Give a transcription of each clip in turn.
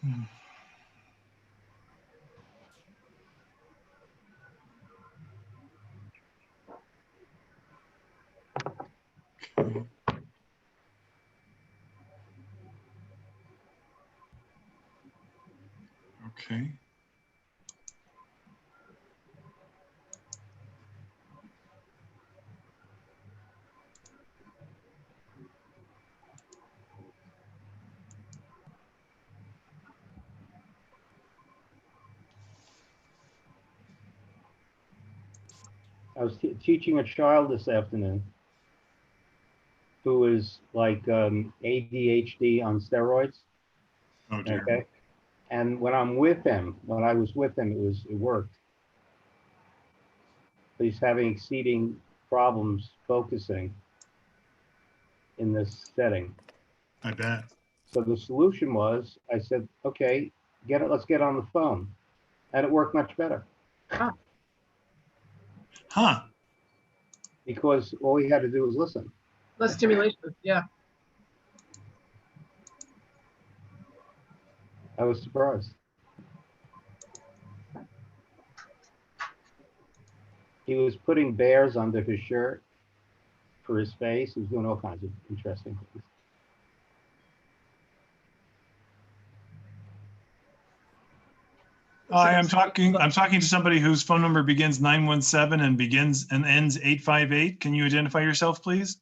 Okay. I was teaching a child this afternoon who is like ADHD on steroids. Oh dear. Okay. And when I'm with him, when I was with him, it worked. But he's having exceeding problems focusing in this setting. I bet. So the solution was, I said, okay, let's get on the phone. And it worked much better. Huh. Because all he had to do was listen. Less stimulation, yeah. I was surprised. He was putting bears under his shirt for his face. He was doing all kinds of interesting things. I'm talking to somebody whose phone number begins 917 and begins and ends 858. Can you identify yourself, please?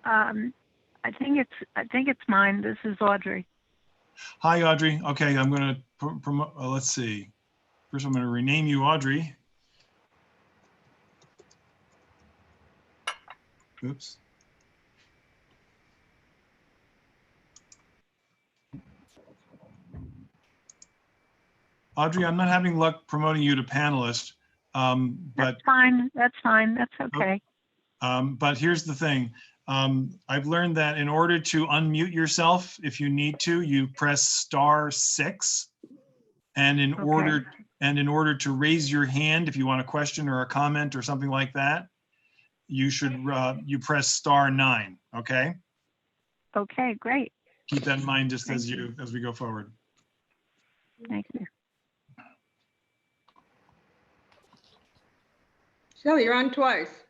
I think it's mine. This is Audrey. Hi, Audrey. Okay, I'm going to promote. Let's see. First, I'm going to rename you Audrey. Oops. Audrey, I'm not having luck promoting you to panelist, but That's fine. That's fine. That's okay. But here's the thing. I've learned that in order to unmute yourself, if you need to, you press *6, and in order to raise your hand, if you want a question or a comment or something like that, you should you press *9. Okay. Okay, great. Keep that in mind just as we go forward. Thank you. Shelley, you're on twice.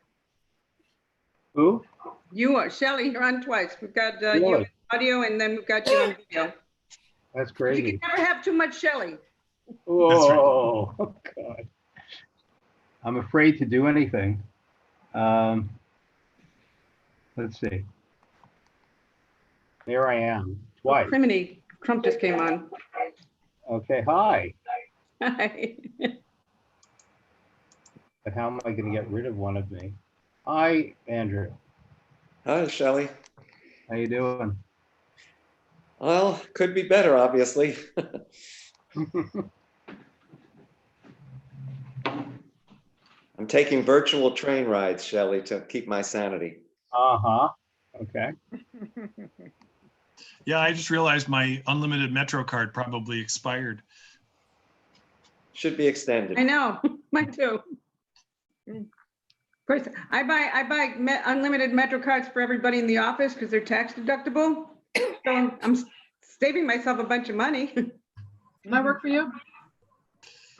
Who? You are, Shelley, you're on twice. We've got you Really? on audio and then we've got you on video. That's You crazy. can never have too much Shelley. Oh, God. I'm afraid to do anything. Let's see. There I am, twice. Criminy, Trump just came on. Okay, hi. Hi. But how am I going to get rid of one of me? Hi, Andrew. Hi, Shelley. How you doing? Well, could be better, obviously. I'm taking virtual train rides, Shelley, to keep my sanity. Uh-huh. Okay. Yeah, I just realized my unlimited Metro card probably expired. Should be extended. I know, mine too. Of course, I buy unlimited Metro cards for everybody in the office because they're tax deductible. So I'm saving myself a bunch of money. Might work for you?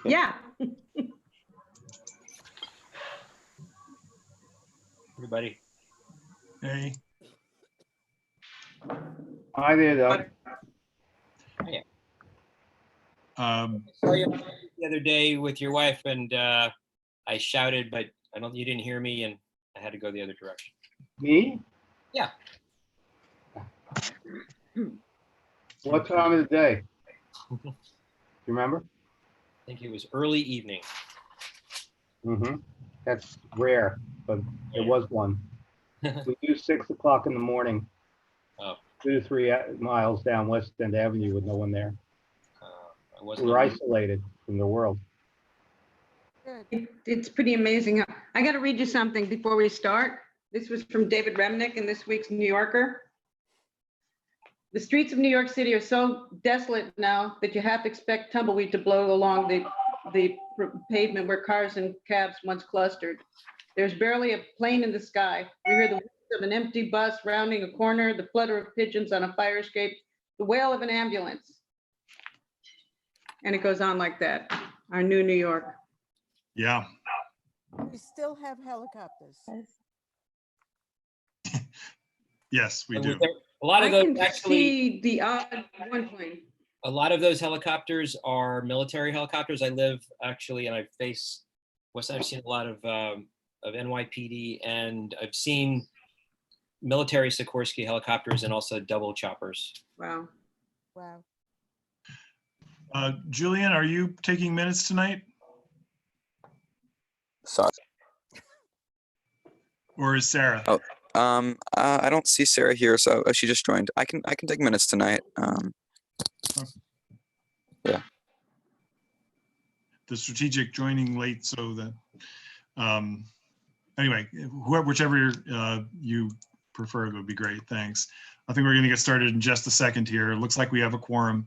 Yeah. Everybody. Hey. Hi there, Doug. Yeah. Um, I saw you the other day with your wife, and I shouted, but you didn't hear me, and I had to go the other direction. Me? Yeah. What time of the day? Do you remember? I think it was early evening. Mm-hmm. That's rare, but it was one. We do 6 o'clock in the morning. Oh. 2 to 3 miles down West End Avenue with no one there. We're isolated from the world. It's pretty amazing. I got to read you something before we start. This was from David Remnick in this week's New Yorker. The streets of New York City are so desolate now that you have to expect tumbleweed to blow along the pavement where cars and cabs once clustered. There's barely a plane in the sky. We hear the wheeze of an empty bus rounding a corner, the flutter of pigeons on a fire escape, the wail of an ambulance. And it goes on like that. Our new New York. Yeah. We still have helicopters. Yes, we And do. with there- A lot I of those can actually, see the odd one plane. a lot of those helicopters are military helicopters. I live actually, and I face West. I've seen a lot of NYPD, and I've seen military Sikorsky helicopters and also double choppers. Wow. Wow. Julian, are you taking minutes tonight? Sorry. Or is Sarah? Oh. I don't see Sarah here, so she just joined. I can take minutes tonight. The strategic joining late so that, anyway, whichever you prefer would be great. Thanks. I think we're going to get started in just a second here. It looks like we have a quorum.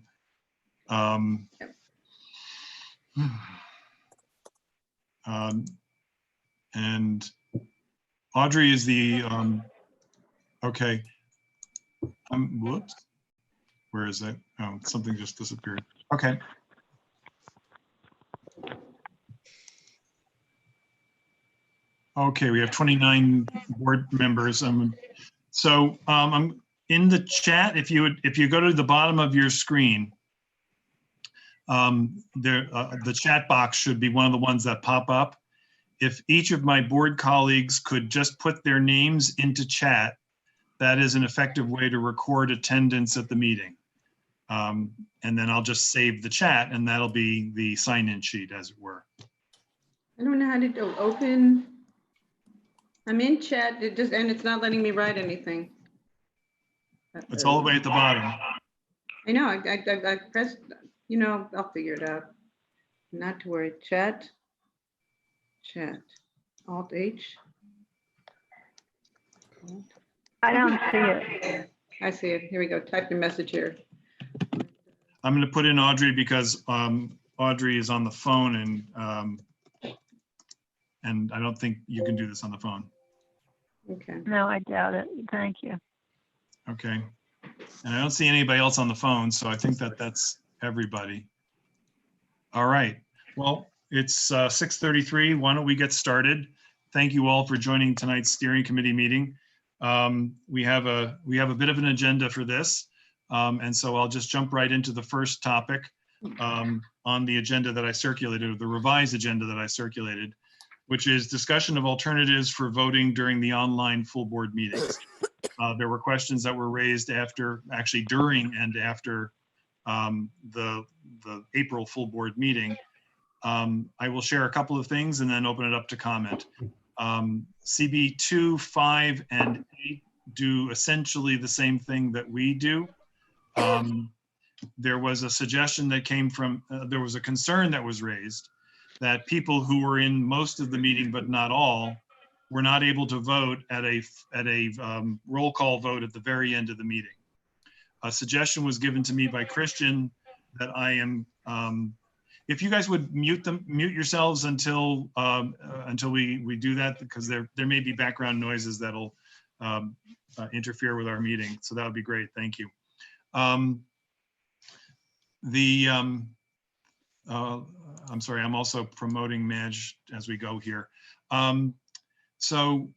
And Audrey is the, okay. Whoops. Where is that? Oh, something just disappeared. Okay. Okay, we have 29 board members. So I'm in the chat. If you go to the bottom of your screen, the chat box should be one of the ones that pop up. If each of my board colleagues could just put their names into chat, that is an effective way to record attendance at the meeting. And then I'll just save the chat, and that'll be the sign-in sheet, as it were. I don't know how to do open. I'm in chat, and it's not letting me write anything. It's all the way at the bottom. I know, I pressed, I'll figure it out. Not to worry, chat, Alt H. I don't see it. I see it, here we go, type your message here. I'm going to put in Audrey because Audrey is on the phone, and I don't think you can do this on the phone. Okay, No, I doubt it. Thank you. Okay. And I don't see anybody else on the phone, so I think that's everybody. All right. Well, it's 6:33. Why don't we get started? Thank you all for joining tonight's steering committee meeting. We have a bit of an agenda for this. And so I'll just jump right into the first topic on the agenda that I circulated, or the revised agenda that I circulated, which is discussion of alternatives for voting during the online full board meetings. There were questions that were raised during and after the April full board meeting. I will share a couple of things and then open it up to comment. CB2, 5, and 8 do essentially the same thing that we do. There was a suggestion that came from, there was a concern that was raised that people who were in most of the meeting, but not all, were not able to vote at a roll call vote at the very end of the meeting. A suggestion was given to me by Christian that I am, if you guys would mute yourselves until we do that, because there may be background noises that'll interfere with our meeting. So that would be great. Thank you. I'm sorry, I'm also promoting Madge as we go here. So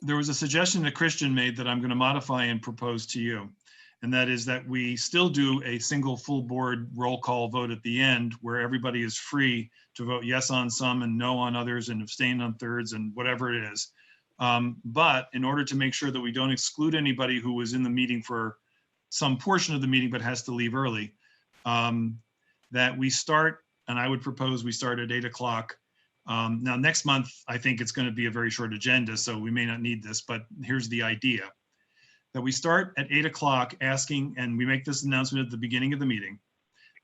there was a suggestion that Christian made that I'm going to modify and propose to you. And that is that we still do a single full board roll call vote at the end, where everybody is free to vote yes on some and no on others and abstain on thirds and whatever it is. But in order to make sure that we don't exclude anybody who was in the meeting for some portion of the meeting but has to leave early, that we start, and I would propose we start at 8 o'clock. Now next month, I think it's going to be a very short agenda, so we may not need this, but here's the idea. That we start at 8 o'clock asking, and we make this announcement at the beginning of the meeting,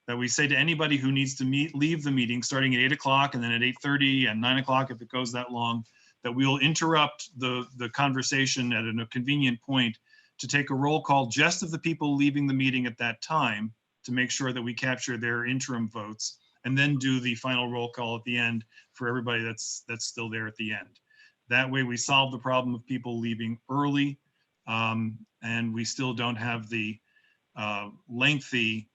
that we say to anybody who needs to leave the meeting starting at 8 o'clock and then at 8:30 and 9 o'clock if it goes that long, that we will interrupt the conversation at a convenient point to take a roll call just of the people leaving the meeting at that time to make sure that we capture their interim votes, and then do the final roll call at the end for everybody that's still there at the end. That way we solve the problem of people leaving early, and we still don't have the lengthy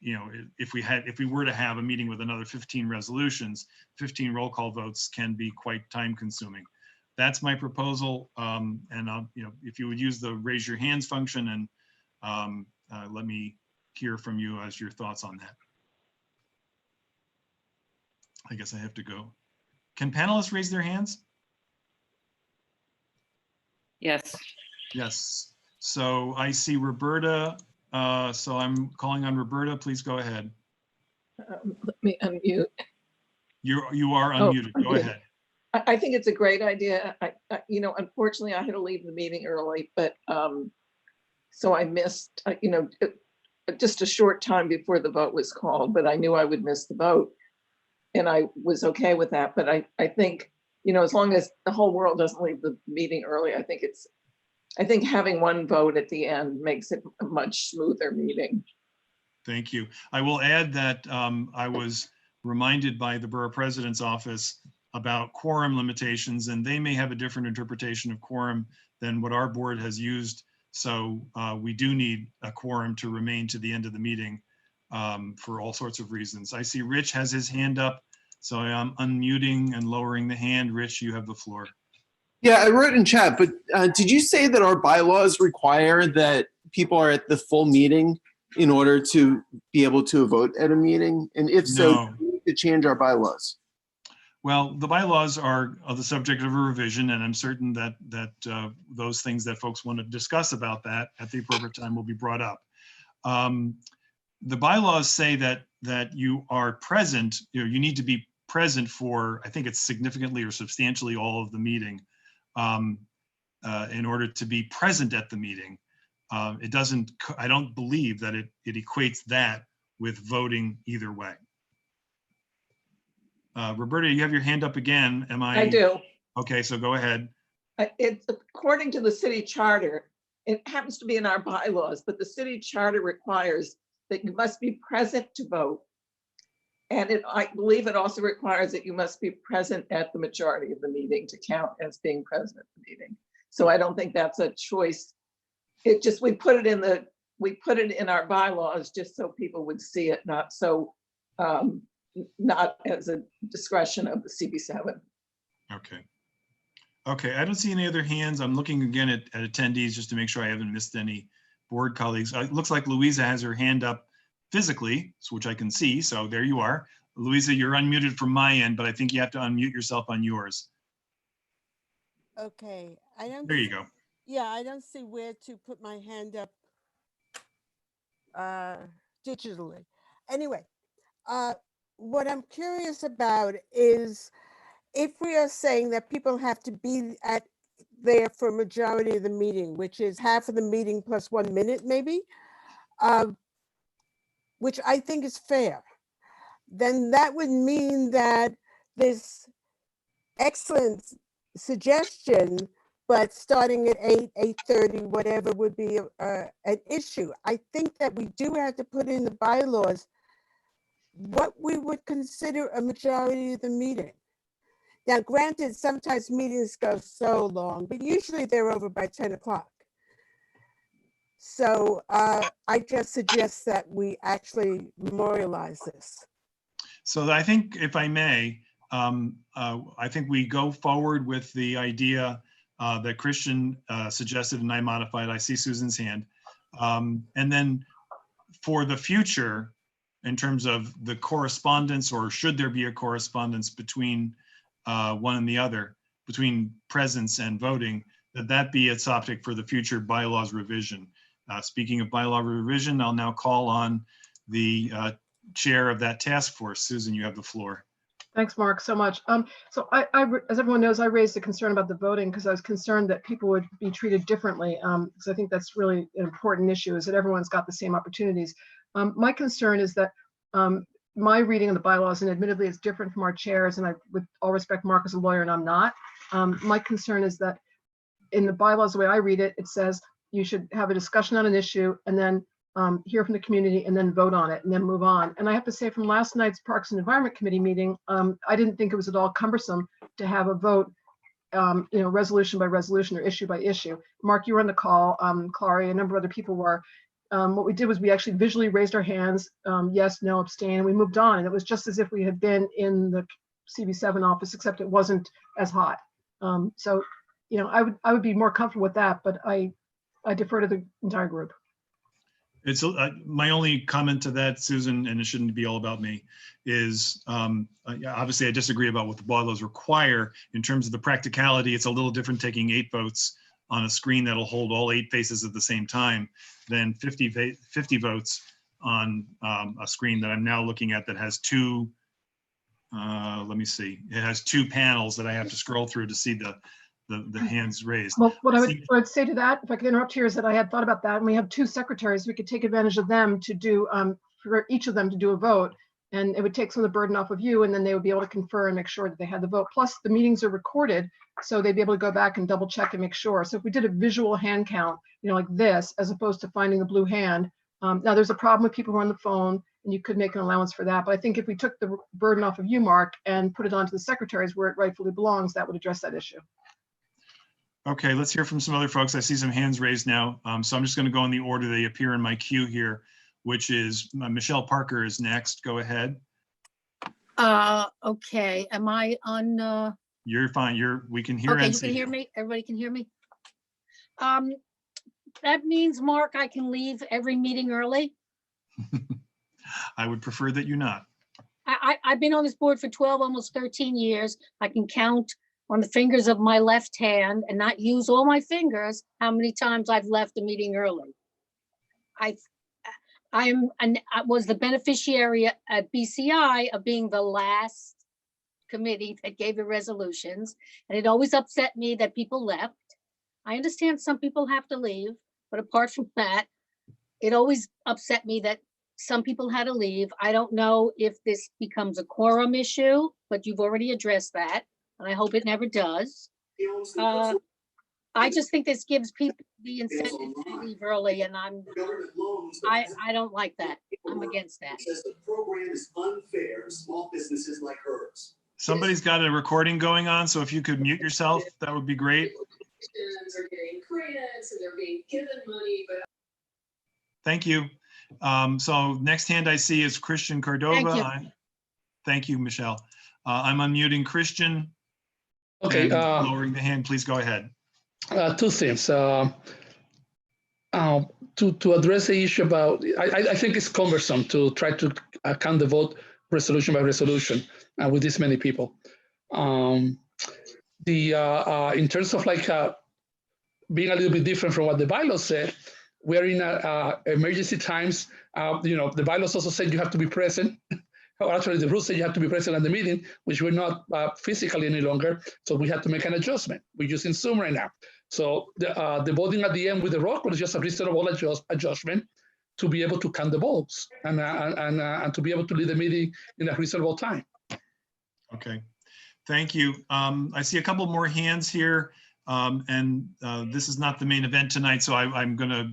you know, if we were to have a meeting with another 15 resolutions, 15 roll call votes can be quite time consuming. That's my proposal. And I'll, you know, if you would use the raise your hands function and let me hear from you as your thoughts on that. I guess I have to go. Can panelists raise their hands? Yes. Yes. So I see Roberta. So I'm calling on Roberta. Please go ahead. Let me unmute. You are Oh, unmuted. Go unmuted. ahead. I think it's a great idea. You know, unfortunately, I had to leave the meeting early, but so I missed, you know, just a short time before the vote was called, but I knew I would miss the vote. And I was okay with that. But I think, you know, as long as the whole world doesn't leave the meeting early, I think having one vote at the end makes it a much smoother meeting. Thank you. I will add that I was reminded by the Borough President's office about quorum limitations, and they may have a different interpretation of quorum than what our board has used. So we do need a quorum to remain to the end of the meeting for all sorts of reasons. I see Rich has his hand up, so I'm unmuting and lowering the hand. Rich, you have the floor. Yeah, I wrote in chat, but did you say that our bylaws require that people are at the full meeting in order to be able to vote at a meeting? And if so, No. we need to change our bylaws. Well, the bylaws are the subject of a revision, and I'm certain that those things that folks want to discuss about that at the appropriate time will be brought up. The bylaws say that you are present, you need to be present for, I think it's significantly or substantially all of the meeting in order to be present at the meeting. It doesn't, I don't believe that it equates that with voting either way. Roberta, you have your hand up again. Am I? I do. Okay, so go ahead. It's according to the city charter. It happens to be in our bylaws, but the city charter requires that you must be present to vote. And I believe it also requires that you must be present at the majority of the meeting to count as being present at the meeting. So I don't think that's a choice. It just, we put it in our bylaws just so people would see it, not so, not as a discretion of the CB7. Okay. Okay, I don't see any other hands. I'm looking again at attendees just to make sure I haven't missed any board colleagues. It looks like Louisa has her hand up physically, which I can see. So there you are. Louisa, you're unmuted from my end, but I think you have to unmute yourself on yours. Okay, I don't. There you go. Yeah, I don't see where to put my hand up digitally. Anyway, what I'm curious about is if we are saying that people have to be there for a majority of the meeting, which is half of the meeting plus 1 minute maybe, which I think is fair, then that would mean that this excellent suggestion, but starting at 8:30, whatever would be an issue. I think that we do have to put in the bylaws what we would consider a majority of the meeting. Now, granted, sometimes meetings go so long, but usually they're over by 10 o'clock. So I just suggest that we actually memorialize this. So I think, if I may, I think we go forward with the idea that Christian suggested and I modified. I see Susan's hand. And then for the future, in terms of the correspondence, or should there be a correspondence between one and the other, between presence and voting, that be a topic for the future bylaws revision. Speaking of bylaw revision, I'll now call on the chair of that task force. Susan, you have the floor. Thanks, Mark, so much. So as everyone knows, I raised a concern about the voting because I was concerned that people would be treated differently. Because I think that's really an important issue, is that everyone's got the same opportunities. My concern is that my reading of the bylaws, and admittedly it's different from our chairs, and I, with all respect, Mark is a lawyer and I'm not. My concern is that in the bylaws, the way I read it, it says you should have a discussion on an issue and then hear from the community and then vote on it and then move on. And I have to say, from last night's Parks and Environment Committee meeting, I didn't think it was at all cumbersome to have a vote, resolution by resolution or issue by issue. Mark, you were on the call, Clary, a number of other people were. what we did was we actually visually raised our hands, yes, no, abstain, and we moved on. And it was just as if we had been in the CB7 office, except it wasn't as hot. So, you know, I would be more comfortable with that, but I defer to the entire group. It's my only comment to that, Susan, and it shouldn't be all about me, is yeah, obviously I disagree about what the bylaws require. In terms of the practicality, it's a little different taking 8 votes on a screen that'll hold all 8 faces at the same time than 50 votes on a screen that I'm now looking at that has 2, let me see, it has 2 panels that I have to scroll through to see the hands raised. Well, what I would say to that, if I could interrupt here, is that I had thought about that, and we have 2 secretaries. We could take advantage of them to do, for each of them to do a vote, and it would take some of the burden off of you, and then they would be able to confer and make sure that they had the vote. Plus, the meetings are recorded, so they'd be able to go back and double check and make sure. So if we did a visual hand count, you know, like this, as opposed to finding the blue hand, now there's a problem with people who are on the phone, and you could make an allowance for that. But I think if we took the burden off of you, Mark, and put it onto the secretaries where it rightfully belongs, that would address that issue. Okay, let's hear from some other folks. I see some hands raised now. So I'm just going to go in the order they appear in my queue here, which is Michelle Parker is next. Go ahead. Okay, am I on? You're fine. We can hear Okay, and you see can hear me? Everybody can hear me? That means, Mark, I can leave every meeting early? I would prefer that you not. I've been on this board for 12, almost 13 years. I can count on the fingers of my left hand and not use all my fingers how many times I've left a meeting early. I was the beneficiary at BCI of being the last committee that gave the resolutions, and it always upset me that people left. I understand some people have to leave, but apart from that, it always upset me that some people had to leave. I don't know if this becomes a quorum issue, but you've already addressed that, and I hope it never does. I just think this gives people the incentive to leave early, and I don't like that. I'm against that. The program is unfair to small businesses like hers. Somebody's got a recording going on, so if you could mute yourself, that would be great. Are getting grants and they're being given money, but Thank you. So next hand I see is Christian Cordova. Thank you, Michelle. I'm unmuting Christian. Okay. And lowering the hand, please go ahead. 2 things. To address the issue about, I think it's cumbersome to try to count the vote resolution by resolution with this many people. In terms of like being a little bit different from what the bylaws said, we're in emergency times. You know, the bylaws also said you have to be present. Or actually, the rules say you have to be present at the meeting, which we're not physically any longer. So we had to make an adjustment. We're using Zoom right now. So the voting at the end with the roll call is just a reasonable adjustment to be able to count the votes and to be able to lead the meeting in a reasonable time. Okay, thank you. I see a couple more hands here, and this is not the main event tonight, so I'm going to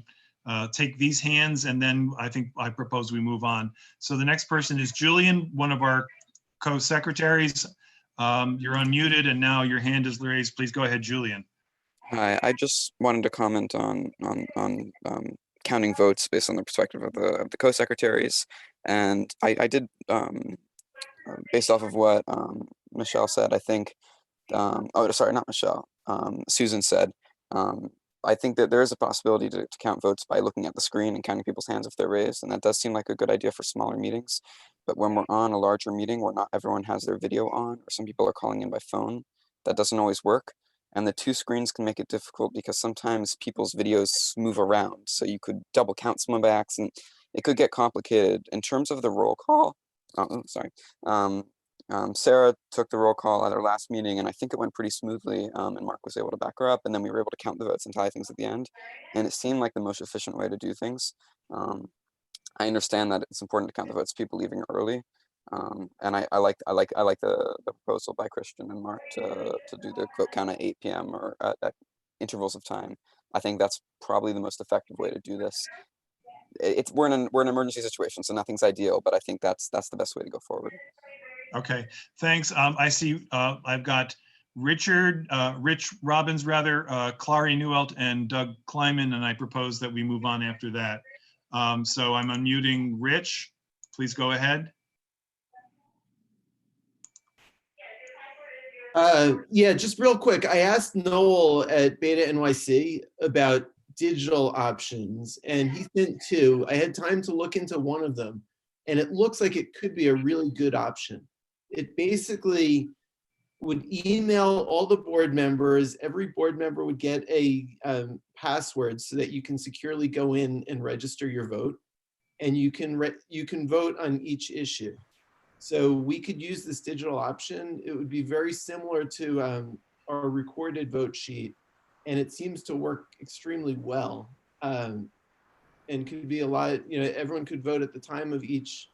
take these hands, and then I propose we move on. So the next person is Julian, one of our co-secretaries. You're unmuted, and now your hand is raised. Please go ahead, Julian. Hi, I just wanted to comment on counting votes based on the perspective of the co-secretaries, and I did based off of what Michelle said. I think, oh, sorry, not Michelle. Susan said. I think that there is a possibility to count votes by looking at the screen and counting people's hands if they're raised, and that does seem like a good idea for smaller meetings. But when we're on a larger meeting where not everyone has their video on, or some people are calling in by phone, that doesn't always work. And the 2 screens can make it difficult because sometimes people's videos move around. So you could double count someone by accident. It could get complicated. In terms of the roll call, Sarah took the roll call at our last meeting, and I think it went pretty smoothly, and Mark was able to back her up, and then we were able to count the votes and tie things at the end. And it seemed like the most efficient way to do things. I understand that it's important to count the votes of people leaving early. And I like the proposal by Christian and Mark to do the vote count at 8 p.m. or at intervals of time. I think that's probably the most effective way to do this. We're in an emergency situation, so nothing's ideal, but I think that's the best way to go forward. Okay, thanks. I see I've got Rich Robbins, Clary Newelt, and Doug Kleiman, and I propose that we move on after that. So I'm unmuting Rich. Please go ahead. Yeah, just real quick. I asked Noel at Beta NYC about digital options, and he sent two. I had time to look into one of them, and it looks like it could be a really good option. It basically would email all the board members. Every board member would get a password so that you can securely go in and register your vote, and you can vote on each issue. So we could use this digital option. It would be very similar to our recorded vote sheet, and it seems to work extremely well. And could be a lot. Everyone could vote at the time of each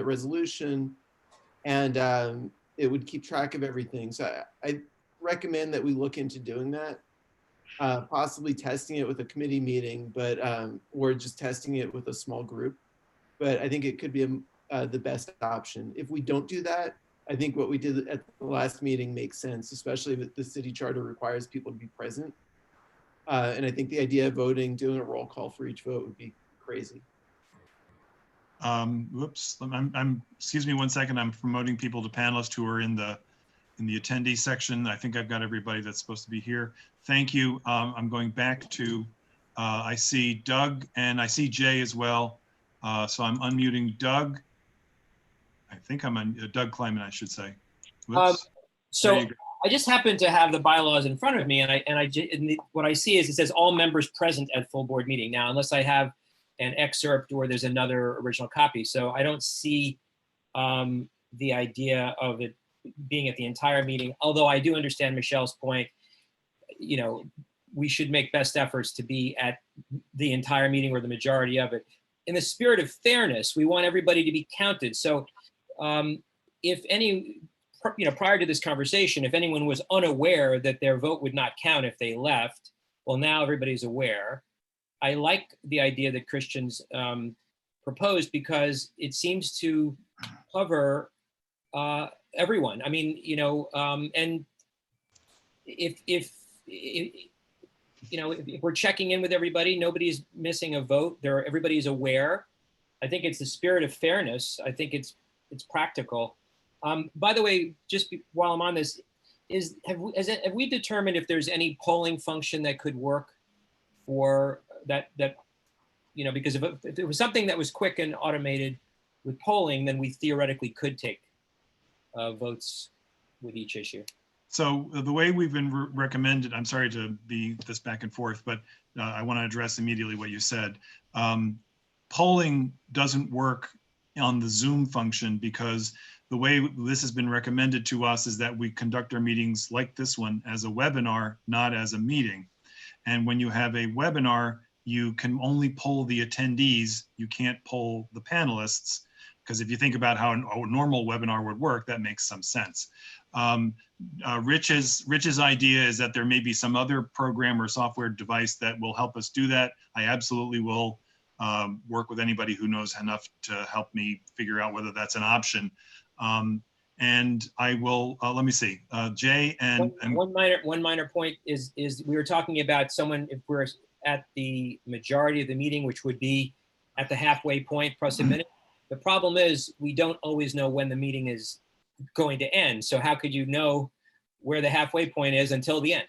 resolution, and it would keep track of everything. So I recommend that we look into doing that, possibly testing it with a committee meeting, but or just testing it with a small group. But I think it could be the best option. If we don't do that, I think what we did at the last meeting makes sense, especially if the city charter requires people to be present. And I think the idea of voting, doing a roll call for each vote would be crazy. Whoops, excuse me 1 second. I'm promoting people to panelists who are in the attendee section. I think I've got everybody that's supposed to be here. Thank you. I'm going back to, I see Doug and I see Jay as well. So I'm unmuting Doug. I think I'm on Doug Kleiman, I should say. Whoops. So I just happen to have the bylaws in front of me, and what I see is it says all members present at full board meeting. Now, unless I have an excerpt or there's another original copy, so I don't see the idea of it being at the entire meeting. Although I do understand Michelle's point. We should make best efforts to be at the entire meeting or the majority of it. In the spirit of fairness, we want everybody to be counted. So if any, prior to this conversation, if anyone was unaware that their vote would not count if they left, well, now everybody's aware. I like the idea that Christians proposed because it seems to cover everyone. I mean, and if we're checking in with everybody, nobody's missing a vote. Everybody's aware. I think it's the spirit of fairness. I think it's practical. By the way, while I'm on this, have we determined if there's any polling function that could work for that? Because if it was something that was quick and automated with polling, then we theoretically could take votes with each issue. So the way we've been recommended, I'm sorry to be this back and forth, but I want to address immediately what you said. Polling doesn't work on the Zoom function because the way this has been recommended to us is that we conduct our meetings like this one as a webinar, not as a meeting. And when you have a webinar, you can only poll the attendees. You can't poll the panelists, because if you think about how a normal webinar would work, that makes some sense. Rich's idea is that there may be some other program or software device that will help us do that. I absolutely will work with anybody who knows enough to help me figure out whether that's an option. And I will, let me see, Jay and one minor point is we were talking about someone, if we're at the majority of the meeting, which would be at the halfway point plus a minute. The problem is we don't always know when the meeting is going to end. So how could you know where the halfway point is until the end?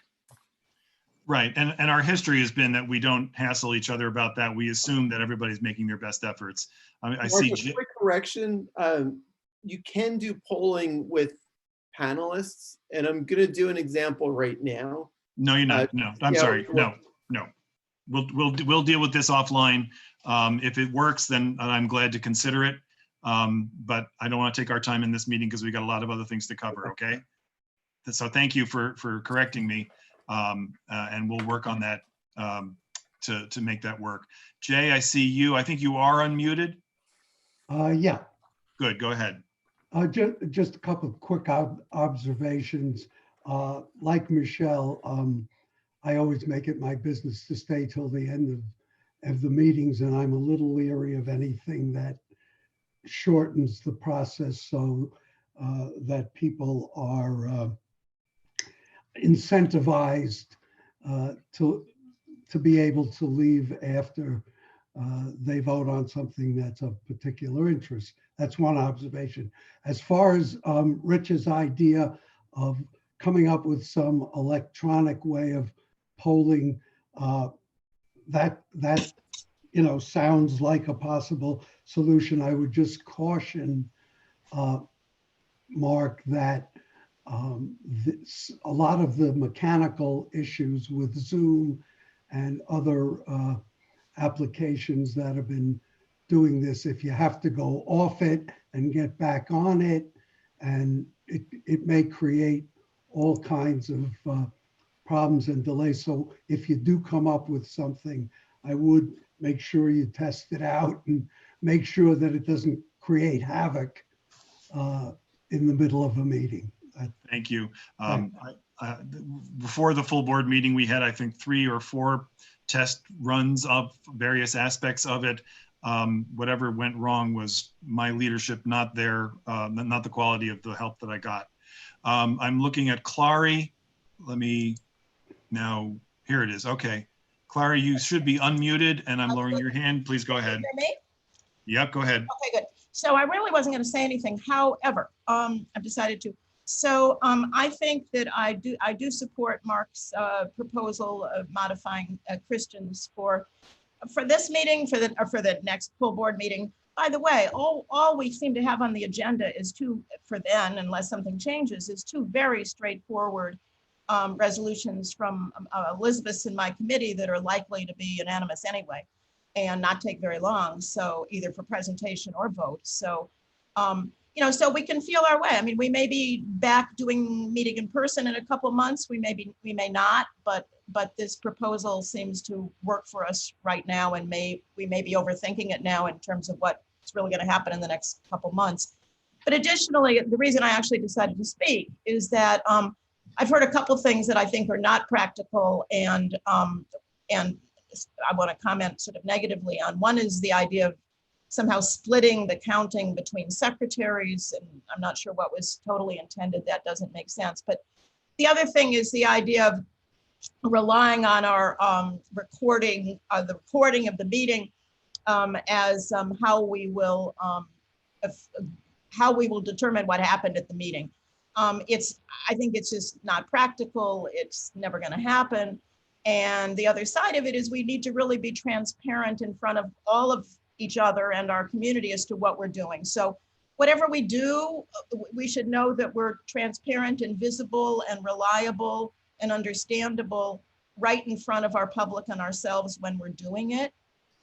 Right, and our history has been that we don't hassle each other about that. We assume that everybody's making their best efforts. I see. A quick correction. You can do polling with panelists, and I'm going to do an example right now. No, you're not. No, I'm sorry. No. We'll deal with this offline. If it works, then I'm glad to consider it. But I don't want to take our time in this meeting because we got a lot of other things to cover. Okay. So thank you for correcting me, and we'll work on that to make that work. Jay, I see you. I think you are unmuted. Yeah. Good. Go ahead. Just a couple of quick observations. Like Michelle, I always make it my business to stay till the end of the meetings, and I'm a little leery of anything that shortens the process so that people are incentivized to to be able to leave after they vote on something that's of particular interest. That's one observation. As far as Rich's idea of coming up with some electronic way of polling, that sounds like a possible solution. I would just caution Mark that a lot of the mechanical issues with Zoom and other applications that have been doing this, if you have to go off it and get back on it, and it may create all kinds of problems and delays. So if you do come up with something, I would make sure you test it out and make sure that it doesn't create havoc in the middle of a meeting. Thank you. Before the full board meeting, we had, I think, 3 or 4 test runs of various aspects of it. Whatever went wrong was my leadership, not the quality of the help that I got. I'm looking at Clary. Let me now, here it is. Okay. Clary, you should be unmuted and I'm lowering your hand. Please go ahead. Can you hear me? Yep, go ahead. Okay, good. So I really wasn't going to say anything. However, I've decided to. So I think that I do support Mark's proposal of modifying Christians for this meeting, for the next full board meeting. By the way, all we seem to have on the agenda is for then, unless something changes, is 2 very straightforward resolutions from Elizabeth's and my committee that are likely to be unanimous anyway and not take very long. So either for presentation or vote. So, so we can feel our way. I mean, we may be back meeting in person in a couple of months. We may not, but this proposal seems to work for us right now, and we may be overthinking it now in terms of what's really going to happen in the next couple of months. But additionally, the reason I actually decided to speak is that I've heard a couple of things that I think are not practical, and I want to comment sort of negatively on. One is the idea of somehow splitting the counting between secretaries, and I'm not sure what was totally intended. That doesn't make sense. But the other thing is the idea of relying on our recording of the meeting as how we will determine what happened at the meeting. I think it's just not practical. It's never going to happen. And the other side of it is we need to really be transparent in front of all of each other and our community as to what we're doing. So whatever we do, we should know that we're transparent and visible and reliable and understandable right in front of our public and ourselves when we're doing it.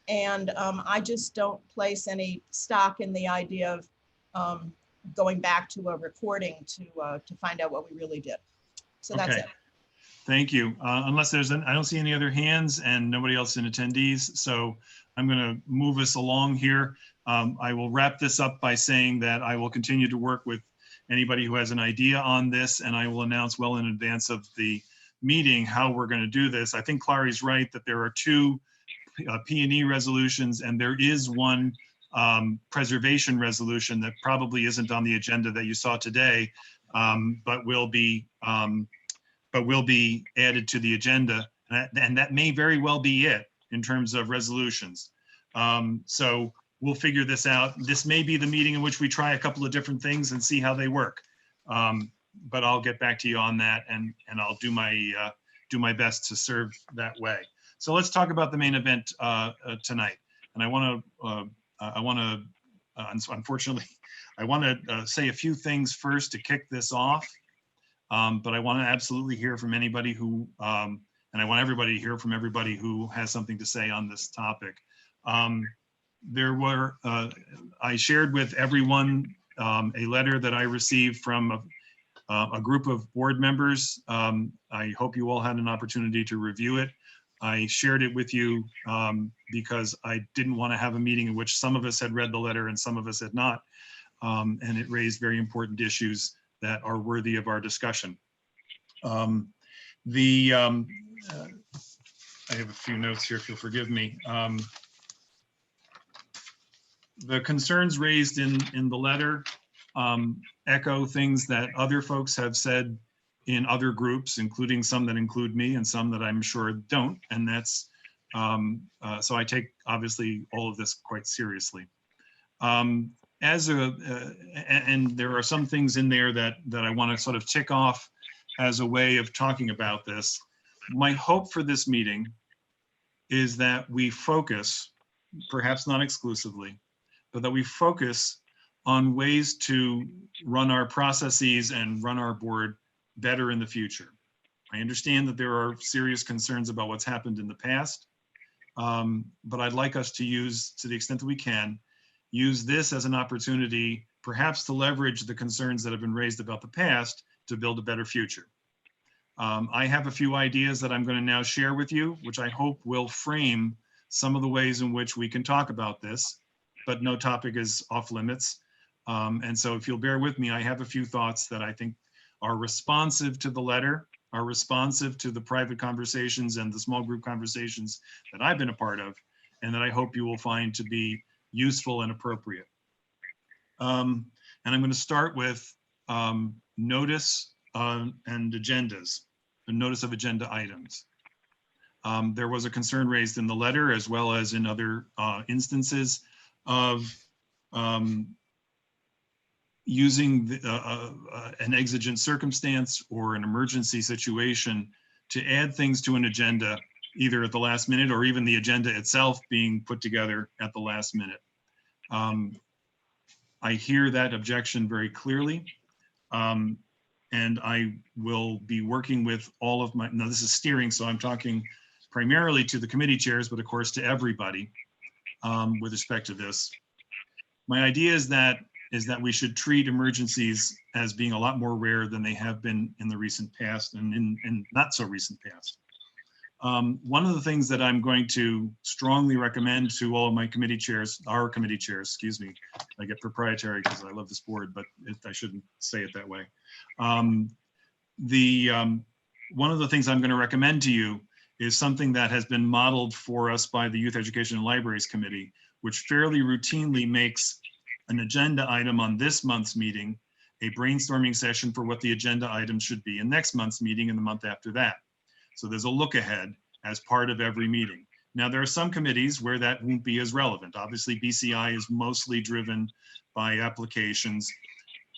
And I just don't place any stock in the idea of going back to a recording to find out what we really did. So that's it. Thank you. Unless I don't see any other hands and nobody else in attendees. So I'm going to move us along here. I will wrap this up by saying that I will continue to work with anybody who has an idea on this, and I will announce well in advance of the meeting how we're going to do this. I think Clary's right that there are 2 P&E resolutions, and there is one preservation resolution that probably isn't on the agenda that you saw today, but will be added to the agenda, and that may very well be it in terms of resolutions. So we'll figure this out. This may be the meeting in which we try a couple of different things and see how they work. But I'll get back to you on that, and I'll do my best to serve that way. So let's talk about the main event tonight. And unfortunately, I want to say a few things first to kick this off. But I want to absolutely hear from anybody who, and I want everybody to hear from everybody who has something to say on this topic. I shared with everyone a letter that I received from a group of board members. I hope you all had an opportunity to review it. I shared it with you because I didn't want to have a meeting in which some of us had read the letter and some of us had not. And it raised very important issues that are worthy of our discussion. I have a few notes here, if you'll forgive me. The concerns raised in the letter echo things that other folks have said in other groups, including some that include me and some that I'm sure don't. And that's So I take obviously all of this quite seriously. And there are some things in there that I want to sort of tick off as a way of talking about this. My hope for this meeting is that we focus, perhaps not exclusively, but that we focus on ways to run our processes and run our board better in the future. I understand that there are serious concerns about what's happened in the past, but I'd like us to use, to the extent that we can, use this as an opportunity, perhaps to leverage the concerns that have been raised about the past to build a better future. I have a few ideas that I'm going to now share with you, which I hope will frame some of the ways in which we can talk about this, but no topic is off limits. And so if you'll bear with me, I have a few thoughts that I think are responsive to the letter, are responsive to the private conversations and the small group conversations that I've been a part of, and that I hope you will find to be useful and appropriate. And I'm going to start with notice and agendas, the notice of agenda items. There was a concern raised in the letter as well as in other instances of using an exigent circumstance or an emergency situation to add things to an agenda, either at the last minute or even the agenda itself being put together at the last minute. I hear that objection very clearly. And I will be working with all of my, now this is steering, so I'm talking primarily to the committee chairs, but of course to everybody with respect to this. My idea is that we should treat emergencies as being a lot more rare than they have been in the recent past and in not so recent past. One of the things that I'm going to strongly recommend to all of my committee chairs, our committee chairs, excuse me, I get proprietary because I love this board, but I shouldn't say it that way. One of the things I'm going to recommend to you is something that has been modeled for us by the Youth Education and Libraries Committee, which fairly routinely makes an agenda item on this month's meeting a brainstorming session for what the agenda items should be in next month's meeting and the month after that. So there's a look ahead as part of every meeting. Now, there are some committees where that won't be as relevant. Obviously, BCI is mostly driven by applications.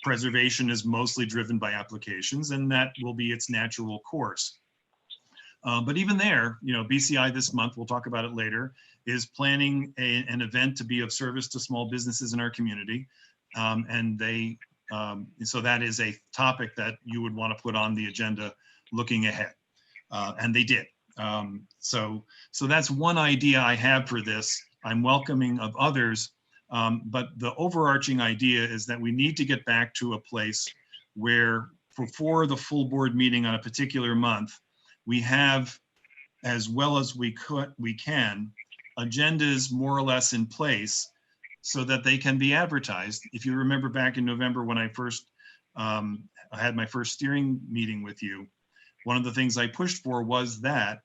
Preservation is mostly driven by applications, and that will be its natural course. But even there, you know, BCI this month, we'll talk about it later, is planning an event to be of service to small businesses in our community. So that is a topic that you would want to put on the agenda looking ahead. And they did. So that's one idea I have for this. I'm welcoming of others, but the overarching idea is that we need to get back to a place where before the full board meeting on a particular month, we have, as well as we can, agendas more or less in place so that they can be advertised. If you remember back in November when I had my first steering meeting with you, one of the things I pushed for was that,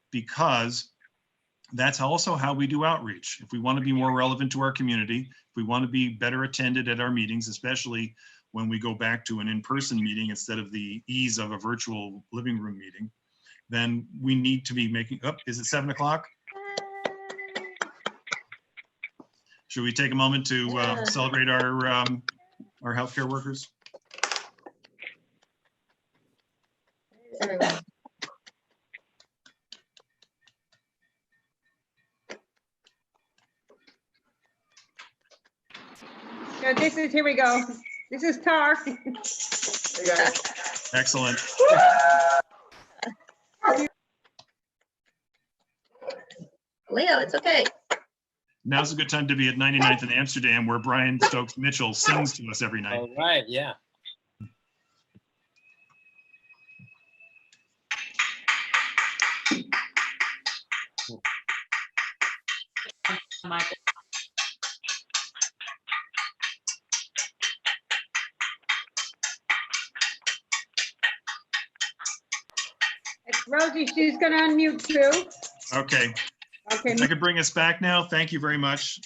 because that's also how we do outreach. If we want to be more relevant to our community, if we want to be better attended at our meetings, especially when we go back to an in-person meeting instead of the ease of a virtual living room meeting, then we need to be making, is it 7 o'clock? Should we take a moment to celebrate our healthcare workers? Everyone. So here we go. This is Tar. Excellent. Leo, it's okay. Now's a good time to be at 99th in Amsterdam, where Brian Stokes Mitchell sings to us every night. All right, yeah. It's Rosie, she's gonna unmute too. Okay. Okay. If I could bring us back now. Thank you very much.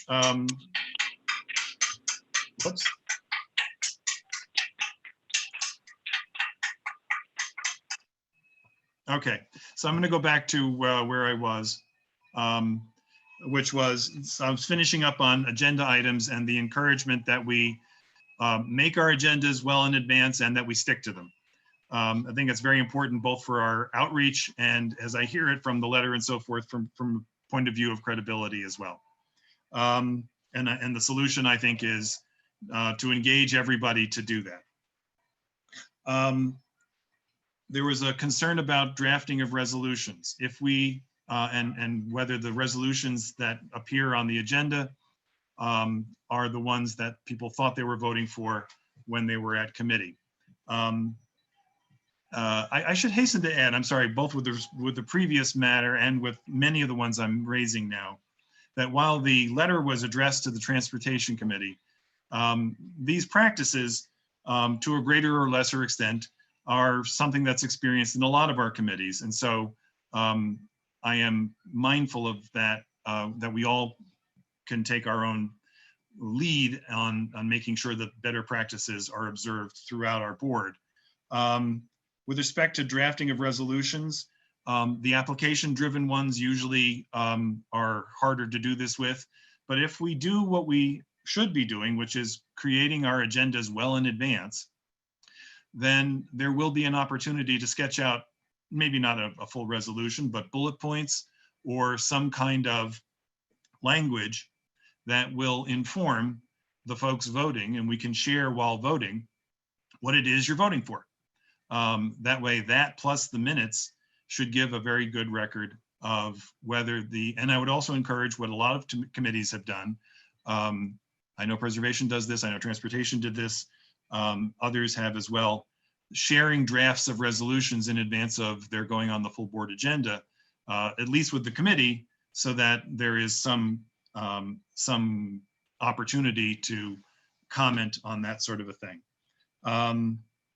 Whoops. Okay, so I'm going to go back to where I was. which was, I was finishing up on agenda items and the encouragement that we make our agendas well in advance and that we stick to them. I think it's very important both for our outreach and, as I hear it from the letter and so forth, from a point of view of credibility as well. And the solution, I think, is to engage everybody to do that. There was a concern about drafting of resolutions. If we, and whether the resolutions that appear on the agenda are the ones that people thought they were voting for when they were at committee. I should hasten to add, I'm sorry, both with the previous matter and with many of the ones I'm raising now, that while the letter was addressed to the Transportation Committee, these practices, to a greater or lesser extent, are something that's experienced in a lot of our committees. And so I am mindful of that, that we all can take our own lead on making sure that better practices are observed throughout our board. With respect to drafting of resolutions, the application-driven ones usually are harder to do this with. But if we do what we should be doing, which is creating our agendas well in advance, then there will be an opportunity to sketch out, maybe not a full resolution, but bullet points or some kind of language that will inform the folks voting, and we can share while voting what it is you're voting for. That way, that plus the minutes should give a very good record of whether and I would also encourage what a lot of committees have done. I know Preservation does this, I know Transportation did this, others have as well, sharing drafts of resolutions in advance of their going on the full board agenda, at least with the committee, so that there is some opportunity to comment on that sort of a thing.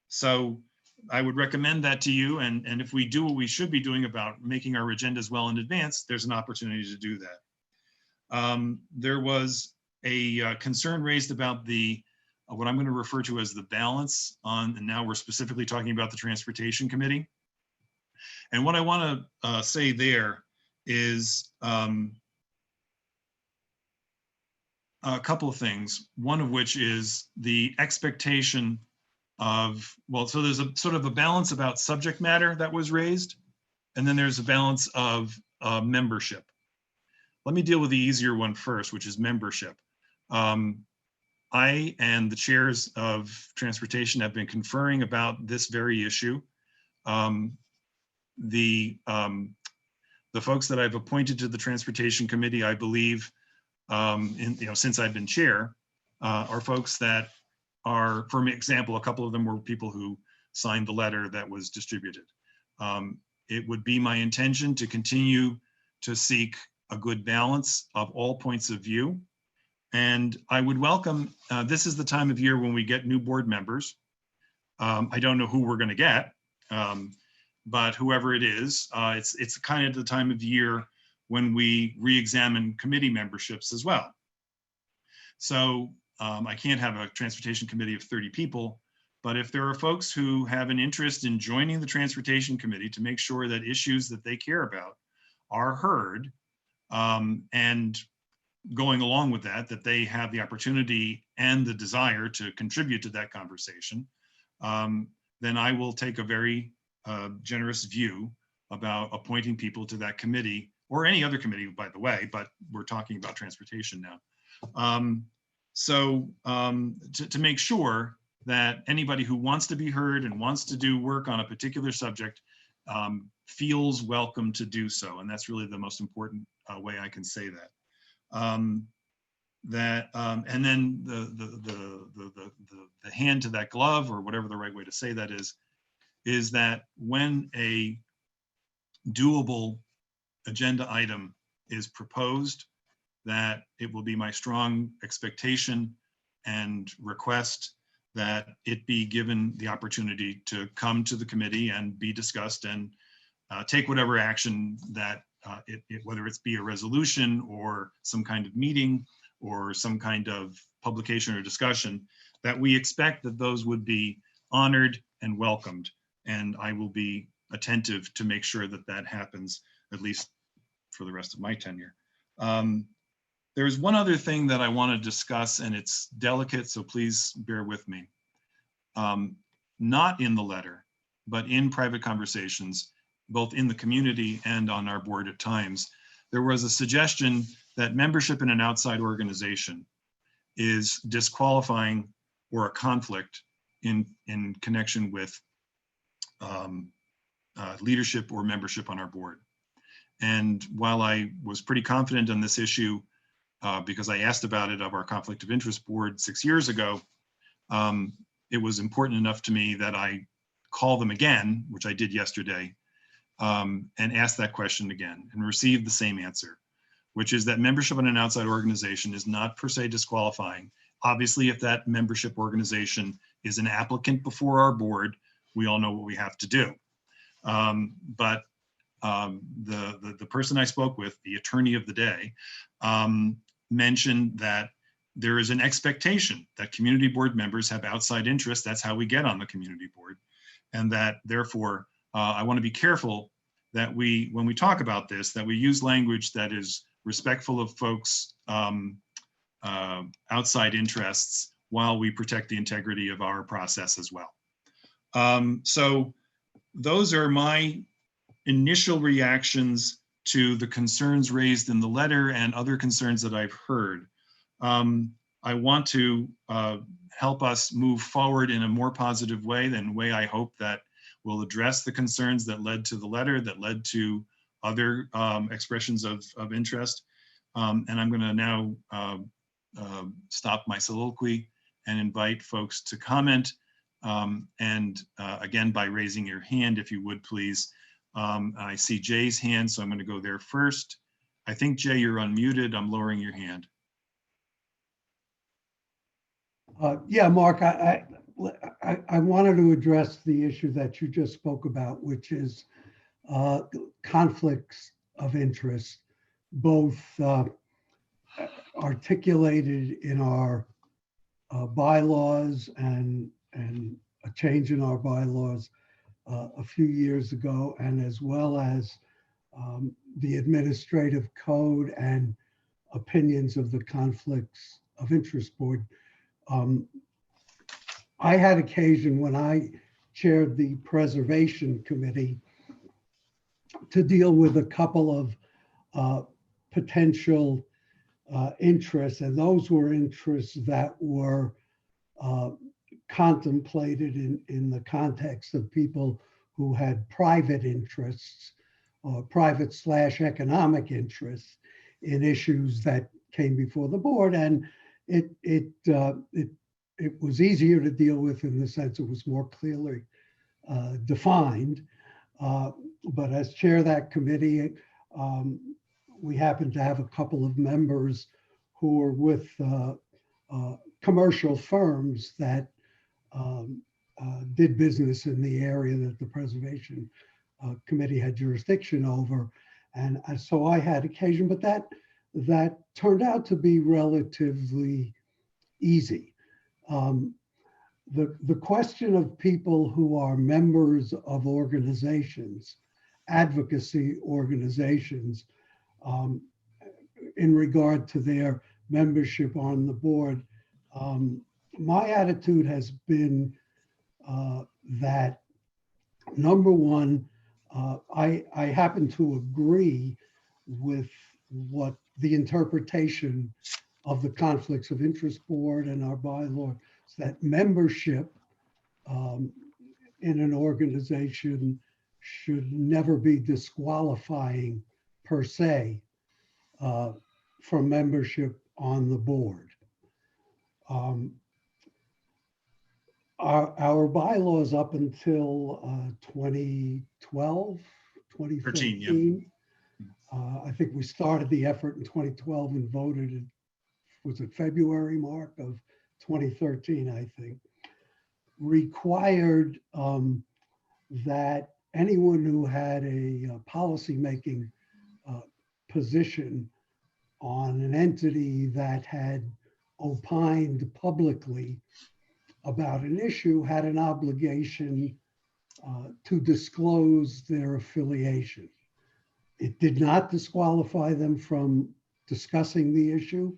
So I would recommend that to you, and if we do what we should be doing about making our agendas well in advance, there's an opportunity to do that. There was a concern raised about what I'm going to refer to as the balance on, and now we're specifically talking about the Transportation Committee. And what I want to say there is a couple of things, one of which is the expectation of, well, so there's a sort of a balance about subject matter that was raised, and then there's a balance of membership. Let me deal with the easier one first, which is membership. I and the chairs of Transportation have been conferring about this very issue. The folks that I've appointed to the Transportation Committee, I believe, since I've been chair, are folks that are, for example, a couple of them were people who signed the letter that was distributed. It would be my intention to continue to seek a good balance of all points of view. And I would welcome, this is the time of year when we get new board members. I don't know who we're going to get, but whoever it is, it's kind of the time of year when we re-examine committee memberships as well. So I can't have a Transportation Committee of 30 people, but if there are folks who have an interest in joining the Transportation Committee to make sure that issues that they care about are heard, and going along with that, that they have the opportunity and the desire to contribute to that conversation, then I will take a very generous view about appointing people to that committee, or any other committee, by the way, but we're talking about transportation now. To make sure that anybody who wants to be heard and wants to do work on a particular subject feels welcome to do so. And that's really the most important way I can say that. And then the hand to that glove, or whatever the right way to say that is that when a doable agenda item is proposed, that it will be my strong expectation and request that it be given the opportunity to come to the committee and be discussed and take whatever action that whether it's be a resolution or some kind of meeting or some kind of publication or discussion, that we expect that those would be honored and welcomed. And I will be attentive to make sure that that happens, at least for the rest of my tenure. There's one other thing that I want to discuss, and it's delicate, so please bear with me. Not in the letter, but in private conversations, both in the community and on our board at times, there was a suggestion that membership in an outside organization is disqualifying or a conflict in connection with leadership or membership on our board. And while I was pretty confident on this issue, because I asked about it of our conflict of interest board 6 years ago, it was important enough to me that I call them again, which I did yesterday, and ask that question again and received the same answer, which is that membership in an outside organization is not per se disqualifying. Obviously, if that membership organization is an applicant before our board, we all know what we have to do. But the person I spoke with, the attorney of the day, mentioned that there is an expectation that community board members have outside interests. That's how we get on the community board. And that therefore, I want to be careful that when we talk about this, that we use language that is respectful of folks' outside interests while we protect the integrity of our process as well. So those are my initial reactions to the concerns raised in the letter and other concerns that I've heard. I want to help us move forward in a more positive way than way I hope that will address the concerns that led to the letter, that led to other expressions of interest. And I'm going to now stop my soliloquy and invite folks to comment. Again, by raising your hand, if you would please. I see Jay's hand, so I'm going to go there first. I think, Jay, you're unmuted. I'm lowering your hand. Yeah, Mark, I wanted to address the issue that you just spoke about, which is conflicts of interest, both articulated in our bylaws and a change in our bylaws a few years ago, and as well as the administrative code and opinions of the Conflicts of Interest Board. I had occasion when I chaired the Preservation Committee to deal with a couple of potential interests, and those were interests that were contemplated in the context of people who had private interests or private/economic interests in issues that came before the board, and it was easier to deal with in the sense it was more clearly defined. But as chair of that committee, we happened to have a couple of members who were with commercial firms that did business in the area that the Preservation Committee had jurisdiction over. And so I had occasion, but that turned out to be relatively easy. The question of people who are members of organizations, advocacy organizations, in regard to their membership on the board, my attitude has been that, number one, I happen to agree with what the interpretation of the Conflicts of Interest Board and our bylaws, that membership in an organization should never be disqualifying per se from membership on the board. Our bylaws up until 2012, 2013. I think we started the effort in 2012 and voted, was it February, Mark, of 2013, I think, required that anyone who had a policy-making position on an entity that had opined publicly about an issue had an obligation to disclose their affiliation. It did not disqualify them from discussing the issue,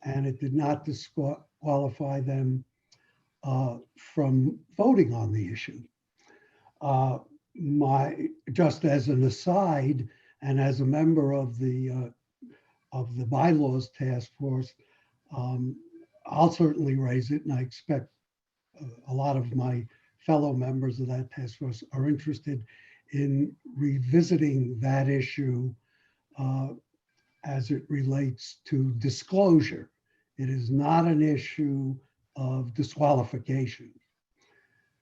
and it did not disqualify them from voting on the issue. Just as an aside, and as a member of the bylaws task force, I'll certainly raise it, and I expect a lot of my fellow members of that task force are interested in revisiting that issue as it relates to disclosure. It is not an issue of disqualification.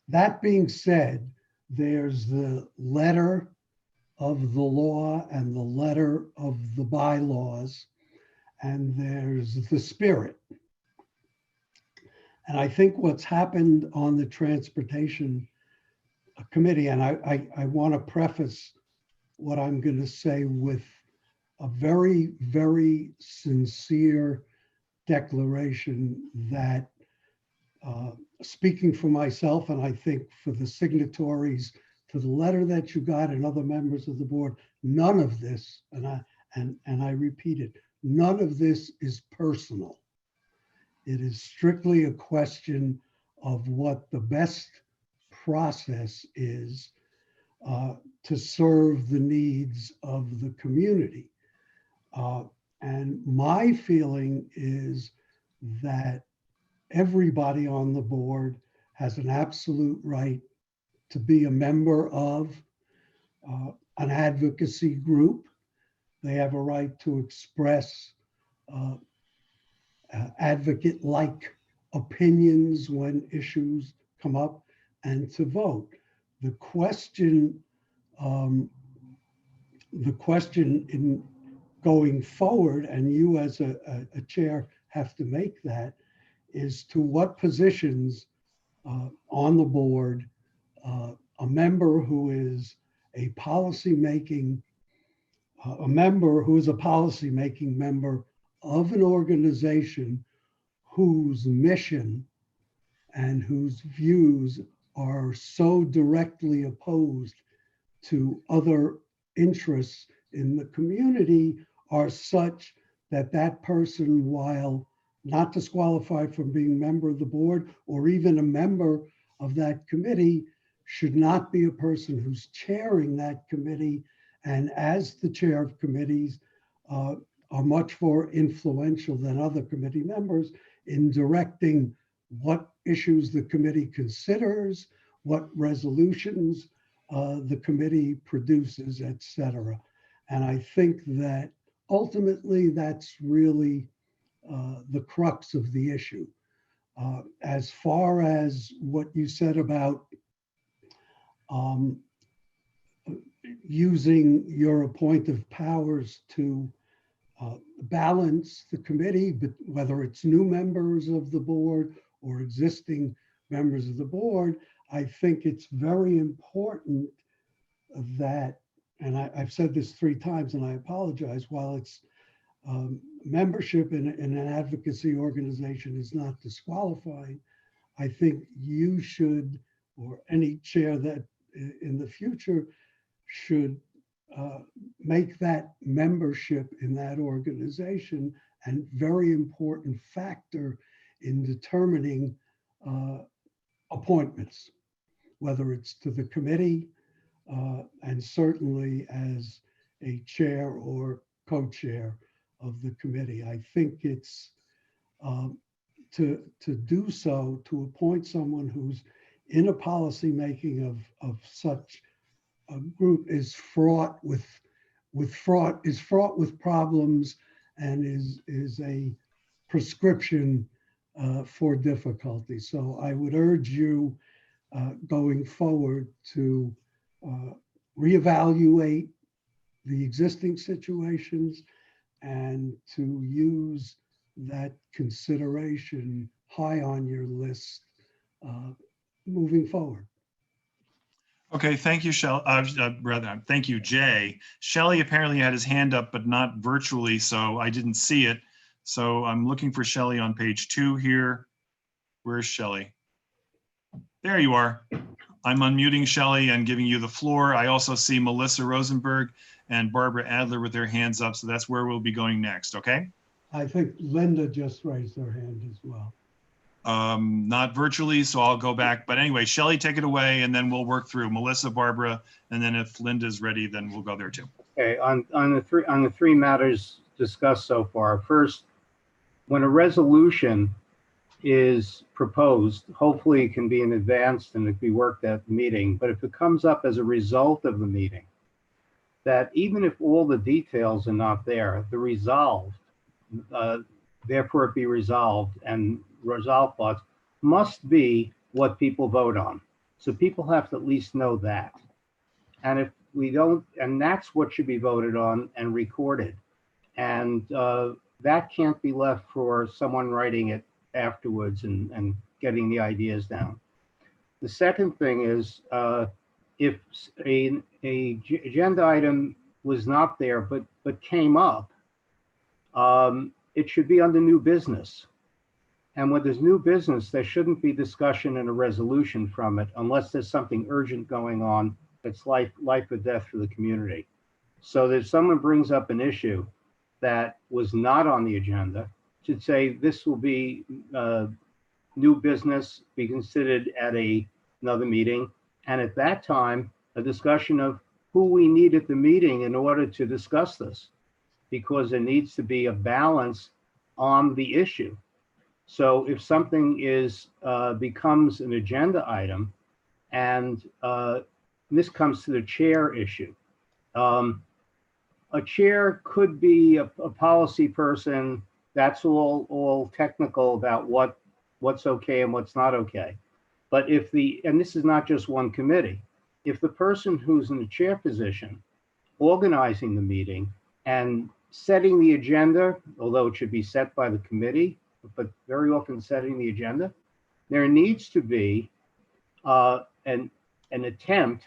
That being said, there's the letter of the law and the letter of the bylaws, and there's the spirit. And I think what's happened on the Transportation Committee, and I want to preface what I'm going to say with a very, very sincere declaration that speaking for myself, and I think for the signatories to the letter that you got and other members of the board, none of this, and I repeat it, none of this is personal. It is strictly a question of what the best process is to serve the needs of the community. And my feeling is that everybody on the board has an absolute right to be a member of an advocacy group. They have a right to express advocate-like opinions when issues come up and to vote. The question in going forward, and you as a chair have to make that, is to what positions on the board a member who is a policy-making member of an organization whose mission and whose views are so directly opposed to other interests in the community are such that that person, while not disqualified from being a member of the board or even a member of that committee, should not be a person who's chairing that committee, and as the chair of committees are much more influential than other committee members in directing what issues the committee considers, what resolutions the committee produces, etc. And I think that ultimately that's really the crux of the issue. As far as what you said about using your appointive powers to balance the committee, but whether it's new members of the board or existing members of the board, I think it's very important that, and I've said this 3 times and I apologize, while it's membership in an advocacy organization is not disqualifying, I think you should, or any chair that in the future should make that membership in that organization a very important factor in determining appointments, whether it's to the committee and certainly as a chair or co-chair of the committee. I think it's to do so, to appoint someone who's in a policy making of such a group is fraught with problems and is a prescription for difficulty. So I would urge you going forward to reevaluate the existing situations and to use that consideration high on your list moving forward. Okay, thank you, thank you, Jay. Shelley apparently had his hand up, but not virtually, so I didn't see it. So I'm looking for Shelley on page 2 here. Where's Shelley? There you are. I'm unmuting Shelley and giving you the floor. I also see Melissa Rosenberg and Barbara Adler with their hands up. So that's where we'll be going next, okay? I think Linda just raised her hand as well. Not virtually, so I'll go back. But anyway, Shelley, take it away, and then we'll work through Melissa, Barbara, and then if Linda's ready, then we'll go there too. Okay, on the three matters discussed so far. First, when a resolution is proposed, hopefully it can be in advance and it can be worked at the meeting. But if it comes up as a result of the meeting, that even if all the details are not there, the resolved, therefore it be resolved, and resolved thoughts must be what people vote on. So people have to at least know that. And if we don't, and that's what should be voted on and recorded. And that can't be left for someone writing it afterwards and getting the ideas down. The second thing is, if a agenda item was not there but came up, it should be under new business. And when there's new business, there shouldn't be discussion and a resolution from it unless there's something urgent going on that's life or death for the community. So that if someone brings up an issue that was not on the agenda, should say this will be new business, be considered at another meeting. And at that time, a discussion of who we need at the meeting in order to discuss this, because there needs to be a balance on the issue. So if something is becomes an agenda item, and this comes to the chair issue, a chair could be a policy person. That's all technical about what's okay and what's not okay. But if and this is not just one committee, if the person who's in the chair position, organizing the meeting and setting the agenda, although it should be set by the committee, but very often setting the agenda, there needs to be an attempt,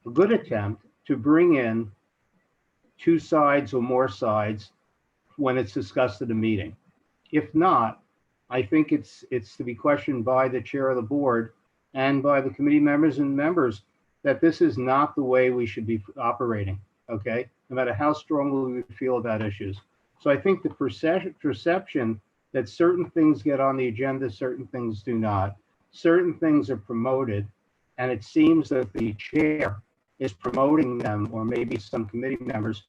a good attempt, to bring in two sides or more sides when it's discussed at a meeting. If not, I think it's to be questioned by the chair of the board and by the committee members and members that this is not the way we should be operating, okay? No matter how strongly we feel about issues. So I think the perception that certain things get on the agenda, certain things do not, certain things are promoted, and it seems that the chair is promoting them, or maybe some committee members,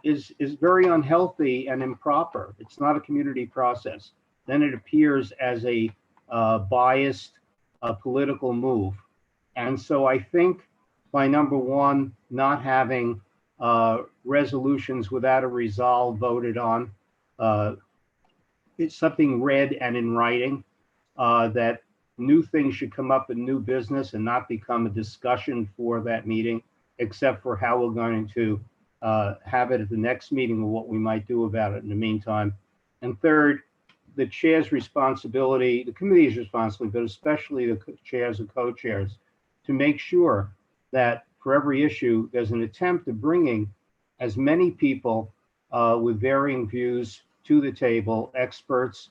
is very unhealthy and improper. It's not a community process. Then it appears as a biased political move. And so I think by number one, not having resolutions without a resolve voted on, it's something read and in writing, that new things should come up in new business and not become a discussion for that meeting, except for how we're going to have it at the next meeting or what we might do about it in the meantime. And third, the chair's responsibility, the committee's responsibility, but especially the chairs and co-chairs, to make sure that for every issue, there's an attempt of bringing as many people with varying views to the table, experts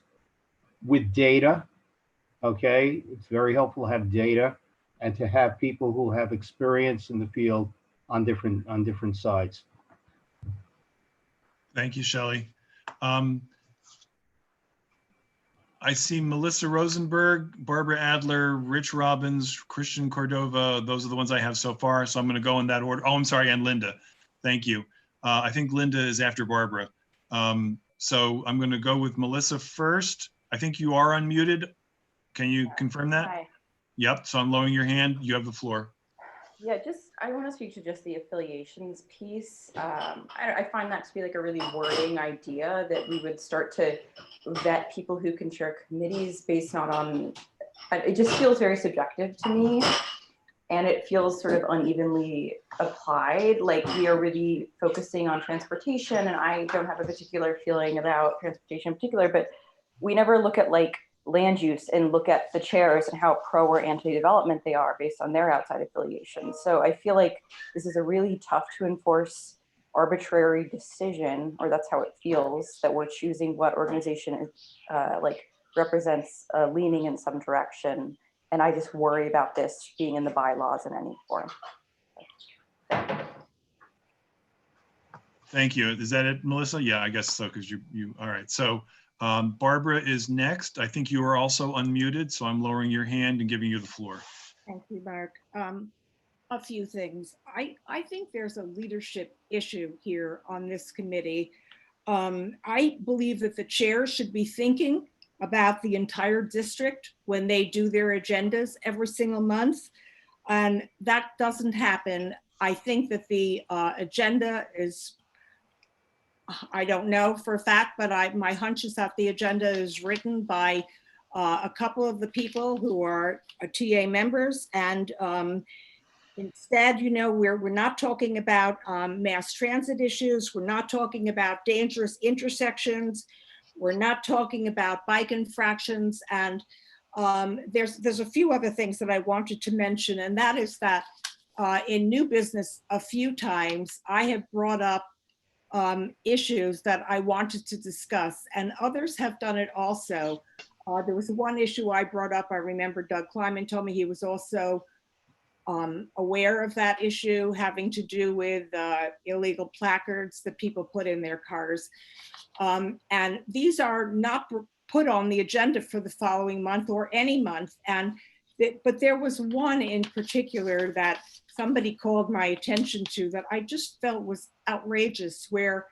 with data, okay? It's very helpful to have data and to have people who have experience in the field on different sides. Thank you, Shelley. I see Melissa Rosenberg, Barbara Adler, Rich Robbins, Christian Cordova. Those are the ones I have so far. So I'm going to go in that order. Oh, I'm sorry, and Linda. Thank you. I think Linda is after Barbara. So I'm going to go with Melissa first. I think you are unmuted. Can you confirm that? Hi. Yep. So I'm lowering your hand. You have the floor. Yeah, I want to speak to just the affiliations piece. I find that to be like a really worrying idea, that we would start to vet people who can chair committees based not on, it just feels very subjective to me. And it feels sort of unevenly applied. Like we are really focusing on transportation, and I don't have a particular feeling about transportation in particular, but we never look at like land use and look at the chairs and how pro or anti-development they are based on their outside affiliations. So I feel like this is a really tough to enforce arbitrary decision, or that's how it feels, that we're choosing what organization is like represents leaning in some direction. And I just worry about this being in the bylaws in any form. Thank you. Is that it, Melissa? Yeah, I guess so, because all right. So Barbara is next. I think you are also unmuted, so I'm lowering your hand and giving you the floor. Thank you, Mark. A few things. I think there's a leadership issue here on this committee. I believe that the chair should be thinking about the entire district when they do their agendas every single month. And that doesn't happen. I think that the agenda is, I don't know for a fact, but my hunch is that the agenda is written by a couple of the people who are TA members. And instead, you know, we're not talking about mass transit issues. We're not talking about dangerous intersections. We're not talking about bike infractions. And there's a few other things that I wanted to mention, and that is that in new business a few times I have brought up issues that I wanted to discuss, and others have done it also. There was one issue I brought up. I remember Doug Kleiman told me he was also aware of that issue having to do with illegal placards that people put in their cars. And these are not put on the agenda for the following month or any month. But there was one in particular that somebody called my attention to that I just felt was outrageous, where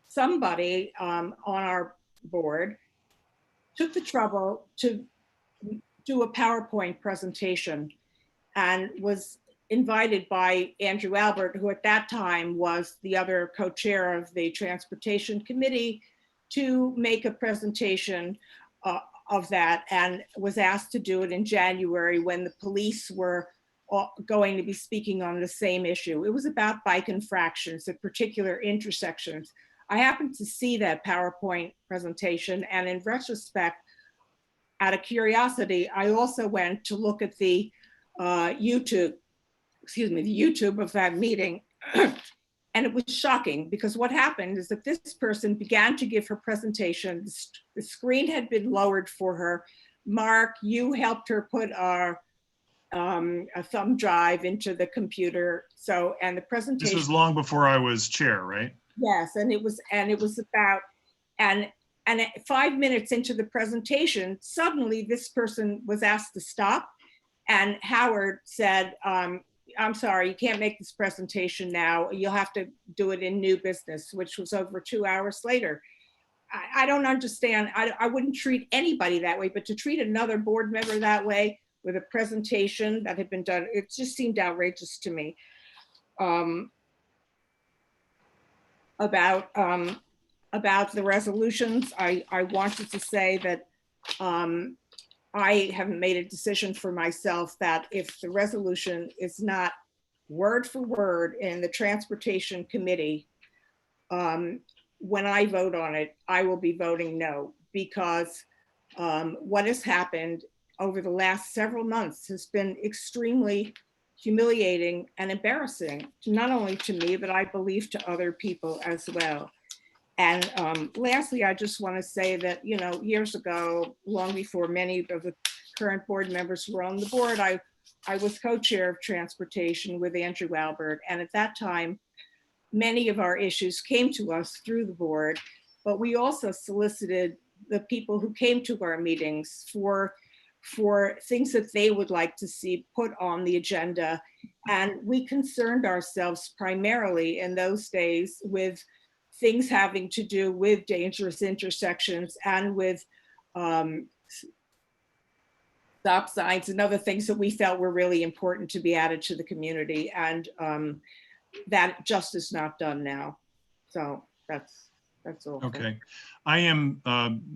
somebody on our board took the trouble to do a PowerPoint presentation and was invited by Andrew Albert, who at that time was the other co-chair of the Transportation Committee, to make a presentation of that, and was asked to do it in January when the police were going to be speaking on the same issue. It was about bike infractions at particular intersections. I happened to see that PowerPoint presentation, and in retrospect, out of curiosity, I also went to look at the YouTube of that meeting. And it was shocking, because what happened is that this person began to give her presentation. The screen had been lowered for her. Mark, you helped her put a thumb drive into the computer. So, and the presentation. This was long before I was chair, right? Yes, and it was about, and 5 minutes into the presentation, suddenly this person was asked to stop, and Howard said, I'm sorry, you can't make this presentation now. You'll have to do it in new business, which was over 2 hours later. I don't understand. I wouldn't treat anybody that way, but to treat another board member that way with a presentation that had been done, it just seemed outrageous to me. About the resolutions, I wanted to say that I haven't made a decision for myself that if the resolution is not word for word in the Transportation Committee, when I vote on it, I will be voting no, because what has happened over the last several months has been extremely humiliating and embarrassing, not only to me, but I believe to other people as well. And lastly, I just want to say that, you know, years ago, long before many of the current board members were on the board, I was co-chair of transportation with Andrew Albert. And at that time, many of our issues came to us through the board, but we also solicited the people who came to our meetings for things that they would like to see put on the agenda. And we concerned ourselves primarily in those days with things having to do with dangerous intersections and with stop signs and other things that we felt were really important to be added to the community. And that just is not done now. So that's all. Okay. I am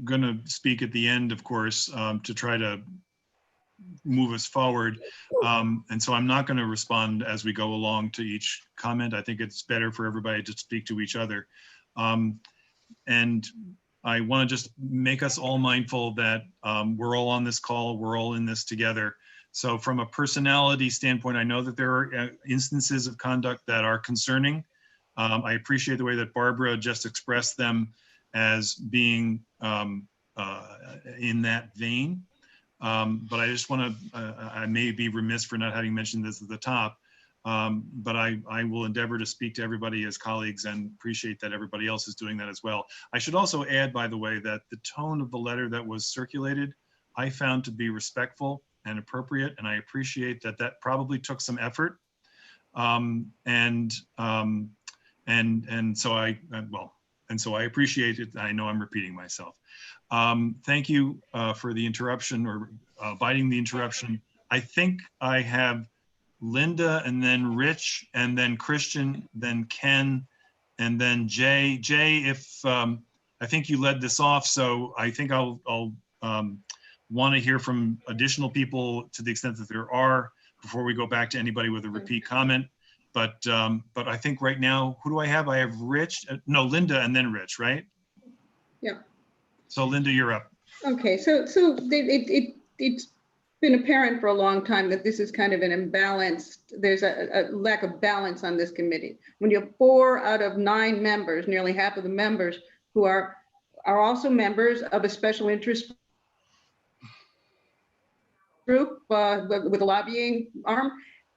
going to speak at the end, of course, to try to move us forward. And so I'm not going to respond as we go along to each comment. I think it's better for everybody to speak to each other. And I want to just make us all mindful that we're all on this call, we're all in this together. So from a personality standpoint, I know that there are instances of conduct that are concerning. I appreciate the way that Barbara just expressed them as being in that vein. But I just want to, I may be remiss for not having mentioned this at the top. But I will endeavor to speak to everybody as colleagues and appreciate that everybody else is doing that as well. I should also add, by the way, that the tone of the letter that was circulated, I found to be respectful and appropriate, and I appreciate that that probably took some effort. And so I appreciate it. I know I'm repeating myself. Thank you for the interruption or abiding the interruption. I think I have Linda and then Rich and then Christian, then Ken, and then Jay. Jay, if I think you led this off, so I think I'll want to hear from additional people to the extent that there are before we go back to anybody with a repeat comment. But I think right now, who do I have? I have Rich, no, Linda and then Rich, right? Yeah. So Linda, you're up. Okay, so it's been apparent for a long time that this is kind of an imbalanced, there's a lack of balance on this committee. When you have 4 out of 9 members, nearly half of the members who are also members of a special interest group with a lobbying arm,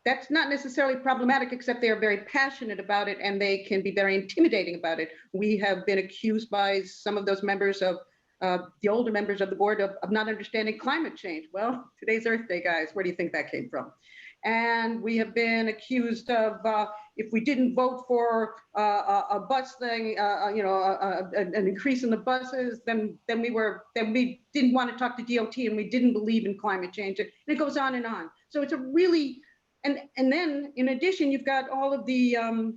that's not necessarily problematic, except they are very passionate about it and they can be very intimidating about it. We have been accused by some of those members of the older members of the board of not understanding climate change. Well, today's Earth Day, guys. Where do you think that came from? And we have been accused of if we didn't vote for a bus thing, an increase in the buses, then we didn't want to talk to DOT and we didn't believe in climate change. And it goes on and on. So it's a really, and then in addition, you've got all of the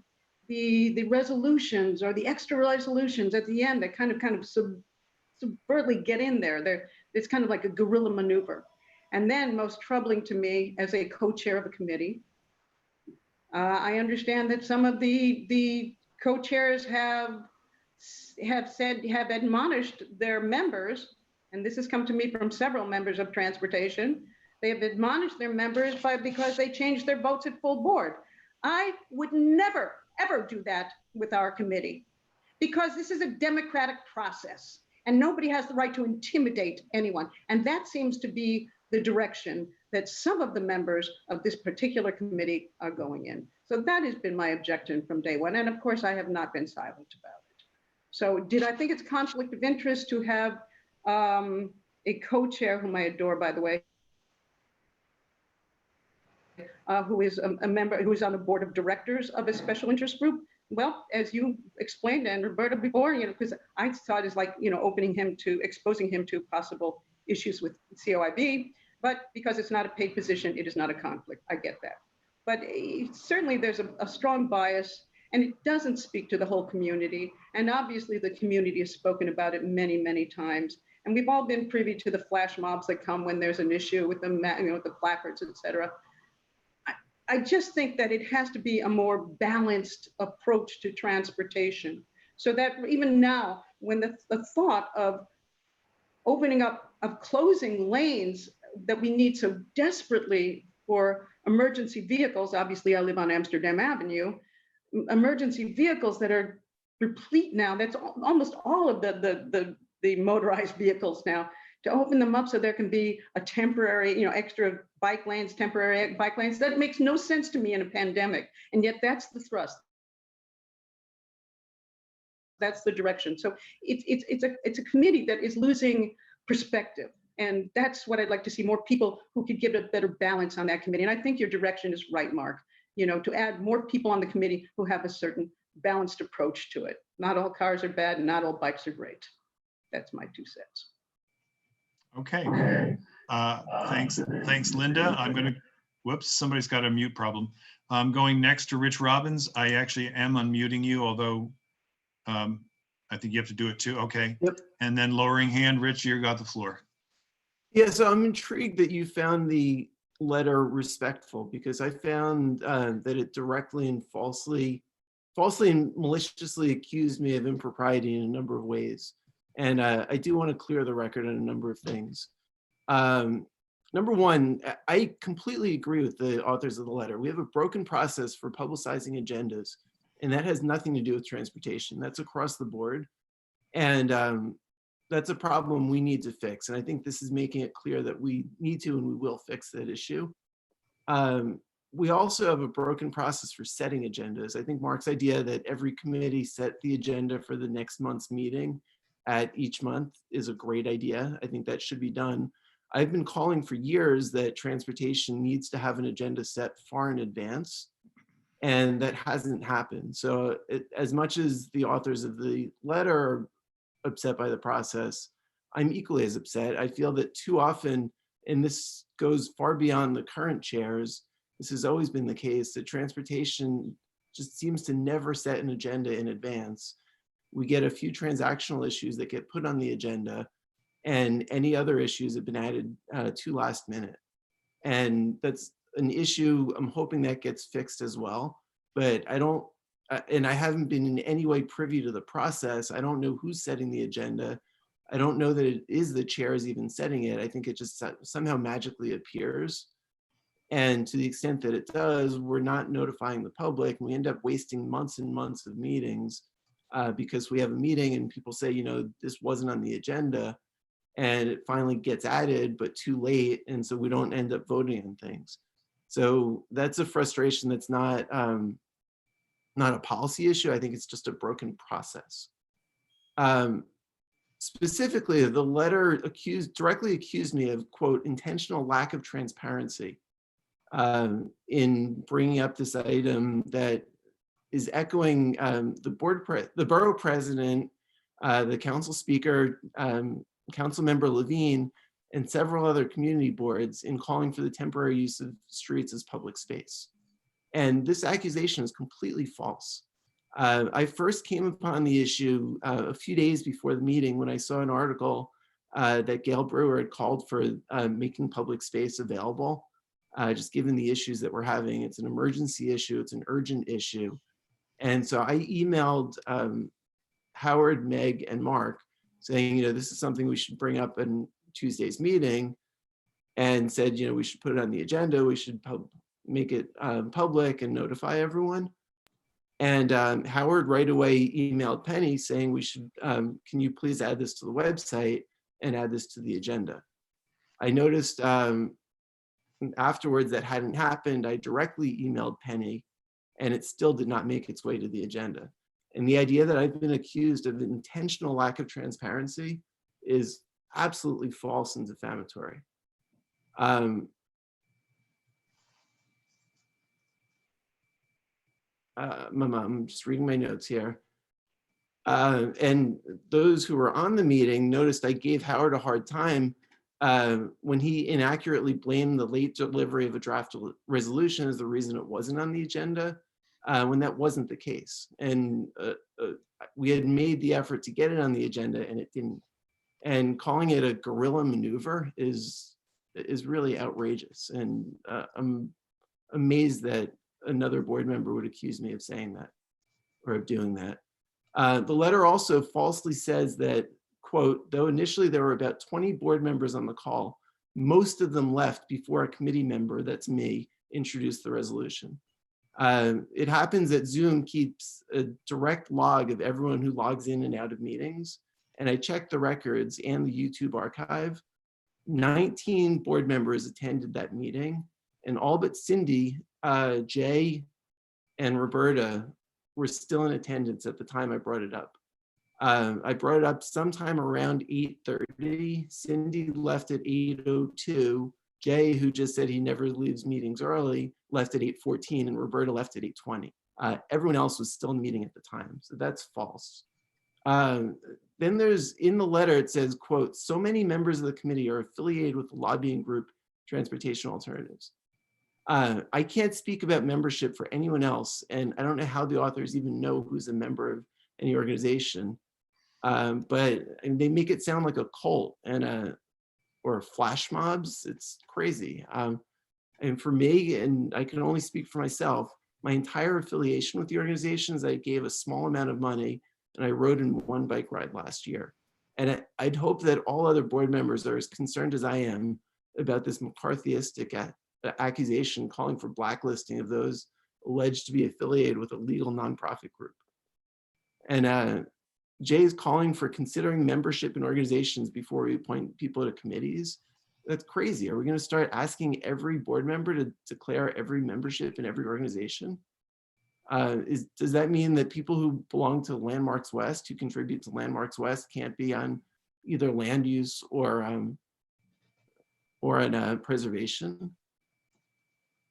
resolutions or the extra resolutions at the end that kind of subvertly get in there. It's kind of like a guerrilla maneuver. And then most troubling to me as a co-chair of a committee, I understand that some of the co-chairs have admonished their members, and this has come to me from several members of transportation. They have admonished their members because they changed their votes at full board. I would never, ever do that with our committee because this is a democratic process and nobody has the right to intimidate anyone. And that seems to be the direction that some of the members of this particular committee are going in. So that has been my objection from day one. And of course, I have not been silent about it. So did I think it's conflict of interest to have a co-chair, whom I adore, by the way, who is a member, who is on the board of directors of a special interest group? Well, as you explained, and Roberta before, because I saw it as like, exposing him to possible issues with COIB, but because it's not a paid position, it is not a conflict. I get that. But certainly there's a strong bias and it doesn't speak to the whole community. And obviously the community has spoken about it many, many times. And we've all been privy to the flash mobs that come when there's an issue with the placards, et cetera. I just think that it has to be a more balanced approach to transportation so that even now, when the thought of opening up, of closing lanes that we need so desperately for emergency vehicles, obviously I live on Amsterdam Avenue, emergency vehicles that are replete now, that's almost all of the motorized vehicles now, to open them up so there can be a temporary, extra bike lanes, temporary bike lanes. That makes no sense to me in a pandemic. And yet that's the thrust. That's the direction. So it's a committee that is losing perspective. And that's what I'd like to see, more people who could give a better balance on that committee. And I think your direction is right, Mark, to add more people on the committee who have a certain balanced approach to it. Not all cars are bad and not all bikes are great. That's my 2 cents. Okay. Thanks, Linda. I'm going to, whoops, somebody's got a mute problem. I'm going next to Rich Robbins. I actually am unmuting you, although I think you have to do it too. Okay. Yep. And then lowering hand, Rich, you got the floor. Yeah, so I'm intrigued that you found the letter respectful, because I found that it directly and falsely and maliciously accused me of impropriety in a number of ways. And I do want to clear the record on a number of things. Number one, I completely agree with the authors of the letter. We have a broken process for publicizing agendas, and that has nothing to do with transportation. That's across the board. And that's a problem we need to fix. And I think this is making it clear that we need to and we will fix that issue. we also have a broken process for setting agendas. I think Mark's idea that every committee set the agenda for the next month's meeting at each month is a great idea. I think that should be done. I've been calling for years that transportation needs to have an agenda set far in advance, and that hasn't happened. So as much as the authors of the letter are upset by the process, I'm equally as upset. I feel that too often, and this goes far beyond the current chairs, this has always been the case, that transportation just seems to never set an agenda in advance. We get a few transactional issues that get put on the agenda, and any other issues have been added to last minute. And that's an issue I'm hoping that gets fixed as well. But I don't, and I haven't been in any way privy to the process. I don't know who's setting the agenda. I don't know that it is the chairs even setting it. I think it just somehow magically appears. And to the extent that it does, we're not notifying the public. And we end up wasting months and months of meetings because we have a meeting and people say, you know, this wasn't on the agenda. And it finally gets added, but too late. And so we don't end up voting on things. So that's a frustration that's not a policy issue. I think it's just a broken process. Specifically, the letter directly accused me of, quote, intentional lack of transparency in bringing up this item that is echoing the borough president, the council speaker, council member Levine, and several other community boards in calling for the temporary use of streets as public space. And this accusation is completely false. I first came upon the issue a few days before the meeting when I saw an article that Gail Brewer had called for making public space available, just given the issues that we're having. It's an emergency issue, it's an urgent issue. And so I emailed Howard, Meg, and Mark saying, you know, this is something we should bring up in Tuesday's meeting, and said, you know, we should put it on the agenda, we should make it public and notify everyone. And Howard right away emailed Penny saying we should, can you please add this to the website and add this to the agenda? I noticed afterwards that hadn't happened. I directly emailed Penny and it still did not make its way to the agenda. And the idea that I've been accused of intentional lack of transparency is absolutely false and defamatory. I'm just reading my notes here. And those who were on the meeting noticed I gave Howard a hard time when he inaccurately blamed the late delivery of a draft resolution as the reason it wasn't on the agenda, when that wasn't the case. And we had made the effort to get it on the agenda and it didn't. And calling it a guerrilla maneuver is really outrageous. And I'm amazed that another board member would accuse me of saying that or of doing that. The letter also falsely says that, quote, though initially there were about 20 board members on the call, most of them left before a committee member, that's me, introduced the resolution. It happens that Zoom keeps a direct log of everyone who logs in and out of meetings. And I checked the records and the YouTube archive. 19 board members attended that meeting, and all but Cindy, Jay, and Roberta were still in attendance at the time I brought it up. I brought it up sometime around 8:30. Cindy left at 8:02. Jay, who just said he never leaves meetings early, left at 8:14, and Roberta left at 8:20. Everyone else was still in the meeting at the time, so that's false. Then there's, in the letter, it says, quote, so many members of the committee are affiliated with the lobbying group Transportation Alternatives. I can't speak about membership for anyone else, and I don't know how the authors even know who's a member of any organization, but they make it sound like a cult and or flash mobs. It's crazy. And for me, and I can only speak for myself, my entire affiliation with the organization is I gave a small amount of money and I rode in one bike ride last year. And I'd hope that all other board members are as concerned as I am about this McCarthyistic accusation calling for blacklisting of those alleged to be affiliated with a legal nonprofit group. And Jay is calling for considering membership in organizations before we appoint people to committees. That's crazy. Are we going to start asking every board member to declare every membership in every organization? Does that mean that people who belong to Landmarks West, who contribute to Landmarks West, can't be on either land use or on preservation?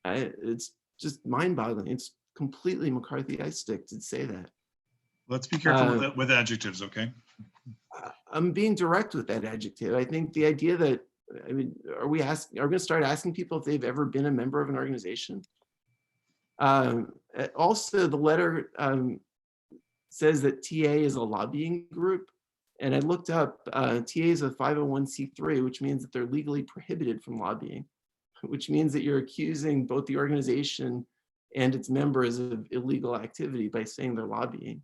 It's just mind-boggling. It's completely McCarthyistic to say that. Let's be careful with adjectives, okay? I'm being direct with that adjective. I think the idea that, I mean, are we going to start asking people if they've ever been a member of an organization? Also, the letter says that TA is a lobbying group. And I looked up, TA is a 501c3, which means that they're legally prohibited from lobbying, which means that you're accusing both the organization and its members of illegal activity by saying they're lobbying.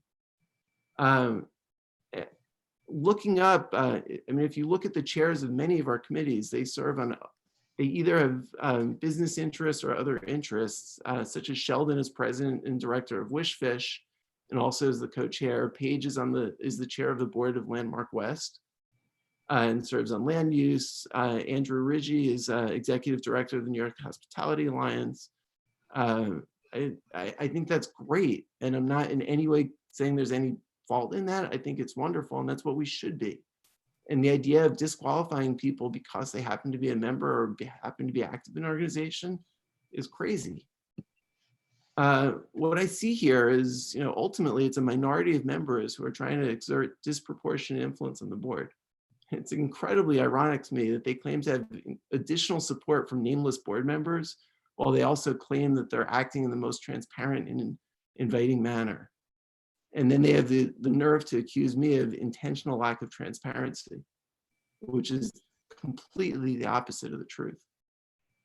Looking up, I mean, if you look at the chairs of many of our committees, they serve on, they either have business interests or other interests, such as Sheldon as president and director of Wishfish, and also as the co-chair. Paige is the chair of the board of Landmark West, and serves on land use. Andrew Ridgie is executive director of the New York Hospitality Alliance. I think that's great, and I'm not in any way saying there's any fault in that. I think it's wonderful, and that's what we should be. And the idea of disqualifying people because they happen to be a member or happen to be active in an organization is crazy. What I see here is, you know, ultimately it's a minority of members who are trying to exert disproportionate influence on the board. It's incredibly ironic to me that they claim to have additional support from nameless board members, while they also claim that they're acting in the most transparent and inviting manner. And then they have the nerve to accuse me of intentional lack of transparency, which is completely the opposite of the truth.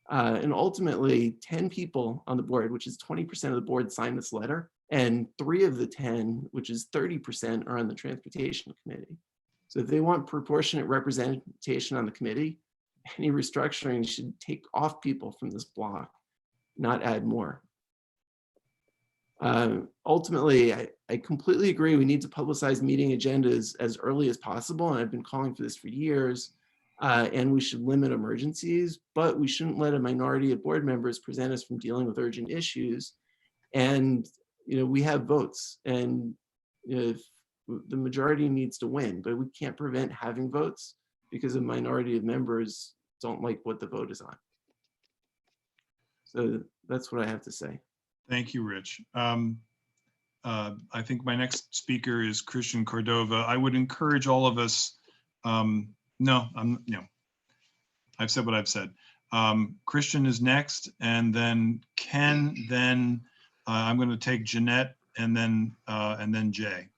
And ultimately, 10 people on the board, which is 20% of the board, signed this letter, and 3 of the 10, which is 30%, are on the transportation committee. So if they want proportionate representation on the committee, any restructuring should take off people from this block, not add more. Ultimately, I completely agree. We need to publicize meeting agendas as early as possible, and I've been calling for this for years. And we should limit emergencies, but we shouldn't let a minority of board members prevent us from dealing with urgent issues. And you know, we have votes, and you know, if the majority needs to win, but we can't prevent having votes because a minority of members don't like what the vote is on. So that's what I have to say. Thank you, Rich. I think my next speaker is Christian Cordova. I would encourage all of us, I've said what I've said. Christian is next, and then Ken, then I'm going to take Jeanette, and then Jay.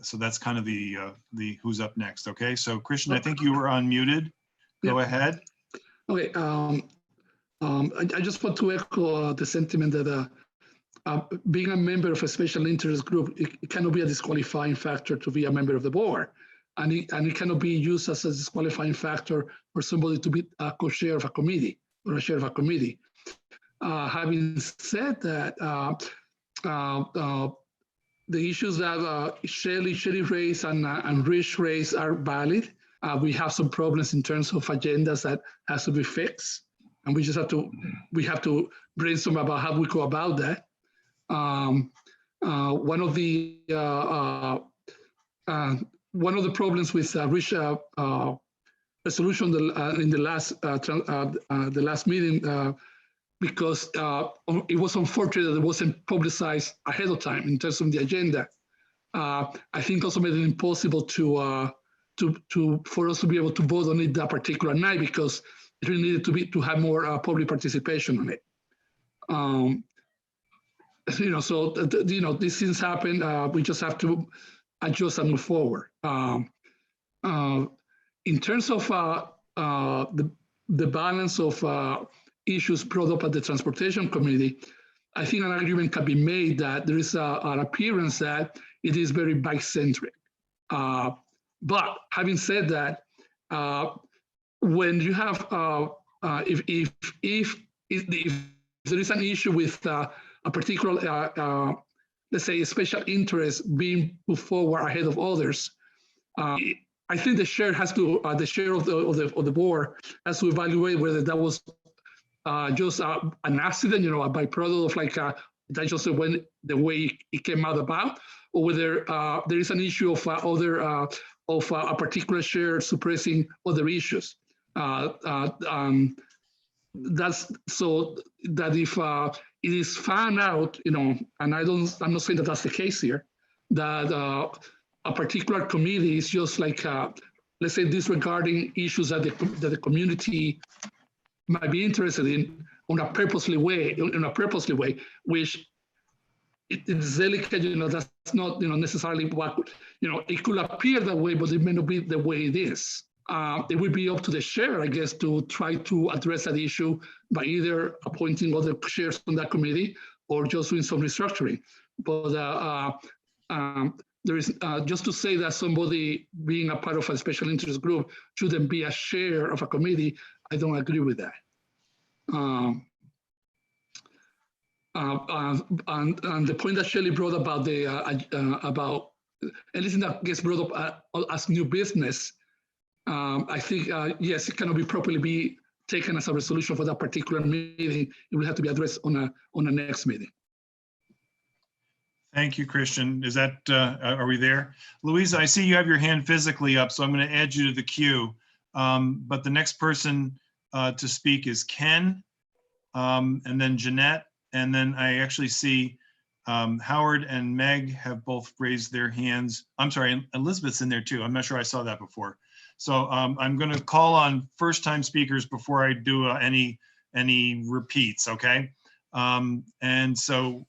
So that's kind of the who's up next. Okay, so Christian, I think you were unmuted. Go ahead. Okay. I just want to echo the sentiment that being a member of a special interest group, it cannot be a disqualifying factor to be a member of the board. And it cannot be used as a disqualifying factor for somebody to be a co-chair of a committee or a chair of a committee. Having said that, the issues that Shelley raised and Rich raised are valid. We have some problems in terms of agendas that has to be fixed. And we just have to brainstorm about how we go about that. One of the problems with Rich resolution in the last meeting, because it was unfortunate that it wasn't publicized ahead of time in terms of the agenda. I think also made it impossible for us to be able to vote on it that particular night, because it really needed to have more public participation on it. So these things happen. We just have to adjust and move forward. In terms of the balance of issues brought up at the Transportation Committee, I think an argument can be made that there is an appearance that it is very bike-centric. But having said that, when you have, if there is an issue with a particular, let's say, a special interest being put forward ahead of others, I think the chair has to, the chair of the board has to evaluate whether that was just an accident, you know, a byproduct of like that just went the way it came out about, or whether there is an issue of a particular chair suppressing other issues. That's so that if it is found out, you know, and I'm not saying that that's the case here, that a particular committee is just like, let's say, disregarding issues that the community might be interested in a purposely way, which it's delicate, you know, that's not, you know, necessarily what, you know, it could appear that way, but it may not be the way it is. It would be up to the chair, I guess, to try to address that issue by either appointing other chairs on that committee or just doing some restructuring. But there is, just to say that somebody being a part of a special interest group shouldn't be a chair of a committee, I don't agree with that. And the point that Shelley brought about about anything that gets brought up as new business, I think, yes, it cannot be properly be taken as a resolution for that particular meeting. It will have to be addressed on a next meeting. Thank you, Christian. Is that, are we there? Louisa, I see you have your hand physically up, so I'm going to add you to the queue. But the next person to speak is Ken, and then Jeanette, and then I actually see Howard and Meg have both raised their hands. I'm sorry, Elizabeth's in there too. I'm not sure I saw that before. So I'm going to call on first-time speakers before I do any repeats, okay? And so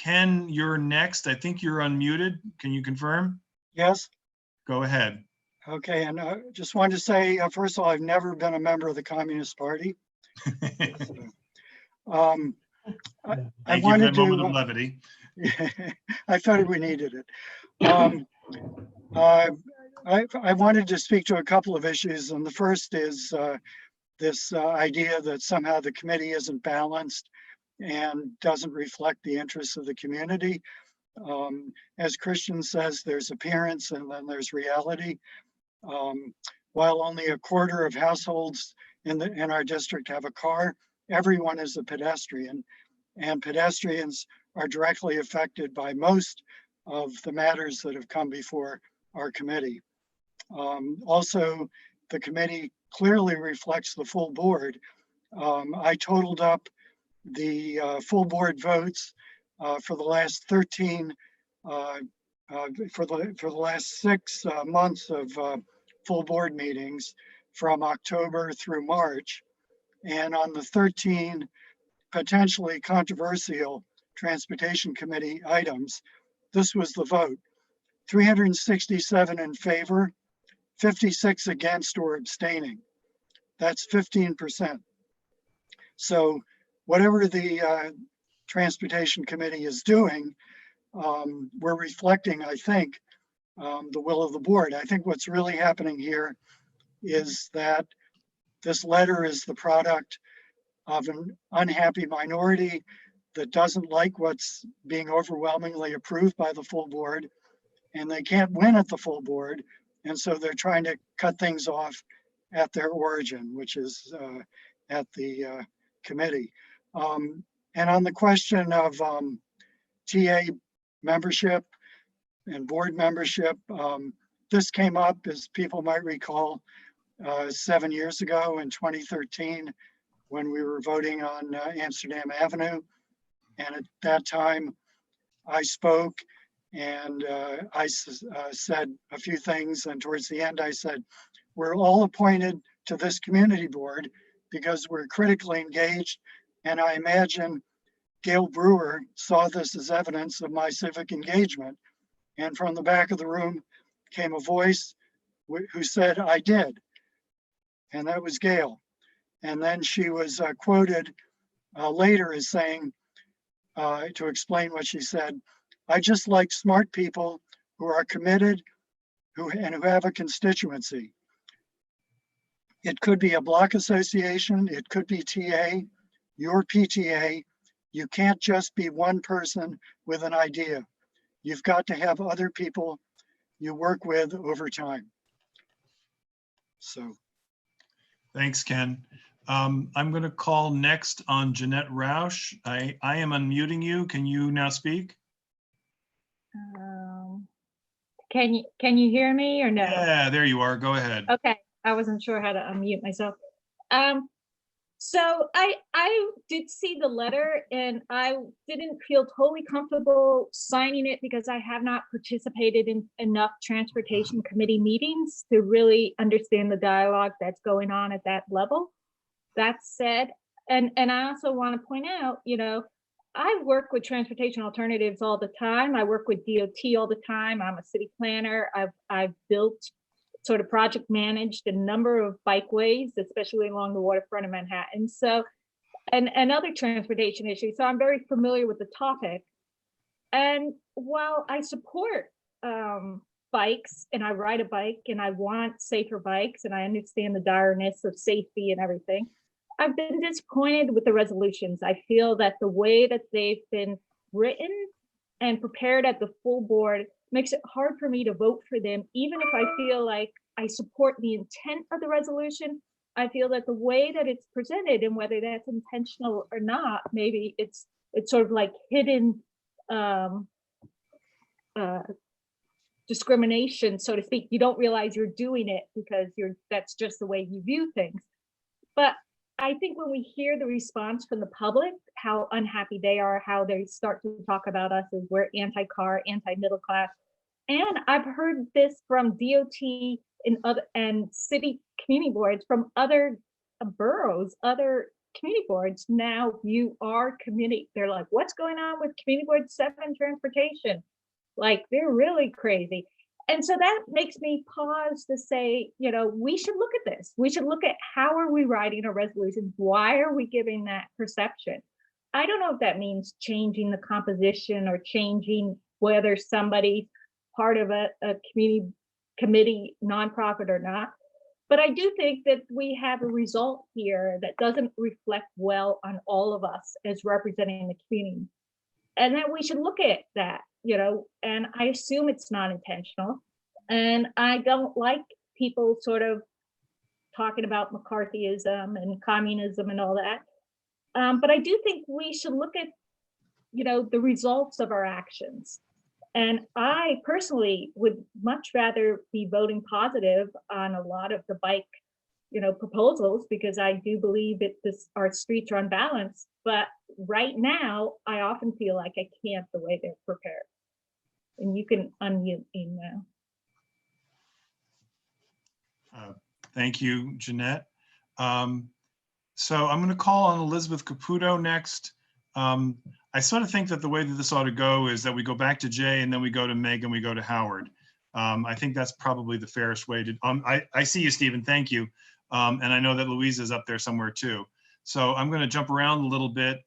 Ken, you're next. I think you're unmuted. Can you confirm? Yes. Go ahead. Okay, and just wanted to say, first of all, I've never been a member of the Communist Party. I wanted to, moment of levity. I thought we needed it. I wanted to speak to a couple of issues, and the first is this idea that somehow the committee isn't balanced and doesn't reflect the interests of the community. As Christian says, there's appearance and then there's reality. While only a quarter of households in our district have a car, everyone is a pedestrian, and pedestrians are directly affected by most of the matters that have come before our committee. Also, the committee clearly reflects the full board. I totaled up the full board votes for the last 13, for the last 6 months of full board meetings from October through March. And on the 13 potentially controversial transportation committee items, this was the vote: 367 in favor, 56 against or abstaining. That's 15%. So whatever the transportation committee is doing, we're reflecting, I think, the will of the board. I think what's really happening here is that this letter is the product of an unhappy minority that doesn't like what's being overwhelmingly approved by the full board, and they can't win at the full board. And so they're trying to cut things off at their origin, which is at the committee. And on the question of TA membership and board membership, this came up, as people might recall, 7 years ago in 2013, when we were voting on Amsterdam Avenue. And at that time, I spoke and I said a few things. And towards the end, I said, we're all appointed to this community board because we're critically engaged. And I imagine Gail Brewer saw this as evidence of my civic engagement. And from the back of the room came a voice who said, I did. And that was Gail. And then she was quoted later as saying, to explain what she said, I just like smart people who are committed and who have a constituency. It could be a block association, it could be TA, your PTA. You can't just be one person with an idea. You've got to have other people you work with over time. So Thanks, Ken. I'm going to call next on Jeanette Roush. I am unmuting you. Can you now speak? Can you hear me or no? Yeah, there you are. Go ahead. Okay, I wasn't sure how to unmute myself. So I did see the letter and I didn't feel totally comfortable signing it because I have not participated in enough transportation committee meetings to really understand the dialogue that's going on at that level. That said, and I also want to point out, you know, I work with transportation alternatives all the time. I work with DOT all the time. I'm a city planner. I've built, sort of project managed a number of bikeways, especially along the waterfront of Manhattan. So, and other transportation issues. So I'm very familiar with the topic. And while I support bikes and I ride a bike and I want safer bikes and I understand the direness of safety and everything, I've been disappointed with the resolutions. I feel that the way that they've been written and prepared at the full board makes it hard for me to vote for them, even if I feel like I support the intent of the resolution. I feel that the way that it's presented, and whether that's intentional or not, maybe it's sort of like hidden discrimination, so to speak. You don't realize you're doing it because that's just the way you view things. But I think when we hear the response from the public, how unhappy they are, how they start to talk about us as we're anti-car, anti-middle class. And I've heard this from DOT and city community boards from other boroughs, other community boards now view our community. They're like, what's going on with Community Board 7 transportation? Like, they're really crazy. And so that makes me pause to say, you know, we should look at this. We should look at how are we writing a resolution? Why are we giving that perception? I don't know if that means changing the composition or changing whether somebody's part of a community committee, nonprofit or not. But I do think that we have a result here that doesn't reflect well on all of us as representing the community. And that we should look at that, you know, and I assume it's not intentional. And I don't like people sort of talking about McCarthyism and communism and all that. But I do think we should look at, you know, the results of our actions. And I personally would much rather be voting positive on a lot of the bike, you know, proposals, because I do believe that our streets are unbalanced. But right now, I often feel like I can't the way they're prepared. And you can unmute me now. Thank you, Jeanette. So I'm going to call on Elizabeth Caputo next. I sort of think that the way that this ought to go is that we go back to Jay and then we go to Meg and we go to Howard. I think that's probably the fairest way to, I see you, Stephen, thank you. And I know that Louise is up there somewhere too. So I'm going to jump around a little bit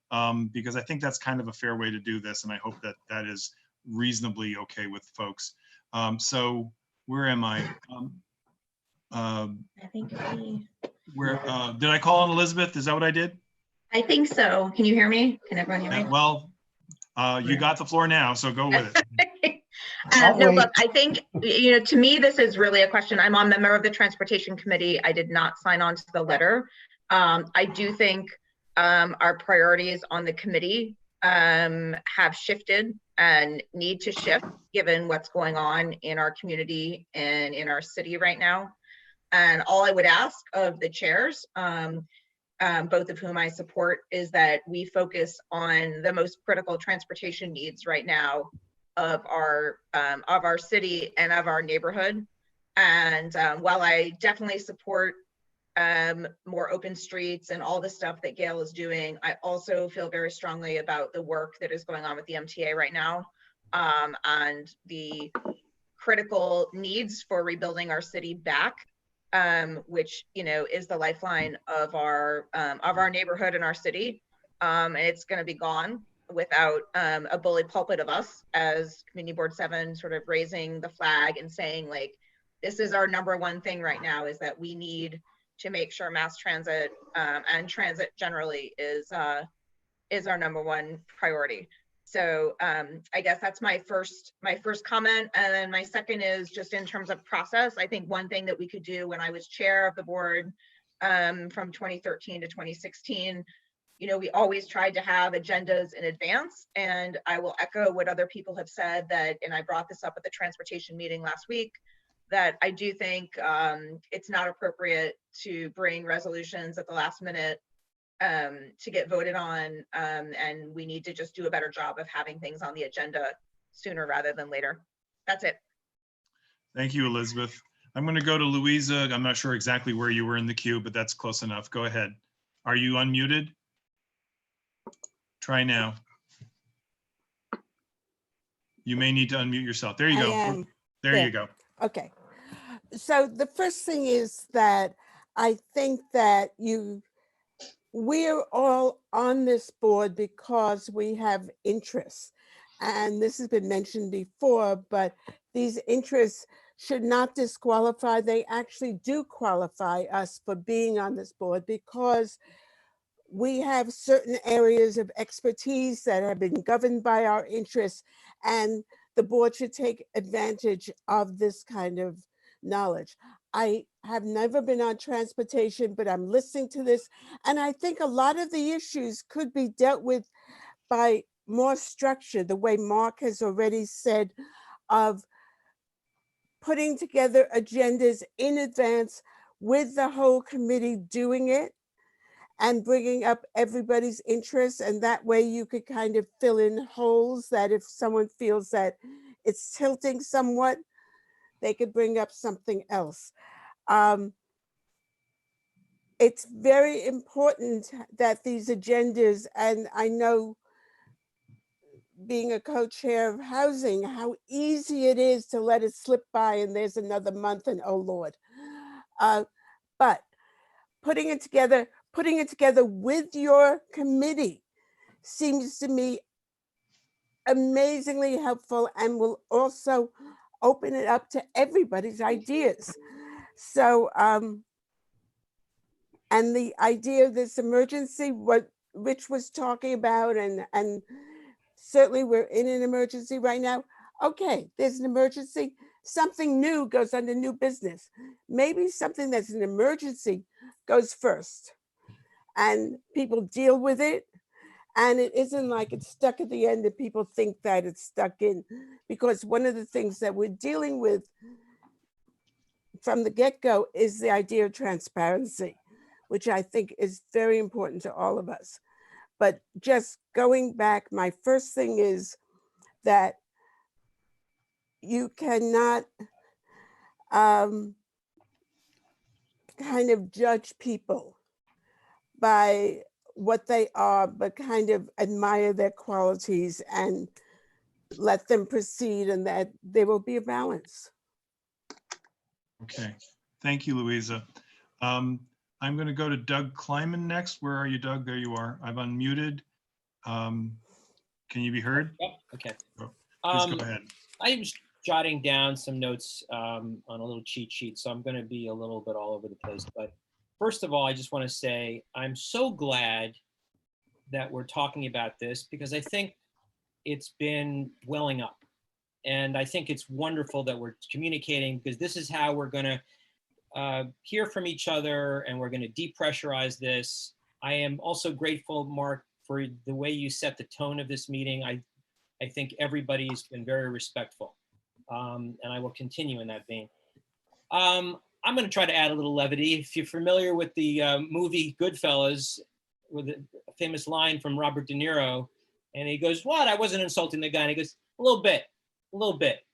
because I think that's kind of a fair way to do this. And I hope that that is reasonably okay with folks. So where am I? I think did I call on Elizabeth? Is that what I did? I think so. Can you hear me? Can everyone hear me? Well, you got the floor now, so go with it. No, look, I think, you know, to me, this is really a question. I'm a member of the Transportation Committee. I did not sign on to the letter. I do think our priorities on the committee have shifted and need to shift given what's going on in our community and in our city right now. And all I would ask of the chairs, both of whom I support, is that we focus on the most critical transportation needs right now of our city and of our neighborhood. And while I definitely support more open streets and all the stuff that Gail is doing, I also feel very strongly about the work that is going on with the MTA right now and the critical needs for rebuilding our city back. Which, you know, is the lifeline of our neighborhood and our city. And it's going to be gone without a bully pulpit of us as Community Board 7 sort of raising the flag and saying, like, this is our #1 thing right now, is that we need to make sure mass transit and transit generally is our #1 priority. So I guess that's my first comment. And then my second is just in terms of process. I think one thing that we could do when I was chair of the board from 2013 to 2016, you know, we always tried to have agendas in advance. And I will echo what other people have said that, and I brought this up at the transportation meeting last week, that I do think it's not appropriate to bring resolutions at the last minute to get voted on, and we need to just do a better job of having things on the agenda sooner rather than later. That's it. Thank you, Elizabeth. I'm going to go to Louisa. I'm not sure exactly where you were in the queue, but that's close enough. Go ahead. Are you unmuted? Try now. You may need to unmute yourself. There you go. I am. There you go. Okay. So the first thing is that I think that we're all on this board because we have interests. And this has been mentioned before, but these interests should not disqualify. They actually do qualify us for being on this board because we have certain areas of expertise that have been governed by our interests, and the board should take advantage of this kind of knowledge. I have never been on transportation, but I'm listening to this, and I think a lot of the issues could be dealt with by more structure, the way Mark has already said, of putting together agendas in advance with the whole committee doing it and bringing up everybody's interests. And that way you could kind of fill in holes that if someone feels that it's tilting somewhat, they could bring up something else. It's very important that these agendas, and I know being a co-chair of housing, how easy it is to let it slip by and there's another month and oh Lord. But putting it together with your committee seems to me amazingly helpful and will also open it up to everybody's ideas. So, and the idea of this emergency, what Rich was talking about, and certainly we're in an emergency right now. Okay, there's an emergency. Something new goes under new business. Maybe something that's an emergency goes first and people deal with it. And it isn't like it's stuck at the end that people think that it's stuck in, because one of the things that we're dealing with from the get-go is the idea of transparency, which I think is very important to all of us. But just going back, my first thing is that you cannot kind of judge people by what they are, but kind of admire their qualities and let them proceed, and that there will be a balance. Okay, thank you, Louisa. I'm going to go to Doug Kleiman next. Where are you, Doug? There you are. I've unmuted. Can you be heard? Yep. Okay. Please go ahead. I was jotting down some notes on a little cheat sheet, so I'm going to be a little bit all over the place. But first of all, I just want to say I'm so glad that we're talking about this, because I think it's been welling up. And I think it's wonderful that we're communicating, because this is how we're going to hear from each other, and we're going to depressurize this. I am also grateful, Mark, for the way you set the tone of this meeting. I think everybody's been very respectful, and I will continue in that vein. I'm going to try to add a little levity. If you're familiar with the movie Goodfellas, with a famous line from Robert De Niro, and he goes, "What? I wasn't insulting the guy." And he goes, "A little bit, a little bit."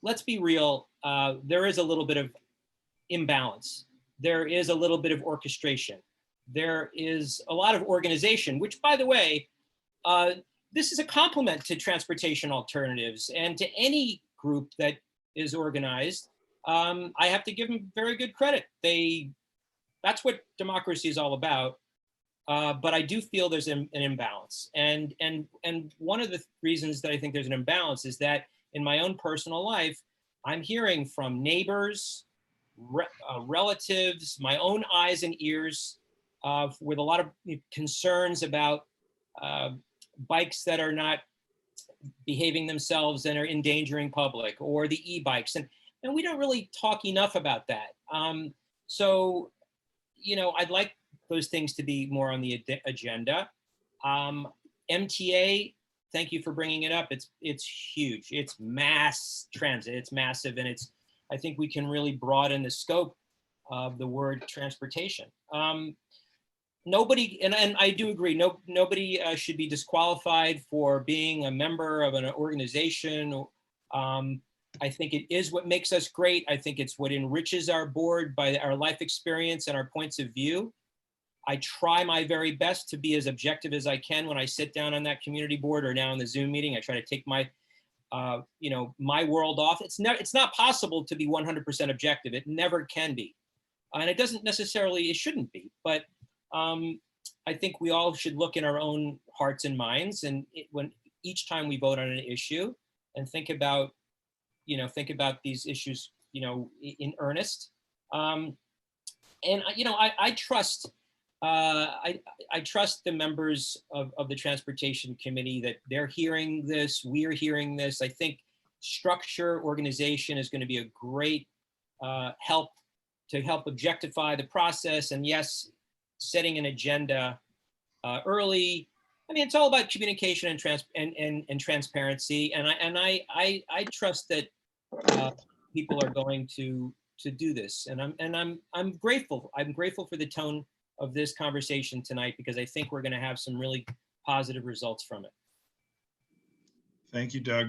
Let's be real. There is a little bit of imbalance. There is a little bit of orchestration. There is a lot of organization, which, by the way, this is a compliment to transportation alternatives and to any group that is organized. I have to give them very good credit. That's what democracy is all about. But I do feel there's an imbalance. And one of the reasons that I think there's an imbalance is that in my own personal life, I'm hearing from neighbors, relatives, my own eyes and ears, with a lot of concerns about bikes that are not behaving themselves and are endangering public, or the e-bikes. And we don't really talk enough about that. So, I'd like those things to be more on the agenda. MTA, thank you for bringing it up. It's huge. It's mass transit. It's massive, and I think we can really broaden the scope of the word transportation. Nobody, and I do agree, nobody should be disqualified for being a member of an organization. I think it is what makes us great. I think it's what enriches our board by our life experience and our points of view. I try my very best to be as objective as I can when I sit down on that community board or now in the Zoom meeting. I try to take my, my world off. It's not possible to be 100% objective. It never can be. And it doesn't necessarily, it shouldn't be, but I think we all should look in our own hearts and minds, and when each time we vote on an issue, and think about these issues, in earnest. And I trust I trust the members of the Transportation Committee that they're hearing this, we're hearing this. I think structure, organization is going to be a great help to help objectify the process. And yes, setting an agenda early. I mean, it's all about communication and transparency. And I trust that people are going to do this. And I'm grateful. I'm grateful for the tone of this conversation tonight, because I think we're going to have some really positive results from it. Thank you, Doug.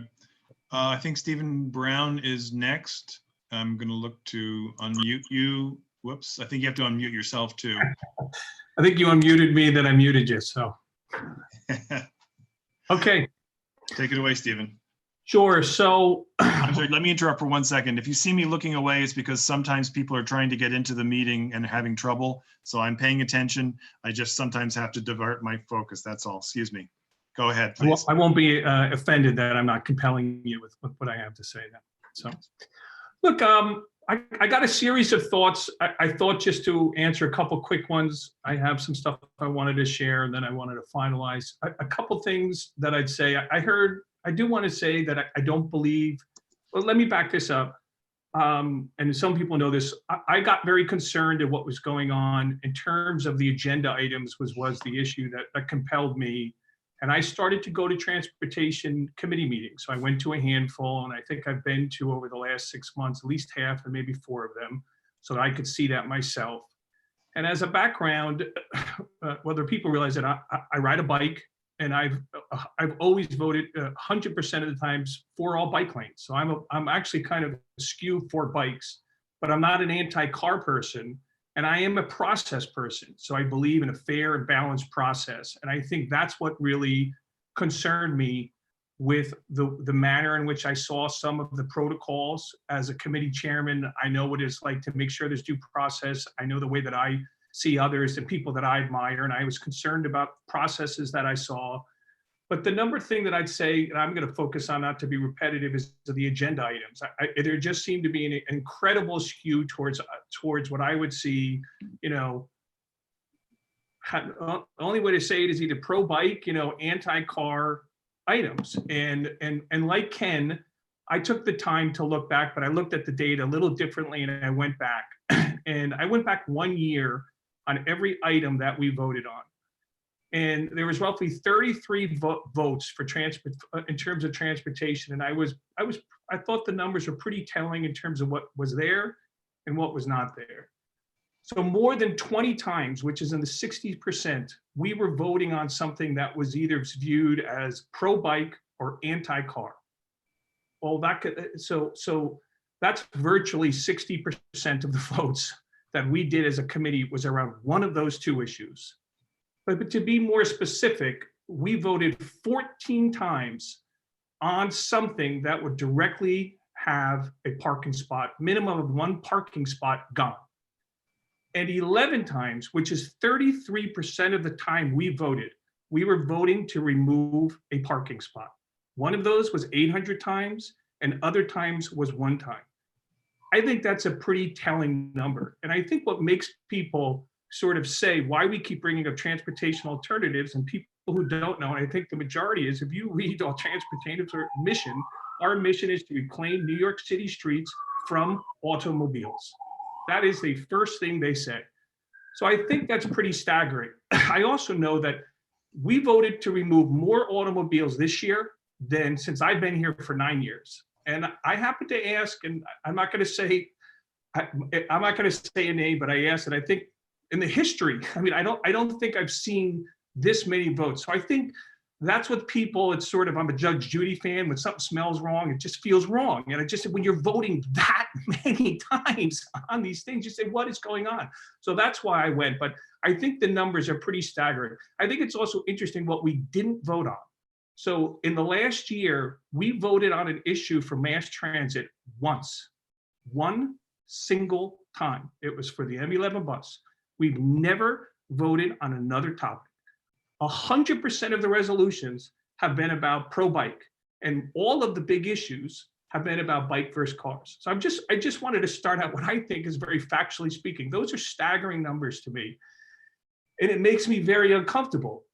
I think Stephen Brown is next. I'm going to look to unmute you. Whoops, I think you have to unmute yourself too. I think you unmuted me, then I muted you, so. Okay. Take it away, Stephen. Sure, so. I'm sorry, let me interrupt for 1 second. If you see me looking away, it's because sometimes people are trying to get into the meeting and having trouble. So I'm paying attention. I just sometimes have to divert my focus, that's all. Excuse me. Go ahead, please. I won't be offended that I'm not compelling you with what I have to say now. So, look, I got a series of thoughts. I thought just to answer a couple quick ones. I have some stuff I wanted to share, and then I wanted to finalize. A couple things that I'd say. I do want to say that I don't believe, well, let me back this up. And some people know this. I got very concerned at what was going on in terms of the agenda items was the issue that compelled me. And I started to go to Transportation Committee meetings. So I went to a handful, and I think I've been to over the last 6 months, at least half and maybe 4 of them, so that I could see that myself. And as a background, whether people realize that I ride a bike, and I've always voted 100% of the times for all bike lanes. So I'm actually kind of skewed for bikes, but I'm not an anti-car person. And I am a process person. So I believe in a fair and balanced process. And I think that's what really concerned me with the manner in which I saw some of the protocols. As a committee chairman, I know what it's like to make sure there's due process. I know the way that I see others and people that I admire. And I was concerned about processes that I saw. But the number thing that I'd say, and I'm going to focus on, not to be repetitive, is the agenda items. There just seemed to be an incredible skew towards what I would see, the only way to say it is either pro-bike, anti-car items. And like Ken, I took the time to look back, but I looked at the data a little differently, and I went back. And I went back 1 year on every item that we voted on. And there was roughly 33 votes for in terms of transportation. And I thought the numbers were pretty telling in terms of what was there and what was not there. So more than 20 times, which is in the 60%, we were voting on something that was either viewed as pro-bike or anti-car. Well, so that's virtually 60% of the votes that we did as a committee was around one of those two issues. But to be more specific, we voted 14 times on something that would directly have a parking spot, minimum of 1 parking spot gone. And 11 times, which is 33% of the time we voted, we were voting to remove a parking spot. One of those was 800 times, and other times was 1 time. I think that's a pretty telling number. And I think what makes people sort of say why we keep bringing up transportation alternatives, and people who don't know, and I think the majority is, if you read our transportation mission, our mission is to reclaim New York City streets from automobiles. That is the first thing they say. So I think that's pretty staggering. I also know that we voted to remove more automobiles this year than since I've been here for 9 years. And I happen to ask, and I'm not going to say a name, but I asked, and I think in the history, I mean, I don't think I've seen this many votes. So I think that's what people, it's sort of, I'm a Judge Judy fan. When something smells wrong, it just feels wrong. And I just said, when you're voting that many times on these things, you say, what is going on? So that's why I went. But I think the numbers are pretty staggering. I think it's also interesting what we didn't vote on. So in the last year, we voted on an issue for mass transit once, one single time. It was for the M11 bus. We've never voted on another topic. 100% of the resolutions have been about pro-bike, and all of the big issues have been about bike versus cars. So I just wanted to start out what I think is very factually speaking. Those are staggering numbers to me, and it makes me very uncomfortable.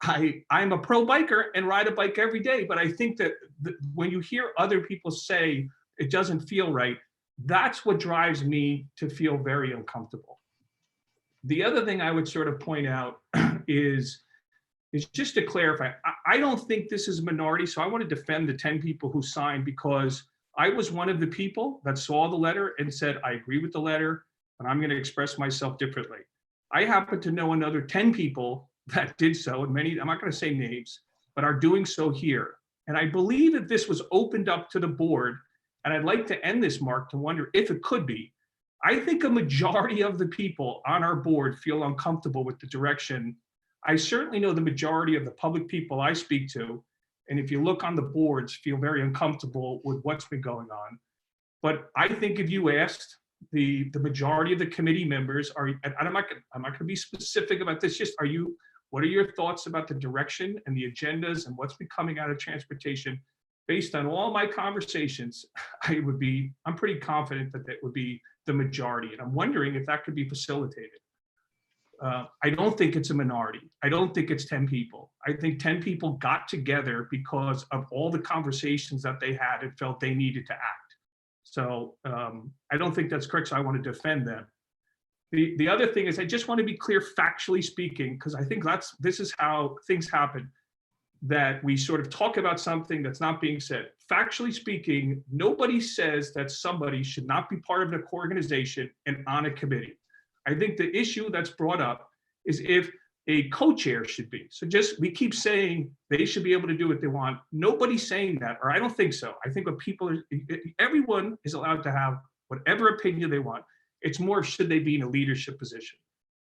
I'm a pro-biker and ride a bike every day, but I think that when you hear other people say it doesn't feel right, that's what drives me to feel very uncomfortable. The other thing I would sort of point out is just to clarify, I don't think this is a minority, so I want to defend the 10 people who signed, because I was one of the people that saw the letter and said, I agree with the letter, and I'm going to express myself differently. I happen to know another 10 people that did so, and many, I'm not going to say names, but are doing so here. And I believe that this was opened up to the board, and I'd like to end this, Mark, to wonder if it could be. I think a majority of the people on our board feel uncomfortable with the direction. I certainly know the majority of the public people I speak to, and if you look on the boards, feel very uncomfortable with what's been going on. But I think if you asked the majority of the committee members, and I'm not going to be specific about this, just what are your thoughts about the direction and the agendas and what's been coming out of transportation? Based on all my conversations, I'm pretty confident that would be the majority. And I'm wondering if that could be facilitated. I don't think it's a minority. I don't think it's 10 people. I think 10 people got together because of all the conversations that they had and felt they needed to act. So I don't think that's correct, so I want to defend them. The other thing is, I just want to be clear, factually speaking, because I think this is how things happen, that we sort of talk about something that's not being said. Factually speaking, nobody says that somebody should not be part of an organization and on a committee. I think the issue that's brought up is if a co-chair should be. So we keep saying they should be able to do what they want. Nobody's saying that, or I don't think so. I think everyone is allowed to have whatever opinion they want. It's more, should they be in a leadership position?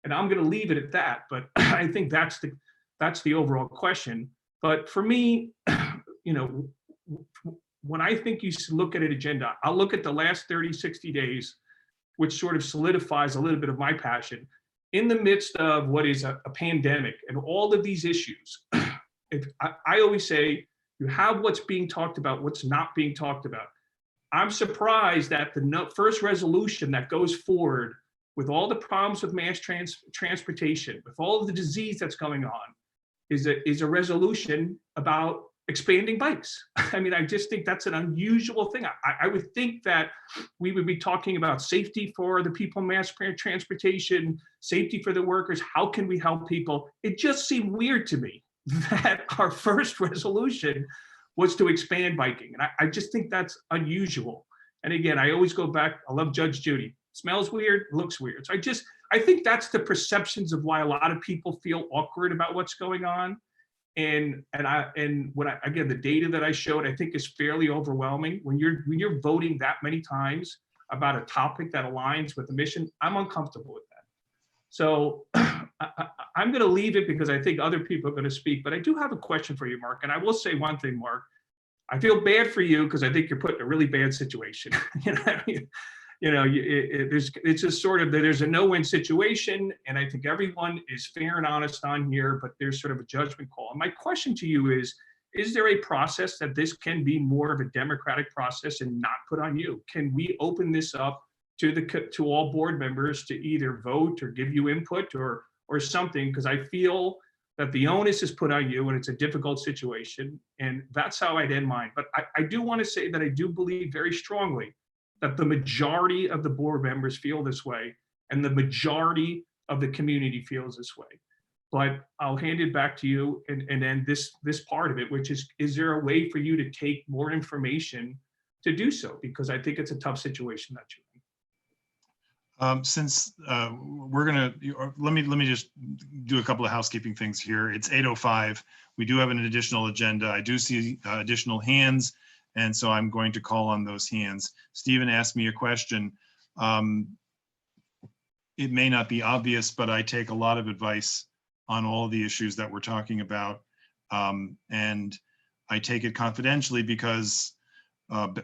And I'm going to leave it at that, but I think that's the overall question. But for me, when I think you look at an agenda, I'll look at the last 30, 60 days, which sort of solidifies a little bit of my passion. In the midst of what is a pandemic and all of these issues, I always say, you have what's being talked about, what's not being talked about. I'm surprised that the first resolution that goes forward with all the problems with mass transportation, with all of the disease that's going on, is a resolution about expanding bikes. I mean, I just think that's an unusual thing. I would think that we would be talking about safety for the people in mass transportation, safety for the workers. How can we help people? It just seemed weird to me that our first resolution was to expand biking. And I just think that's unusual. And again, I always go back, I love Judge Judy. Smells weird, looks weird. So I think that's the perceptions of why a lot of people feel awkward about what's going on. And again, the data that I showed, I think is fairly overwhelming. When you're voting that many times about a topic that aligns with the mission, I'm uncomfortable with that. So I'm going to leave it because I think other people are going to speak, but I do have a question for you, Mark. And I will say one thing, Mark, I feel bad for you because I think you're put in a really bad situation. It's just sort of, there's a no-win situation, and I think everyone is fair and honest on here, but there's sort of a judgment call. And my question to you is there a process that this can be more of a democratic process and not put on you? Can we open this up to all board members to either vote or give you input or something? Because I feel that the onus is put on you and it's a difficult situation. And that's how I'd end mine. But I do want to say that I do believe very strongly that the majority of the board members feel this way and the majority of the community feels this way. But I'll hand it back to you and then this part of it, which is there a way for you to take more information to do so? Because I think it's a tough situation that you're in. Since we're gonna, let me just do a couple of housekeeping things here. It's 8:05. We do have an additional agenda. I do see additional hands, and so I'm going to call on those hands. Stephen asked me a question. It may not be obvious, but I take a lot of advice on all of the issues that we're talking about, and I take it confidentially because,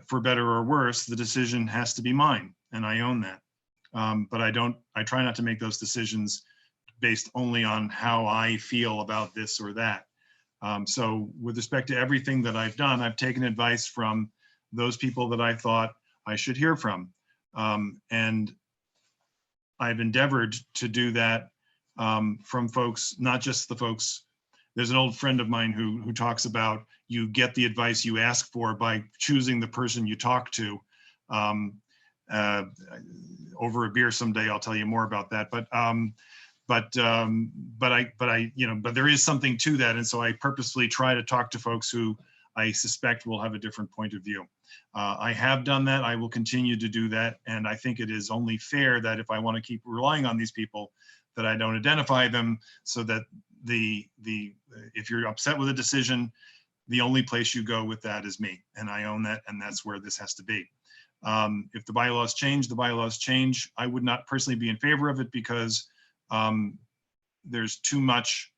for better or worse, the decision has to be mine, and I own that. But I try not to make those decisions based only on how I feel about this or that. So with respect to everything that I've done, I've taken advice from those people that I thought I should hear from. And I've endeavored to do that from folks, not just the folks. There's an old friend of mine who talks about you get the advice you ask for by choosing the person you talk to. Over a beer someday, I'll tell you more about that. But there is something to that, and so I purposefully try to talk to folks who I suspect will have a different point of view. I have done that. I will continue to do that, and I think it is only fair that if I want to keep relying on these people, that I don't identify them, so that if you're upset with a decision, the only place you go with that is me, and I own that, and that's where this has to be. If the bylaws change, the bylaws change. I would not personally be in favor of it because there's too much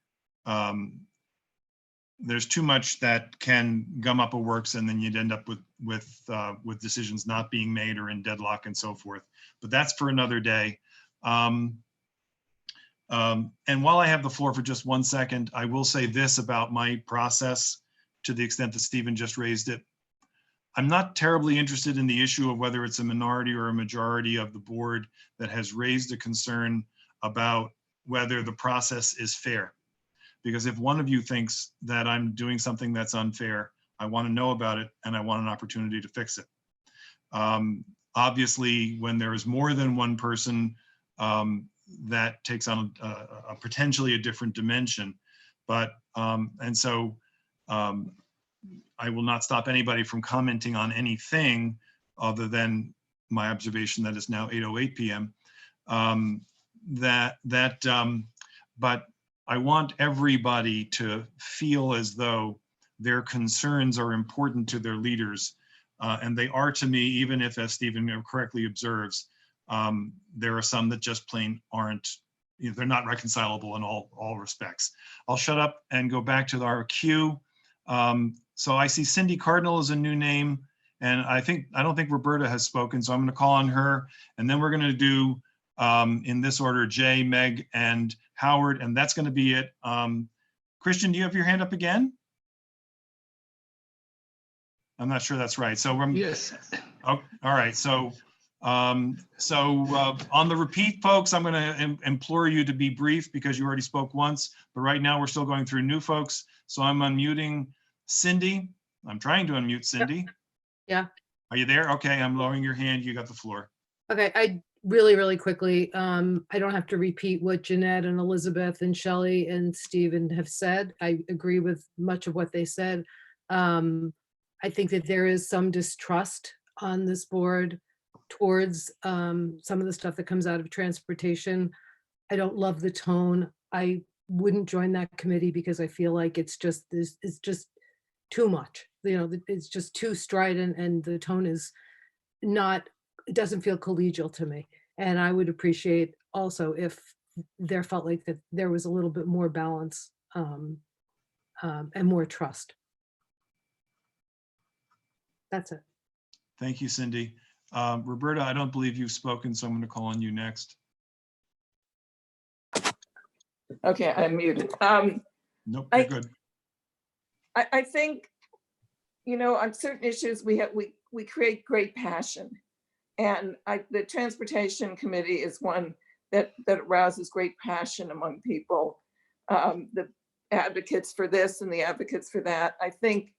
that can gum up a works, and then you'd end up with decisions not being made or in deadlock and so forth. But that's for another day. And while I have the floor for just 1 second, I will say this about my process, to the extent that Stephen just raised it. I'm not terribly interested in the issue of whether it's a minority or a majority of the board that has raised a concern about whether the process is fair. Because if one of you thinks that I'm doing something that's unfair, I want to know about it and I want an opportunity to fix it. Obviously, when there is more than one person, that takes on a potentially a different dimension. But, and so, I will not stop anybody from commenting on anything other than my observation that it's now 8:08 p.m. But I want everybody to feel as though their concerns are important to their leaders. And they are to me, even if, as Stephen correctly observes, there are some that just plain aren't, they're not reconcilable in all respects. I'll shut up and go back to our queue. So I see Cindy Cardinal is a new name, and I don't think Roberta has spoken, so I'm going to call on her, and then we're going to do in this order, Jay, Meg, and Howard, and that's going to be it. Christian, do you have your hand up again? I'm not sure that's right. So yes. Oh, all right. So on the repeat, folks, I'm going to implore you to be brief because you already spoke once. But right now we're still going through new folks. So I'm unmuting Cindy. I'm trying to unmute Cindy. Yeah. Are you there? Okay, I'm lowering your hand. You got the floor. Okay. I really quickly, I don't have to repeat what Jeanette and Elizabeth and Shelley and Stephen have said. I agree with much of what they said. I think that there is some distrust on this board towards some of the stuff that comes out of transportation. I don't love the tone. I wouldn't join that committee because I feel like it's just too much. You know, it's just too strident and the tone is not, it doesn't feel collegial to me. And I would appreciate also if there felt like that there was a little bit more balance and more trust. That's it. Thank you, Cindy. Roberta, I don't believe you've spoken, so I'm going to call on you next. Okay, I'm muted. Nope, you're good. I think, you know, on certain issues we create great passion, and the Transportation Committee is one that arouses great passion among people. And advocates for this and the advocates for that. I think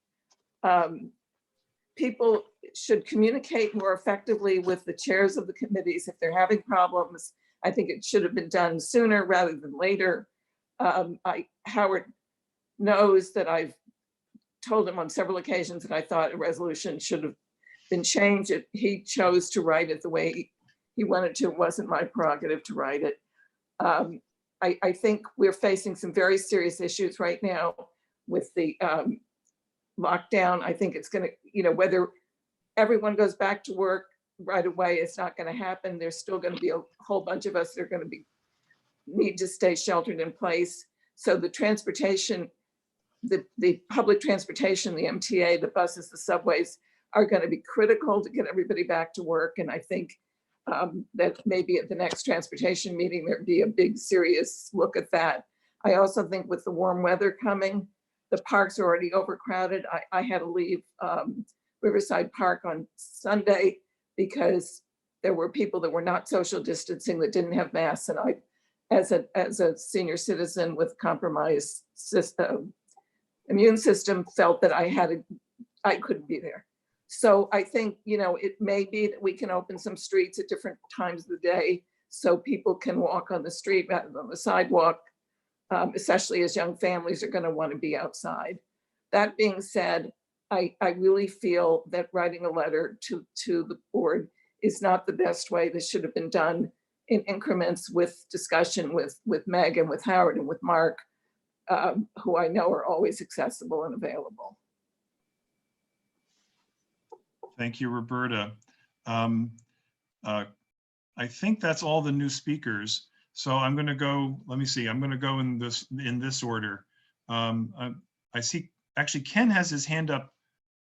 people should communicate more effectively with the chairs of the committees if they're having problems. I think it should have been done sooner rather than later. Howard knows that I've told him on several occasions that I thought a resolution should have been changed. He chose to write it the way he wanted to. It wasn't my prerogative to write it. I think we're facing some very serious issues right now with the lockdown. I think it's going to, whether everyone goes back to work right away, it's not going to happen. There's still going to be a whole bunch of us that are going to need to stay sheltered in place. So the transportation, the public transportation, the MTA, the buses, the subways are going to be critical to get everybody back to work. And I think that maybe at the next transportation meeting, there'd be a big, serious look at that. I also think with the warm weather coming, the parks are already overcrowded. I had to leave Riverside Park on Sunday because there were people that were not social distancing that didn't have masks. And I, as a senior citizen with compromised immune system, felt that I couldn't be there. So I think, it may be that we can open some streets at different times of the day so people can walk on the street rather than on the sidewalk, especially as young families are going to want to be outside. That being said, I really feel that writing a letter to the board is not the best way. This should have been done in increments with discussion with Meg and with Howard and with Mark, who I know are always accessible and available. Thank you, Roberta. I think that's all the new speakers. So I'm going to go, let me see, I'm going to go in this order. I see, actually, Ken has his hand up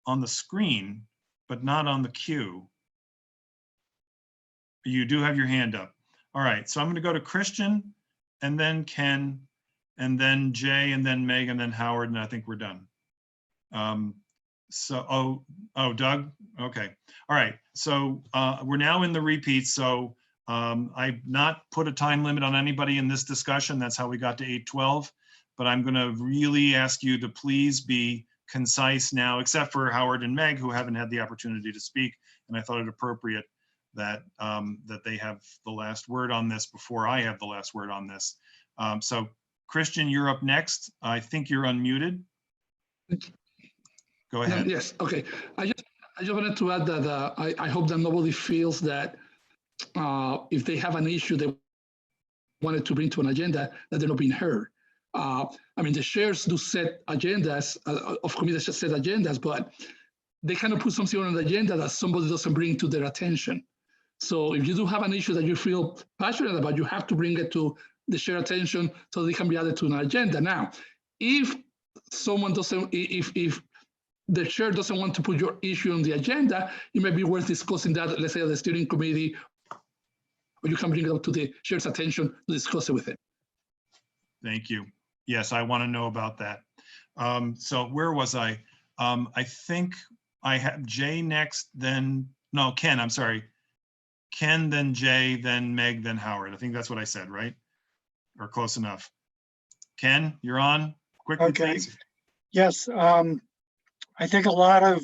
on the screen, but not on the queue. You do have your hand up. All right, so I'm going to go to Christian, and then Ken, and then Jay, and then Meg, and then Howard, and I think we're done. So, Doug, okay. All right, so we're now in the repeats. So I've not put a time limit on anybody in this discussion. That's how we got to 8:12. But I'm gonna really ask you to please be concise now, except for Howard and Meg, who haven't had the opportunity to speak. And I thought it appropriate that, that they have the last word on this before I have the last word on this. So Christian, you're up next. I think you're unmuted. Go ahead. Yes, okay. I just wanted to add that I hope that nobody feels that if they have an issue they wanted to bring to an agenda, that they're not being heard. I mean, the chairs do set agendas, of committees that set agendas, but they cannot put something on the agenda that somebody doesn't bring to their attention. So if you do have an issue that you feel passionate about, you have to bring it to the chair attention so they can be added to an agenda. Now, if someone doesn't, if the chair doesn't want to put your issue on the agenda, it may be worth discussing that, let's say at the steering committee, or you can bring it up to the chair's attention to discuss it with him. Thank you. Yes, I want to know about that. So where was I? I think I have Jay next, then, no, Ken, I'm sorry. Ken, then Jay, then Meg, then Howard. I think that's what I said, right? Or close enough. Ken, you're on. Quickly, Okay. please. Yes, I think a lot of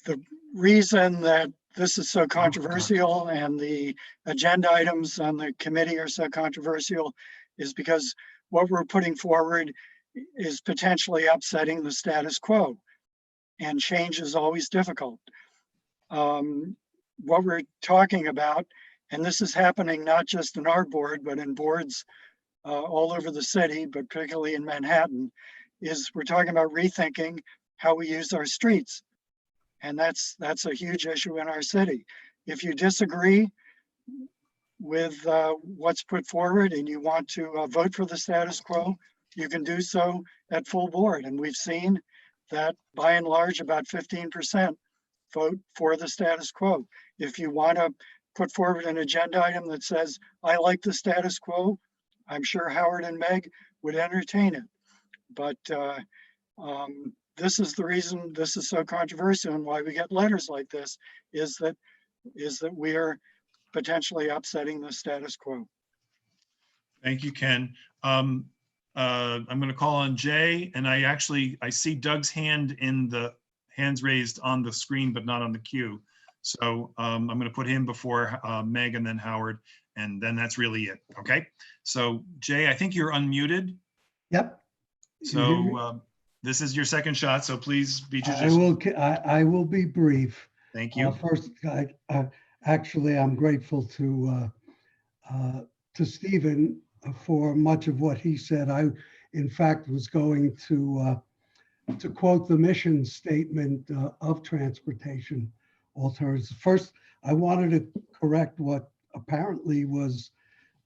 the reason that this is so controversial and the agenda items on the committee are so controversial is because what we're putting forward is potentially upsetting the status quo, and change is always difficult. What we're talking about, and this is happening not just in our board, but in boards all over the city, but particularly in Manhattan, is we're talking about rethinking how we use our streets. And that's a huge issue in our city. If you disagree with what's put forward and you want to vote for the status quo, you can do so at full board. And we've seen that by and large, about 15% vote for the status quo. If you want to put forward an agenda item that says, I like the status quo, I'm sure Howard and Meg would entertain it. But this is the reason this is so controversial and why we get letters like this is that we are potentially upsetting the status quo. Thank you, Ken. I'm going to call on Jay, and I see Doug's hand in the hands raised on the screen, but not on the queue. So I'm going to put him before Meg and then Howard, and then that's really it. Okay. So Jay, I think you're unmuted. Yep. So this is your second shot. So please be I judicious. will be brief. Thank you. First, actually, I'm grateful to Stephen for much of what he said. I, in fact, was going to quote the mission statement of transportation alternatives. First, I wanted to correct what apparently was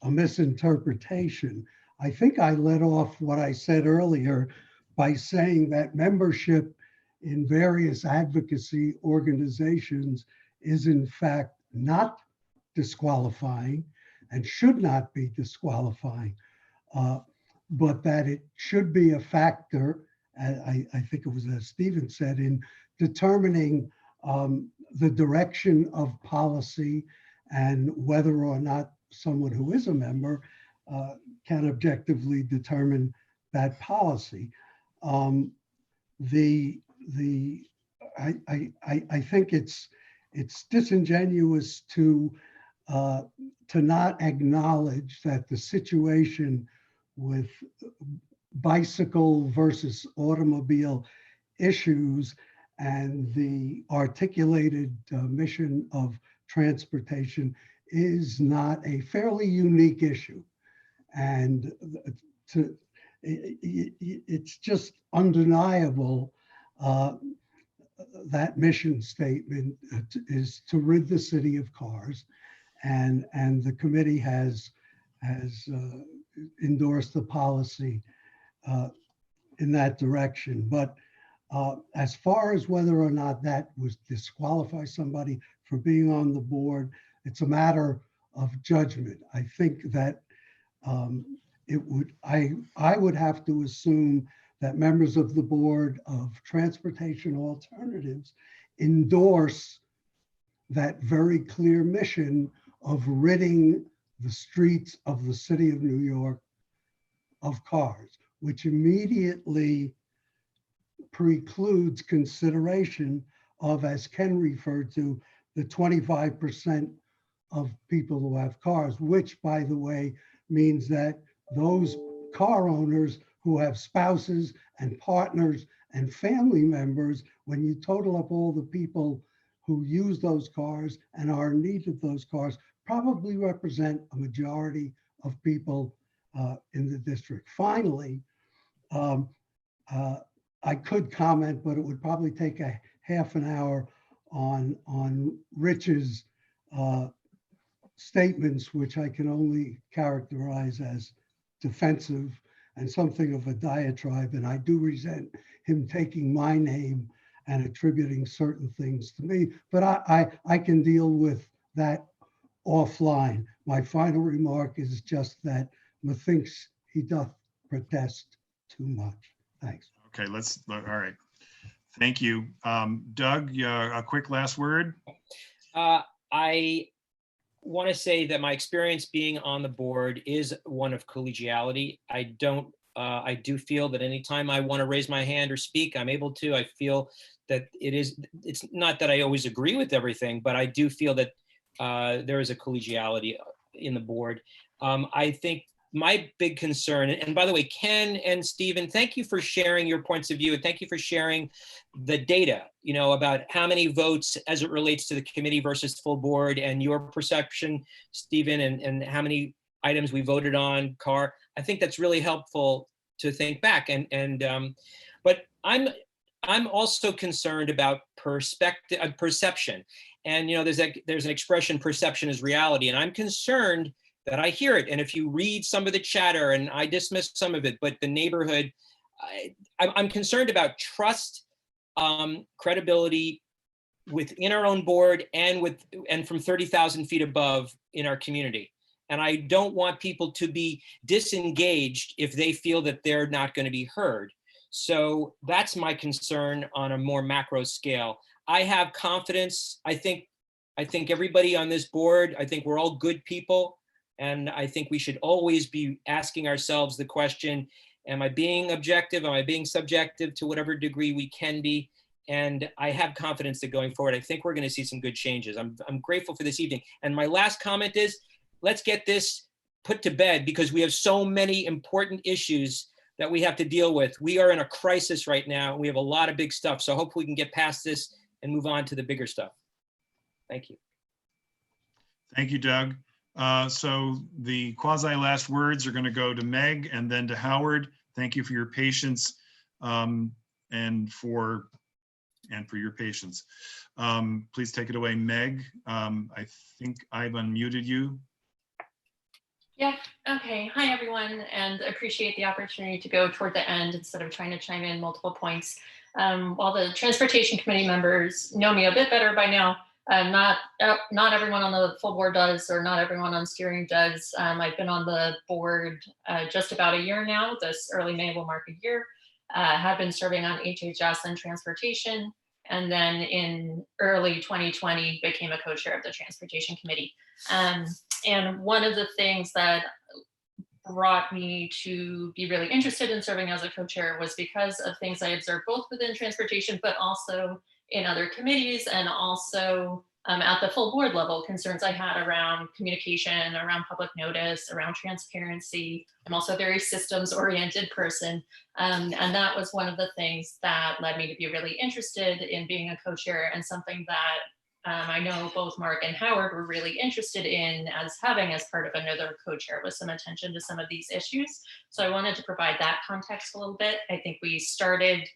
a misinterpretation. I think I led off what I said earlier by saying that membership in various advocacy organizations is in fact not disqualifying and should not be disqualifying, but that it should be a factor, I think it was as Stephen said, in determining the direction of policy and whether or not someone who is a member can objectively determine that policy. I think it's disingenuous to not acknowledge that the situation with bicycle versus automobile issues and the articulated mission of transportation is not a fairly unique issue. And it's just undeniable that mission statement is to rid the city of cars, and the committee has endorsed the policy in that direction. But as far as whether or not that would disqualify somebody for being on the board, it's a matter of judgment. I think that I would have to assume that members of the board of transportation alternatives endorse that very clear mission of ridding the streets of the city of New York of cars, which immediately precludes consideration of, as Ken referred to, the 25% of people who have cars, which, by the way, means that those car owners who have spouses and partners and family members, when you total up all the people who use those cars and are in need of those cars, probably represent a majority of people in the district. Finally, I could comment, but it would probably take a half an hour on Rich's statements, which I can only characterize as defensive and something of a diatribe. And I do resent him taking my name and attributing certain things to me, but I can deal with that offline. My final remark is just that methinks he doth protest too much. Thanks. Okay, all right. Thank you. Doug, a quick last word. I want to say that my experience being on the board is one of collegiality. I do feel that anytime I want to raise my hand or speak, I'm able to. I feel that it's not that I always agree with everything, but I do feel that there is a collegiality in the board. I think my big concern, and by the way, Ken and Stephen, thank you for sharing your points of view, and thank you for sharing the data, about how many votes as it relates to the committee versus full board, and your perception, Stephen, and how many items we voted on, Carr. I think that's really helpful to think back. But I'm also concerned about perception. And there's an expression, perception is reality, and I'm concerned that I hear it. And if you read some of the chatter, and I dismissed some of it, but the neighborhood, I'm concerned about trust, credibility within our own board and from 30,000 feet above in our community. And I don't want people to be disengaged if they feel that they're not going to be heard. So that's my concern on a more macro scale. I have confidence. I think everybody on this board, I think we're all good people. And I think we should always be asking ourselves the question, Am I being objective? Am I being subjective to whatever degree we can be? And I have confidence that going forward, I think we're going to see some good changes. I'm grateful for this evening. And my last comment is, let's get this put to bed because we have so many important issues that we have to deal with. We are in a crisis right now. We have a lot of big stuff. So hopefully we can get past this and move on to the bigger stuff. Thank you. Thank you, Doug. So the quasi last words are going to go to Meg and then to Howard. Thank you for your patience and for your patience. Please take it away, Meg. I think I've unmuted you. Yeah, okay. Hi, everyone, and appreciate the opportunity to go toward the end instead of trying to chime in multiple points. While the Transportation Committee members know me a bit better by now, not everyone on the full board does, or not everyone on steering does. I've been on the board just about a year now. This early May will mark a year. Have been serving on HHS and transportation, and then in early 2020 became a co-chair of the Transportation Committee. And one of the things that brought me to be really interested in serving as a co-chair was because of things I observed both within transportation, but also in other committees, and also at the full board level, concerns I had around communication, around public notice, around transparency. I'm also a very systems oriented person. And that was one of the things that led me to be really interested in being a co-chair, and something that I know both Mark and Howard were really interested in as having as part of another co-chair, with some attention to some of these issues. So I wanted to provide that context a little bit. I think we started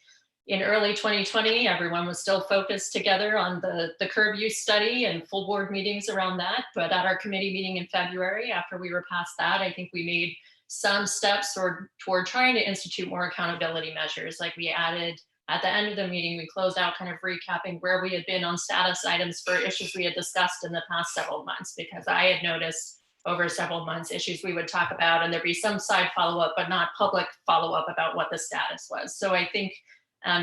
in early 2020, everyone was still focused together on the curb use study and full board meetings around that. But at our committee meeting in February, after we were past that, I think we made some steps toward trying to institute more accountability measures. Like we added, at the end of the meeting, we closed out kind of recapping where we had been on status items for issues we had discussed in the past several months, because I had noticed over several months issues we would talk about, and there'd be some side follow-up, but not public follow-up about what the status was. So I think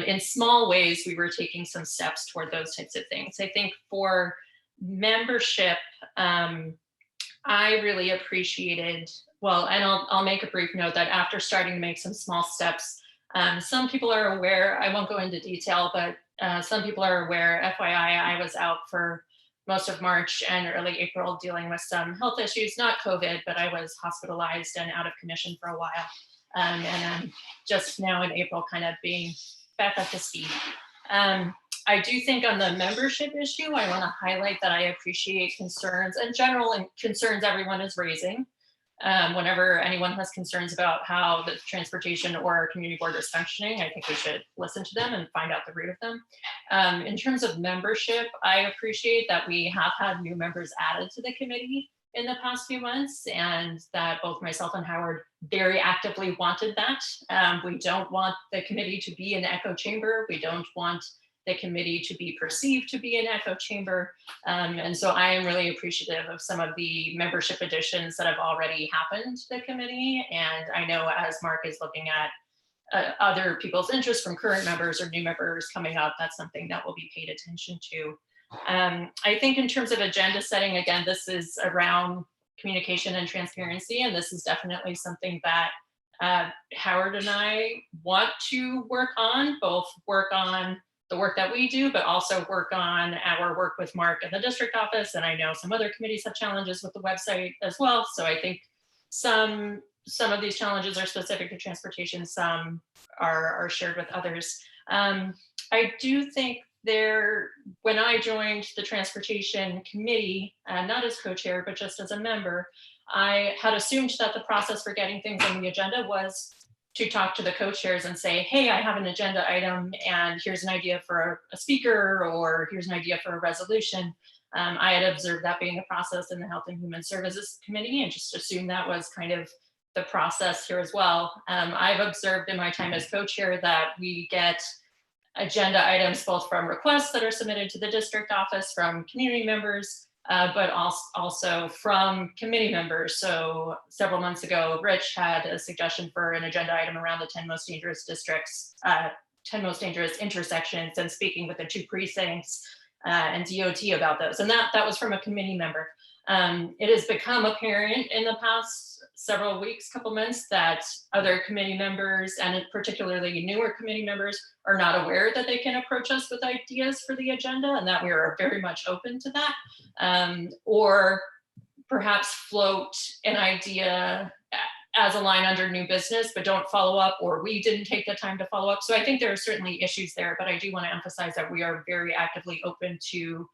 in small ways, we were taking some steps toward those types of things. I think for membership, I really appreciated, well, and I'll make a brief note that after starting to make some small steps, some people are aware, I won't go into detail, but some people are aware, FYI, I was out for most of March and early April dealing with some health issues, not COVID, but I was hospitalized and out of commission for a while. And I'm just now in April kind of being back up to speed. I do think on the membership issue, I want to highlight that I appreciate concerns and general concerns everyone is raising. Whenever anyone has concerns about how the transportation or our community board is functioning, I think we should listen to them and find out the root of them. In terms of membership, I appreciate that we have had new members added to the committee in the past few months, and that both myself and Howard very actively wanted that. We don't want the committee to be an echo chamber. We don't want the committee to be perceived to be an echo chamber. And so I am really appreciative of some of the membership additions that have already happened to the committee. And I know as Mark is looking at other people's interests from current members or new members coming up, that's something that will be paid attention to. I think in terms of agenda setting, again, this is around communication and transparency, and this is definitely something that Howard and I want to work on, both work on the work that we do, but also work on our work with Mark at the district office. And I know some other committees have challenges with the website as well. So I think some of these challenges are specific to transportation, some are shared with others. I do think when I joined the Transportation Committee, not as co-chair, but just as a member, I had assumed that the process for getting things on the agenda was to talk to the co-chairs and say, hey, I have an agenda item and here's an idea for a speaker, or here's an idea for a resolution. I had observed that being a process in the Health and Human Services Committee and just assumed that was kind of the process here as well. I've observed in my time as co-chair that we get agenda items both from requests that are submitted to the district office from community members, but also from committee members. So several months ago, Rich had a suggestion for an agenda item around the 10 most dangerous districts, 10 most dangerous intersections, and speaking with the 2 precincts and DOT about those. And that was from a committee member. It has become apparent in the past several weeks, couple months, that other committee members, and particularly newer committee members, are not aware that they can approach us with ideas for the agenda, and that we are very much open to that. Or perhaps float an idea as a line under new business, but don't follow up, or we didn't take the time to follow up. So I think there are certainly issues there, but I do want to emphasize that we are very actively open to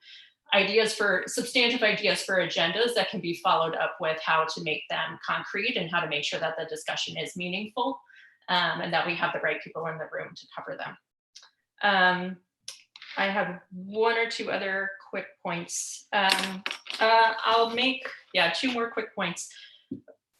ideas for substantive ideas for agendas that can be followed up with how to make them concrete and how to make sure that the discussion is meaningful, and that we have the right people in the room to cover them. I have one or two other quick points. I'll make, two more quick points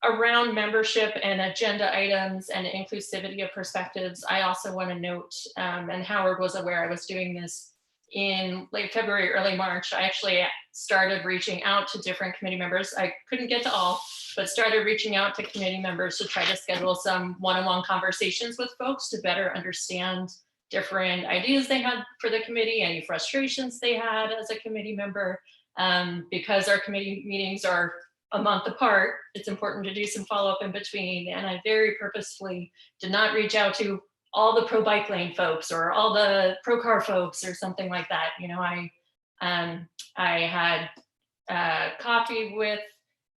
around membership and agenda items and inclusivity of perspectives. I also want to note, and Howard was aware I was doing this in late February, early March. I actually started reaching out to different committee members. I couldn't get to all, but started reaching out to committee members to try to schedule some one-on-one conversations with folks to better understand different ideas they had for the committee, any frustrations they had as a committee member. Because our committee meetings are a month apart, it's important to do some follow-up in between. And I very purposefully did not reach out to all the pro bike lane folks or all the pro car folks or something like that. You know, I had coffee with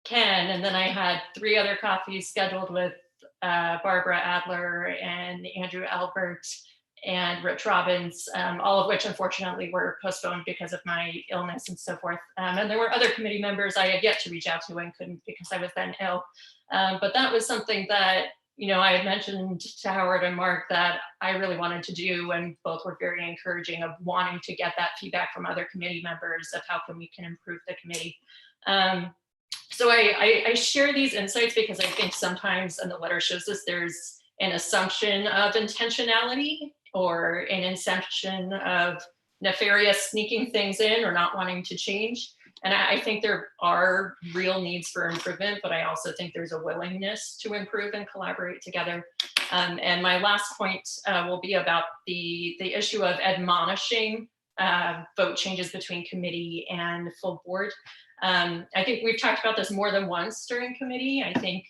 Ken, and then I had 3 other coffees scheduled with Barbara Adler and Andrew Albert and Rich Robbins, all of which unfortunately were postponed because of my illness and so forth. And there were other committee members I had yet to reach out to and couldn't because I was then ill. But that was something that, you know, I had mentioned to Howard and Mark that I really wanted to do, and both were very encouraging of wanting to get that feedback from other committee members of how we can improve the committee. So I share these insights because I think sometimes, and the letter shows this, there's an assumption of intentionality or an assumption of nefarious sneaking things in or not wanting to change. And I think there are real needs for improvement, but I also think there's a willingness to improve and collaborate together. And my last point will be about the issue of admonishing vote changes between committee and full board. I think we've talked about this more than once during committee. I think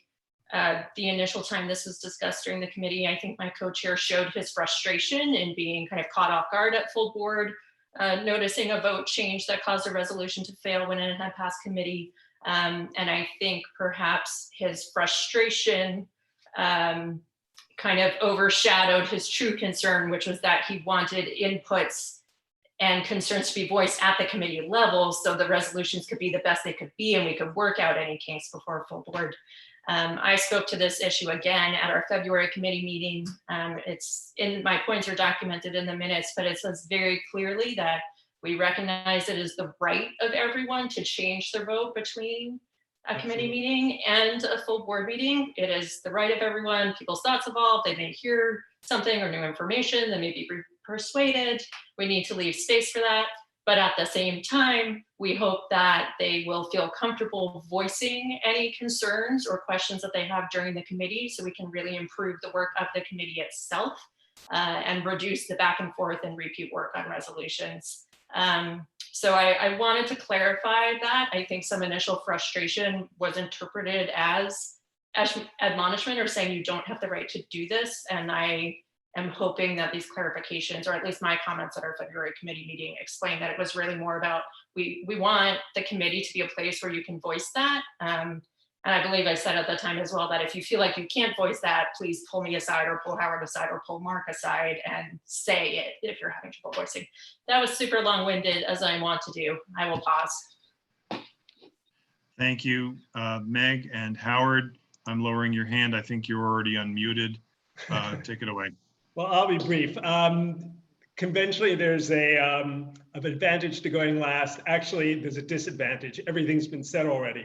the initial time this was discussed during the committee, I think my co-chair showed his frustration in being kind of caught off guard at full board, noticing a vote change that caused a resolution to fail when it had passed committee. And I think perhaps his frustration kind of overshadowed his true concern, which was that he wanted inputs and concerns to be voiced at the committee level so the resolutions could be the best they could be and we could work out any case before full board. I spoke to this issue again at our February committee meeting. It's in my points are documented in the minutes, but it says very clearly that we recognize it is the right of everyone to change their vote between a committee meeting and a full board meeting. It is the right of everyone. People's thoughts evolve. They may hear something or new information. They may be persuaded. We need to leave space for that. But at the same time, we hope that they will feel comfortable voicing any concerns or questions that they have during the committee so we can really improve the work of the committee itself and reduce the back and forth and repeat work on resolutions. So I wanted to clarify that. I think some initial frustration was interpreted as admonishment or saying you don't have the right to do this. And I am hoping that these clarifications, or at least my comments at our February committee meeting, explain that it was really more about we want the committee to be a place where you can voice that. And I believe I said at the time as well that if you feel like you can't voice that, please pull me aside or pull Howard aside or pull Mark aside and say it if you're having trouble voicing. That was super long-winded, as I want to do. I will pause. Thank you, Meg and Howard. I'm lowering your hand. I think you're already unmuted. Take it away. Well, I'll be brief. Conventionally, there's an advantage to going last. Actually, there's a disadvantage. Everything's been said already.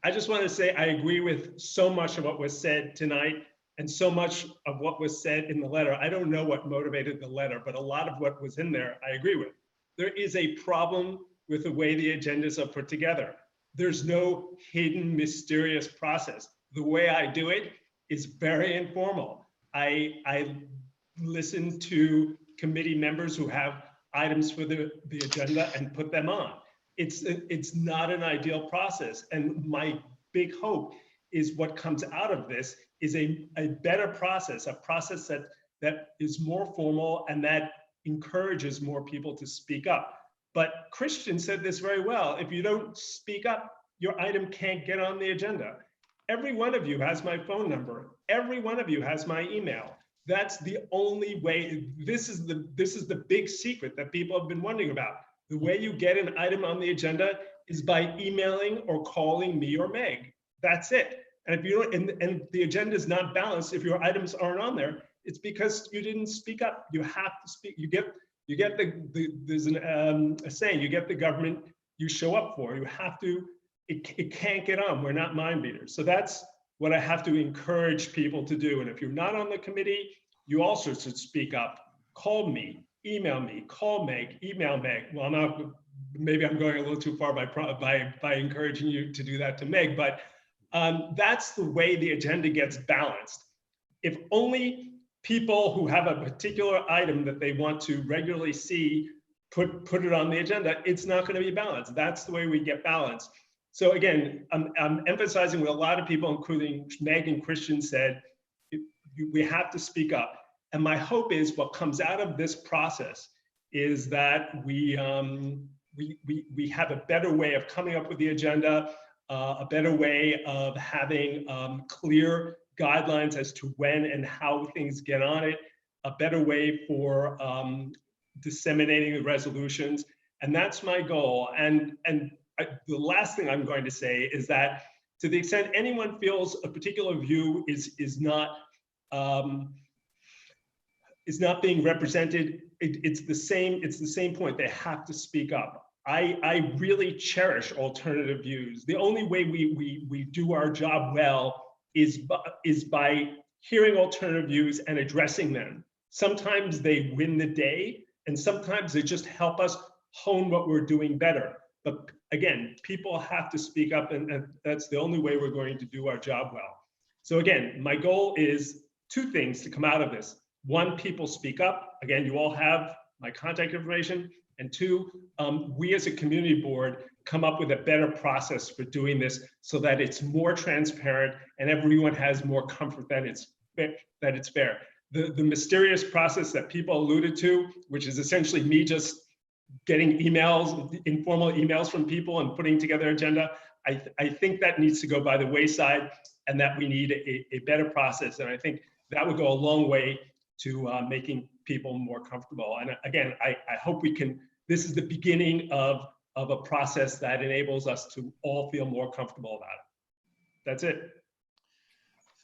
I just want to say I agree with so much of what was said tonight and so much of what was said in the letter. I don't know what motivated the letter, but a lot of what was in there, I agree with. There is a problem with the way the agendas are put together. There's no hidden, mysterious process. The way I do it is very informal. I listen to committee members who have items for the agenda and put them on. it's not an ideal process. And my big hope is what comes out of this is a better process, a process that is more formal and that encourages more people to speak up. But Christian said this very well. If you don't speak up, your item can't get on the agenda. Every one of you has my phone number. Every one of you has my email. That's the only way. This is the big secret that people have been wondering about. The way you get an item on the agenda is by emailing or calling me or Meg. That's it. And if you don't, and the agenda is not balanced, if your items aren't on there, it's because you didn't speak up. You have to speak. You get there's a saying, you get the government you show up for. You have to. It can't get on. We're not mind readers. So that's what I have to encourage people to do. And if you're not on the committee, you also should speak up. Call me, email me, call Meg, email Meg. Well, maybe I'm going a little too far by encouraging you to do that to Meg, but that's the way the agenda gets balanced. If only people who have a particular item that they want to regularly see put it on the agenda, it's not going to be balanced. That's the way we get balance. So again, I'm emphasizing what a lot of people, including Meg and Christian, said, we have to speak up. And my hope is what comes out of this process is that we have a better way of coming up with the agenda, a better way of having clear guidelines as to when and how things get on it, a better way for disseminating the resolutions. And that's my goal. And the last thing I'm going to say is that to the extent anyone feels a particular view is not being represented, it's the same point. They have to speak up. I really cherish alternative views. The only way we do our job well is by hearing alternative views and addressing them. Sometimes they win the day, and sometimes they just help us hone what we're doing better. But again, people have to speak up, and that's the only way we're going to do our job well. So again, my goal is two things to come out of this. One, people speak up. Again, you all have my contact information. And two, we as a community board come up with a better process for doing this so that it's more transparent and everyone has more comfort that it's fair. The mysterious process that people alluded to, which is essentially me just getting emails, informal emails from people and putting together agenda, I think that needs to go by the wayside, and that we need a better process. And I think that would go a long way to making people more comfortable. And again, I hope we can, this is the beginning of a process that enables us to all feel more comfortable about it. That's it.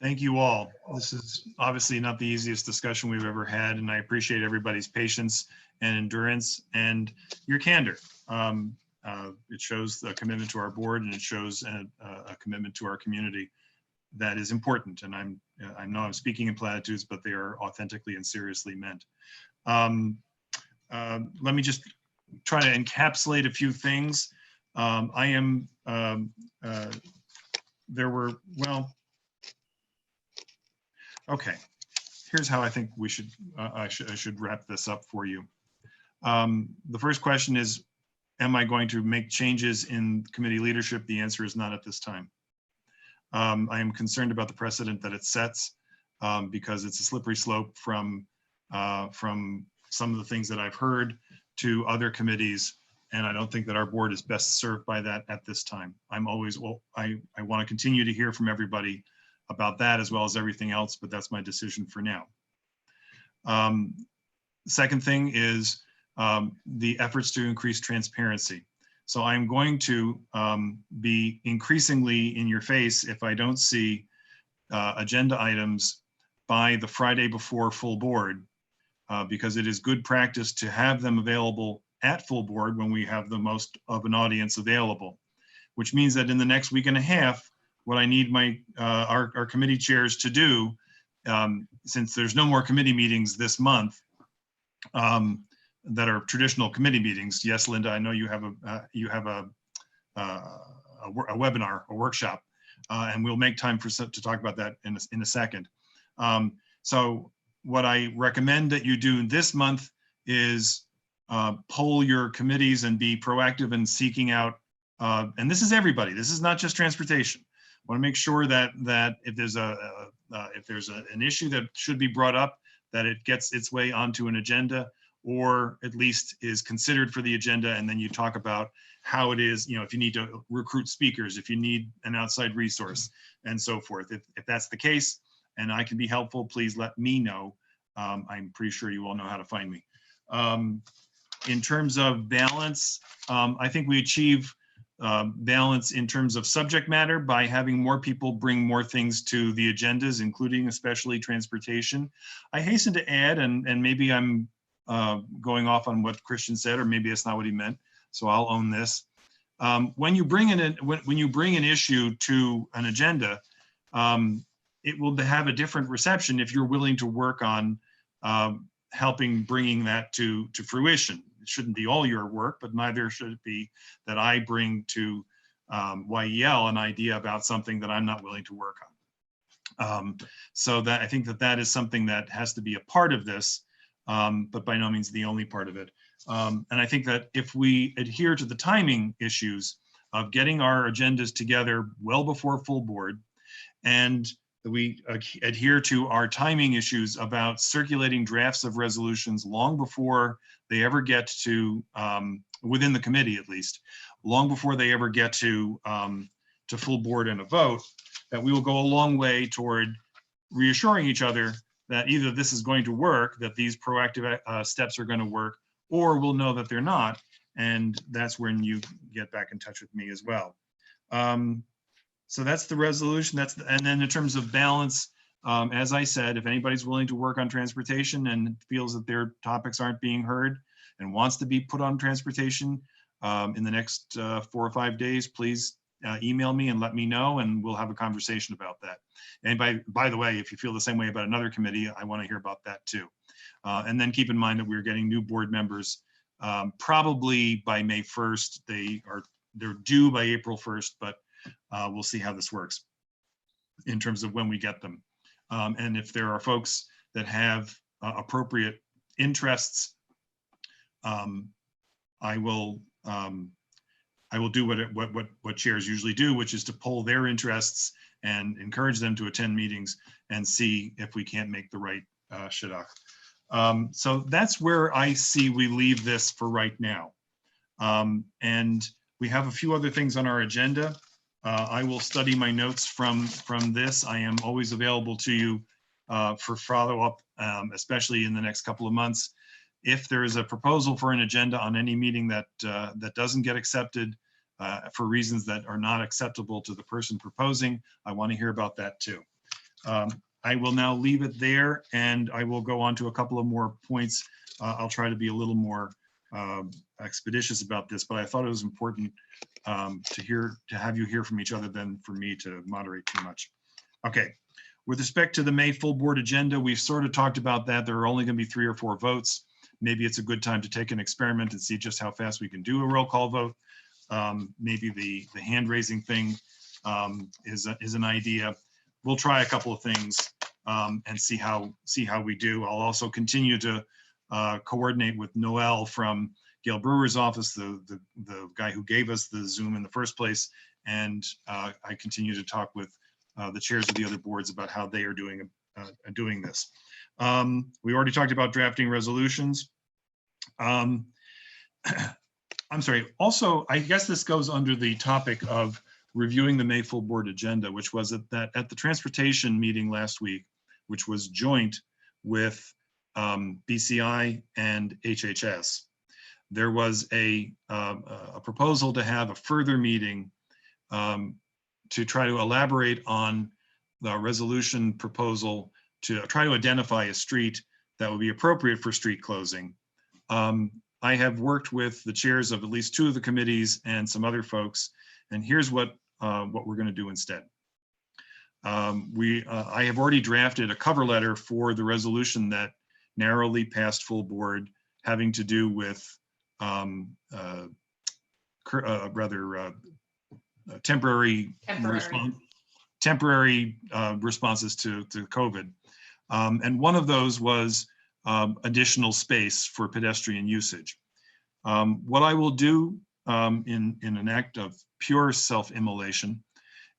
Thank you all. This is obviously not the easiest discussion we've ever had, and I appreciate everybody's patience and endurance and your candor. It shows a commitment to our board, and it shows a commitment to our community that is important. And I know I'm speaking in platitudes, but they are authentically and seriously meant. Let me just try to encapsulate a few things. Okay, here's how I think we should, I should wrap this up for you. The first question is, am I going to make changes in committee leadership? The answer is not at this time. I am concerned about the precedent that it sets because it's a slippery slope from some of the things that I've heard to other committees, and I don't think that our board is best served by that at this time. I'm always, well, I want to continue to hear from everybody about that as well as everything else, but that's my decision for now. Second thing is the efforts to increase transparency. So I'm going to be increasingly in your face if I don't see agenda items by the Friday before full board, because it is good practice to have them available at full board when we have the most of an audience available, which means that in the next week and a half, what I need our committee chairs to do, since there's no more committee meetings this month that are traditional committee meetings. Yes, Linda, I know you have a webinar, a workshop, and we'll make time to talk about that in a second. So what I recommend that you do this month is poll your committees and be proactive in seeking out, and this is everybody, this is not just transportation. I want to make sure that if there's an issue that should be brought up, that it gets its way onto an agenda, or at least is considered for the agenda, and then you talk about how it is, if you need to recruit speakers, if you need an outside resource, and so forth. If that's the case, and I can be helpful, please let me know. I'm pretty sure you all know how to find me. In terms of balance, I think we achieve balance in terms of subject matter by having more people bring more things to the agendas, including especially transportation. I hasten to add, and maybe I'm going off on what Christian said, or maybe that's not what he meant, so I'll own this. When you bring an issue to an agenda, it will have a different reception if you're willing to work on helping bringing that to fruition. It shouldn't be all your work, but neither should it be that I bring to YEL an idea about something that I'm not willing to work on. So that I think that is something that has to be a part of this, but by no means the only part of it. And I think that if we adhere to the timing issues of getting our agendas together well before full board, and we adhere to our timing issues about circulating drafts of resolutions long before they ever get to, within the committee at least, long before they ever get to full board and a vote, that we will go a long way toward reassuring each other that either this is going to work, that these proactive steps are going to work, or we'll know that they're not. And that's when you get back in touch with me as well. So that's the resolution. And then in terms of balance, as I said, if anybody's willing to work on transportation and feels that their topics aren't being heard and wants to be put on transportation in the next 4 or 5 days, please email me and let me know, and we'll have a conversation about that. And by the way, if you feel the same way about another committee, I want to hear about that too. And then keep in mind that we're getting new board members probably by May 1st. They're due by April 1st, but we'll see how this works in terms of when we get them. And if there are folks that have appropriate interests, I will do what chairs usually do, which is to poll their interests and encourage them to attend meetings and see if we can't make the right shidduch. So that's where I see we leave this for right now. And we have a few other things on our agenda. I will study my notes from this. I am always available to you for follow-up, especially in the next couple of months. If there is a proposal for an agenda on any meeting that doesn't get accepted for reasons that are not acceptable to the person proposing, I want to hear about that too. I will now leave it there, and I will go on to a couple of more points. I'll try to be a little more expeditious about this, but I thought it was important to have you hear from each other than for me to moderate too much. Okay, with respect to the May full board agenda, we've sort of talked about that. There are only going to be 3 or 4 votes. Maybe it's a good time to take an experiment and see just how fast we can do a roll call vote. Maybe the hand raising thing is an idea. We'll try a couple of things and see how we do. I'll also continue to coordinate with Noel from Gail Brewer's office, the guy who gave us the Zoom in the first place, and I continue to talk with the chairs of the other boards about how they are doing this. We already talked about drafting resolutions. I'm sorry. Also, I guess this goes under the topic of reviewing the May full board agenda, which was at the transportation meeting last week, which was joint with BCI and HHS. There was a proposal to have a further meeting to try to elaborate on the resolution proposal to try to identify a street that would be appropriate for street closing. I have worked with the chairs of at least 2 of the committees and some other folks, and here's what we're going to do instead. I have already drafted a cover letter for the resolution that narrowly passed full board, having to do with temporary responses to COVID. And one of those was additional space for pedestrian usage. What I will do in an act of pure self-immolation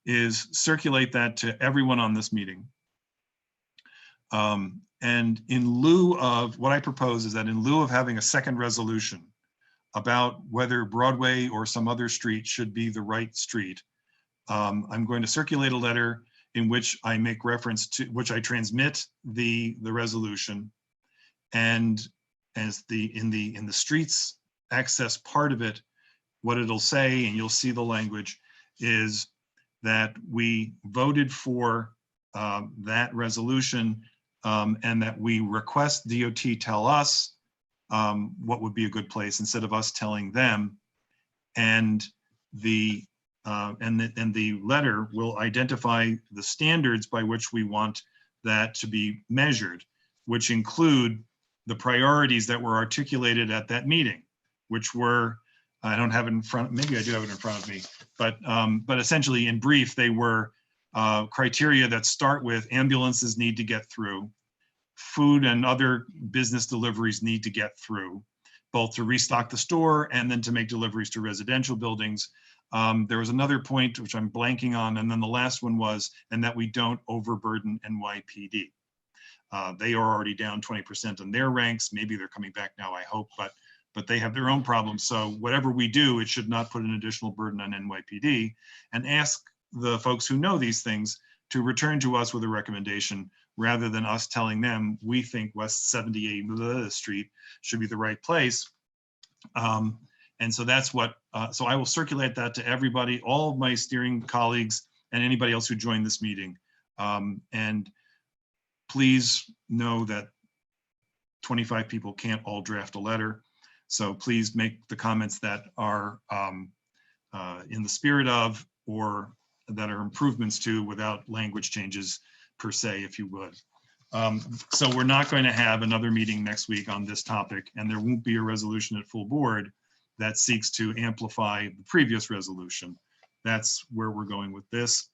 is circulate that to everyone on this meeting. And in lieu of, what I propose is that in lieu of having a second resolution about whether Broadway or some other street should be the right street, I'm going to circulate a letter in which I make reference to, which I transmit the resolution, and as in the streets access part of it, what it'll say, and you'll see the language, is that we voted for that resolution, and that we request DOT tell us what would be a good place instead of us telling them. And the letter will identify the standards by which we want that to be measured, which include the priorities that were articulated at that meeting, which were, I don't have it in front, maybe I do have it in front of me, but essentially in brief, they were criteria that start with ambulances need to get through, food and other business deliveries need to get through, both to restock the store and then to make deliveries to residential buildings. There was another point which I'm blanking on, and then the last one was, and that we don't overburden NYPD. They are already down 20% on their ranks. Maybe they're coming back now, I hope, but they have their own problems. So whatever we do, it should not put an additional burden on NYPD, and ask the folks who know these things to return to us with a recommendation rather than us telling them we think West 78th Street should be the right place. And so that's what, so I will circulate that to everybody, all of my steering colleagues and anybody else who joined this meeting. And please know that 25 people can't all draft a letter. So please make the comments that are in the spirit of, or that are improvements to, without language changes per se, if you would. So we're not going to have another meeting next week on this topic, and there won't be a resolution at full board that seeks to amplify the previous resolution. That's where we're going with this.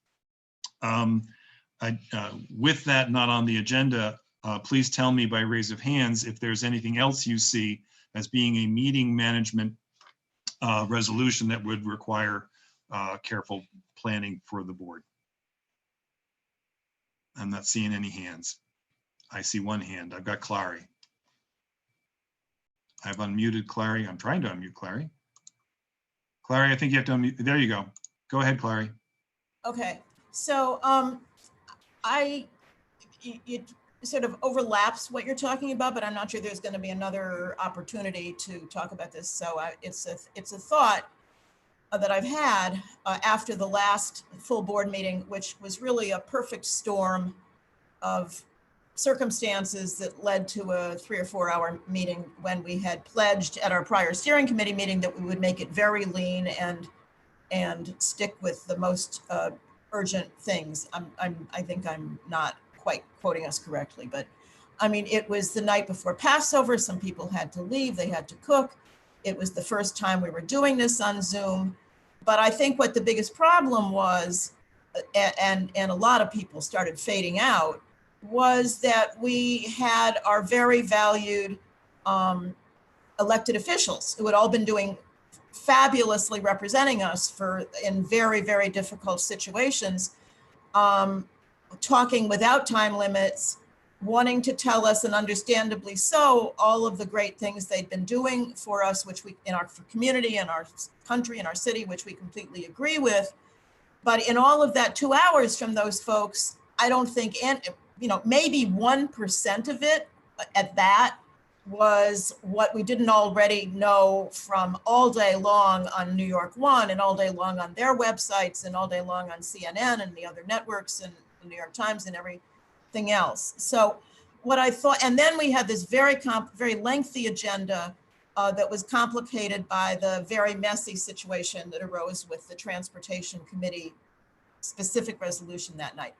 With that not on the agenda, please tell me by raise of hands if there's anything else you see as being a meeting management resolution that would require careful planning for the board. I'm not seeing any hands. I see one hand. I've got Clary. I've unmuted Clary. I'm trying to unmute Clary. Clary, I think you have to unmute. There you go. Go ahead, Clary. Okay, so it sort of overlaps what you're talking about, but I'm not sure there's going to be another opportunity to talk about this. So it's a thought that I've had after the last full board meeting, which was really a perfect storm of circumstances that led to a 3 or 4 hour meeting, when we had pledged at our prior steering committee meeting that we would make it very lean and stick with the most urgent things. I think I'm not quite quoting us correctly, but I mean, it was the night before Passover. Some people had to leave, they had to cook. It was the first time we were doing this on Zoom. But I think what the biggest problem was, and a lot of people started fading out, was that we had our very valued elected officials who had all been doing fabulously representing us in very, very difficult situations, talking without time limits, wanting to tell us, and understandably so, all of the great things they'd been doing for us, which we, in our community and our country and our city, which we completely agree with. But in all of that 2 hours from those folks, I don't think, and maybe 1% of it at that was what we didn't already know from all day long on New York One, and all day long on their websites, and all day long on CNN and the other networks and the New York Times and everything else. So what I thought, and then we had this very lengthy agenda that was complicated by the very messy situation that arose with the Transportation Committee specific resolution that night.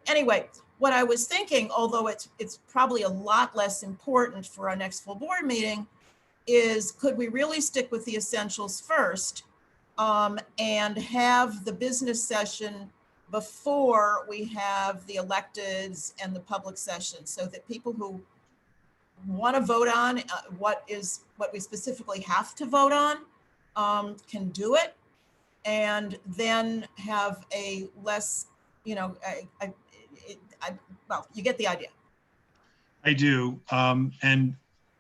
Anyway, what I was thinking, although it's probably a lot less important for our next full board meeting, is could we really stick with the essentials first and have the business session before we have the electeds and the public session, so that people who want to vote on, what we specifically have to vote on, can do it, and then have a less, well, you get the idea. I do. And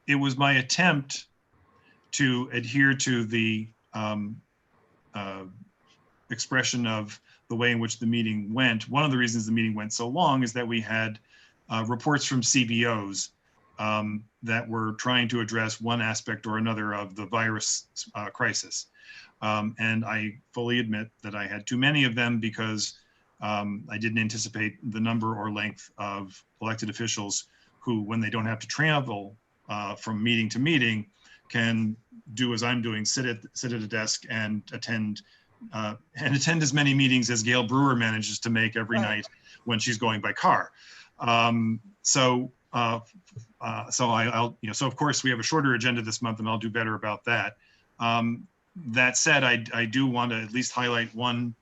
it was my attempt to adhere to the expression of the way in which the meeting went. One of the reasons the meeting went so long is that we had reports from CBOs that were trying to address one aspect or another of the virus crisis. And I fully admit that I had too many of them because I didn't anticipate the number or length of elected officials who, when they don't have to travel from meeting to meeting, can do as I'm doing, sit at a desk and attend as many meetings as Gail Brewer manages to make every night when she's going by car. So of course we have a shorter agenda this month, and I'll do better about that. That said, I do want to at least highlight one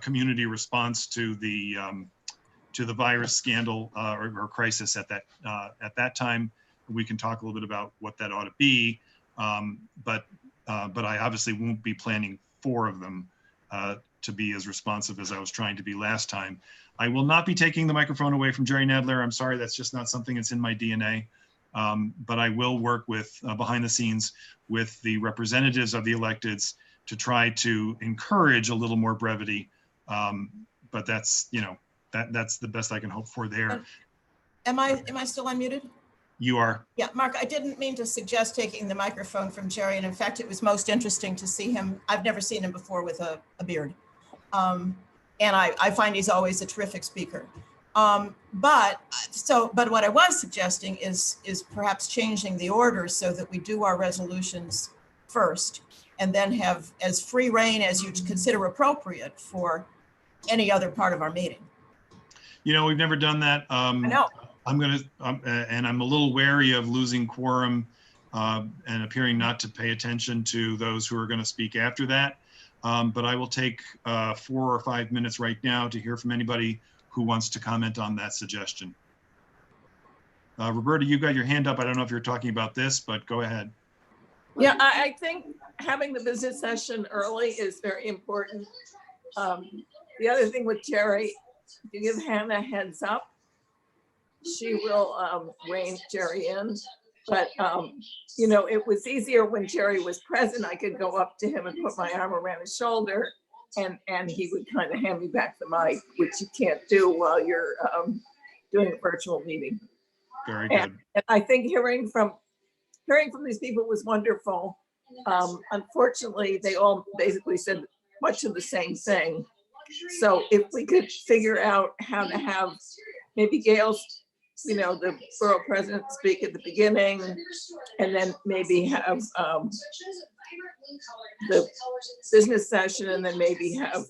community response to the virus scandal or crisis at that time. We can talk a little bit about what that ought to be, but I obviously won't be planning 4 of them to be as responsive as I was trying to be last time. I will not be taking the microphone away from Jerry Nadler. I'm sorry, that's just not something that's in my DNA. But I will work with behind the scenes with the representatives of the electeds to try to encourage a little more brevity. But that's, that's the best I can hope for there. Am I still unmuted? You are. Yeah, Mark, I didn't mean to suggest taking the microphone from Jerry. And in fact, it was most interesting to see him. I've never seen him before with a beard. And I find he's always a terrific speaker. But what I was suggesting is perhaps changing the order so that we do our resolutions first and then have as free reign as you consider appropriate for any other part of our meeting. We've never done that. I know. And I'm a little wary of losing quorum and appearing not to pay attention to those who are going to speak after that. But I will take 4 or 5 minutes right now to hear from anybody who wants to comment on that suggestion. Roberta, you got your hand up. I don't know if you're talking about this, but go ahead. Yeah, I think having the business session early is very important. The other thing with Jerry, if you give Hannah a heads up, she will rein Jerry in. But, it was easier when Jerry was present. I could go up to him and put my arm around his shoulder and he would kind of hand me back the mic, which you can't do while you're doing a virtual meeting. Very good. And I think hearing from these people was wonderful. Unfortunately, they all basically said much of the same thing. So if we could figure out how to have maybe Gail's, the borough president speak at the beginning, and then maybe have the business session, and then maybe have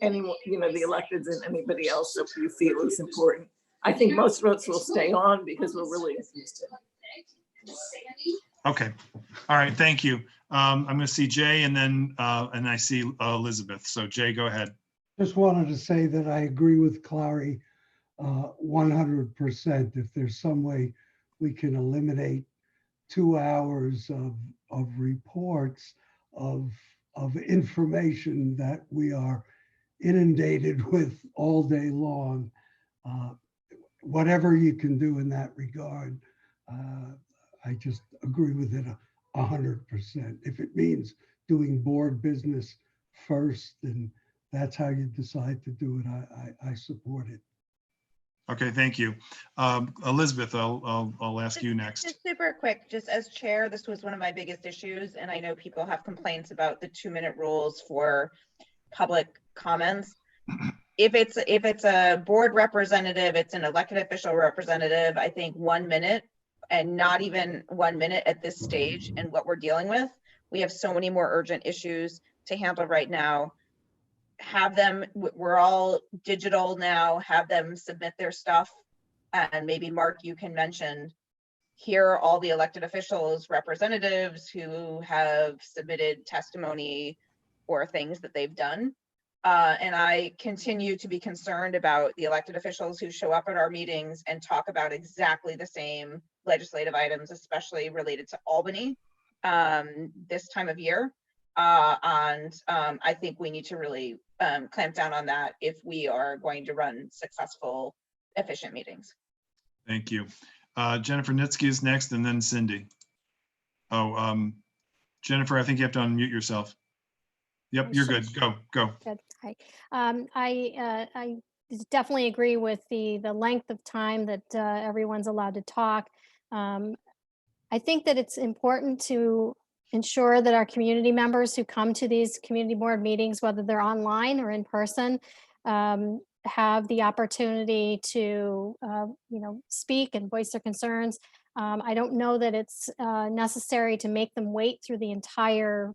anyone, the electeds and anybody else that you feel is important. I think most of us will stay on because we're really interested. Okay. All right. Thank you. I'm going to see Jay and then and I see Elizabeth. So Jay, go ahead. Just wanted to say that I agree with Clary 100%. If there's some way we can eliminate 2 hours of reports of information that we are inundated with all day long, whatever you can do in that regard, I just agree with it 100%. If it means doing board business first, and that's how you decide to do it, I support it. Okay, thank you. Elizabeth, I'll ask you next. Just super quick, just as chair, this was one of my biggest issues, and I know people have complaints about the 2-minute rules for public comments. If it's a board representative, it's an elected official representative, I think 1 minute, and not even 1 minute at this stage and what we're dealing with. We have so many more urgent issues to handle right now. Have them, we're all digital now, have them submit their stuff. And maybe Mark, you can mention here are all the elected officials, representatives who have submitted testimony or things that they've done. And I continue to be concerned about the elected officials who show up at our meetings and talk about exactly the same legislative items, especially related to Albany this time of year. I think we need to really clamp down on that if we are going to run successful, efficient meetings. Thank you. Jennifer Nitsky is next, and then Cindy. Oh, Jennifer, I think you have to unmute yourself. Yep, you're good. Go. Good. Hi. I definitely agree with the length of time that everyone's allowed to talk. I think that it's important to ensure that our community members who come to these community board meetings, whether they're online or in person, have the opportunity to speak and voice their concerns. I don't know that it's necessary to make them wait through the entire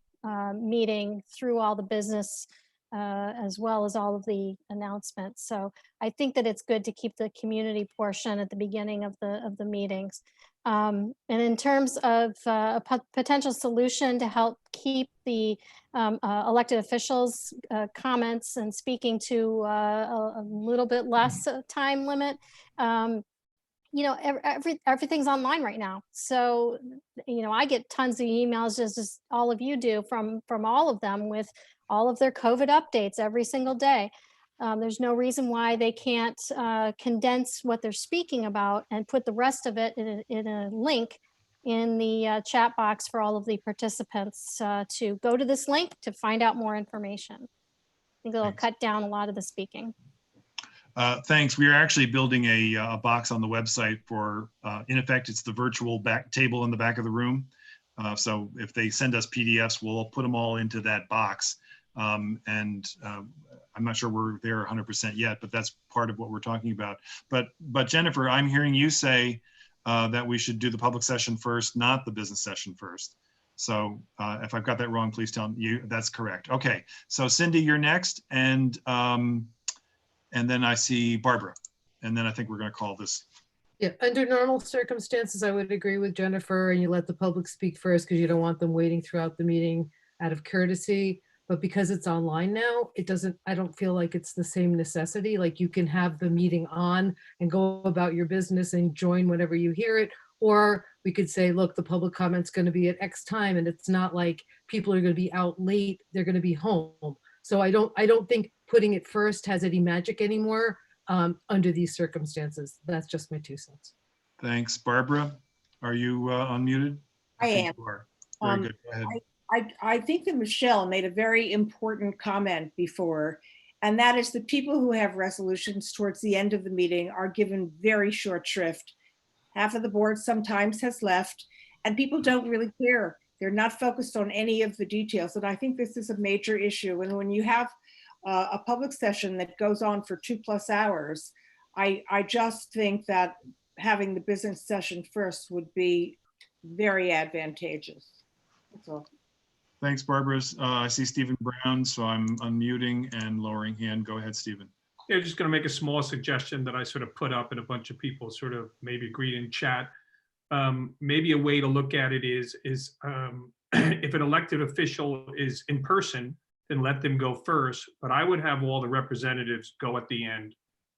meeting, through all the business as well as all of the announcements. So I think that it's good to keep the community portion at the beginning of the meetings. And in terms of a potential solution to help keep the elected officials' comments and speaking to a little bit less time limit, everything's online right now. So, I get tons of emails, just as all of you do, from all of them with all of their COVID updates every single day. There's no reason why they can't condense what they're speaking about and put the rest of it in a link in the chat box for all of the participants to go to this link to find out more information. I think it'll cut down a lot of the speaking. Thanks. We are actually building a box on the website for, in effect, it's the virtual back table in the back of the room. So if they send us PDFs, we'll put them all into that box. I'm not sure we're there 100% yet, but that's part of what we're talking about. But Jennifer, I'm hearing you say that we should do the public session first, not the business session first. So if I've got that wrong, please tell me that's correct. Okay, so Cindy, you're next, and then I see Barbara, and then I think we're going to call this. Yeah, under normal circumstances, I would agree with Jennifer, and you let the public speak first because you don't want them waiting throughout the meeting out of courtesy. But because it's online now, I don't feel like it's the same necessity. Like, you can have the meeting on and go about your business and join whenever you hear it. Or we could say, look, the public comment's going to be at X time, and it's not like people are going to be out late, they're going to be home. So I don't think putting it first has any magic anymore under these circumstances. That's just my 2 cents. Thanks. Barbara, are you unmuted? I am. You are. Very good. Go ahead. I think that Michelle made a very important comment before, and that is the people who have resolutions towards the end of the meeting are given very short shrift. Half of the board sometimes has left, and people don't really care. They're not focused on any of the details. And I think this is a major issue. And when you have a public session that goes on for 2+ hours, I just think that having the business session first would be very advantageous. That's all. Thanks, Barbara. I see Stephen Brown, so I'm unmuting and lowering hand. Go ahead, Stephen. Yeah, just going to make a small suggestion that I sort of put up and a bunch of people sort of maybe agreed in chat. Maybe a way to look at it is if an elected official is in person, then let them go first. But I would have all the representatives go at the end,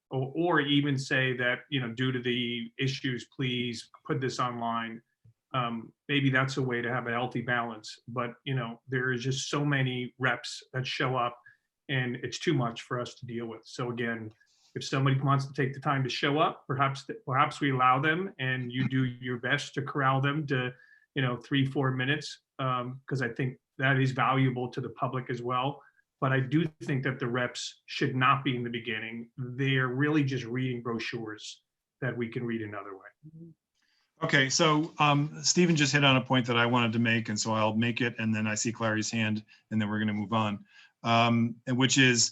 or even say that, due to the issues, please put this online. Maybe that's a way to have a healthy balance. But there is just so many reps that show up, and it's too much for us to deal with. So again, if somebody wants to take the time to show up, perhaps we allow them, and you do your best to corral them to 3-4 minutes, because I think that is valuable to the public as well. But I do think that the reps should not be in the beginning. They're really just reading brochures that we can read another way. Okay, so Stephen just hit on a point that I wanted to make, and so I'll make it, and then I see Clary's hand, and then we're going to move on, which is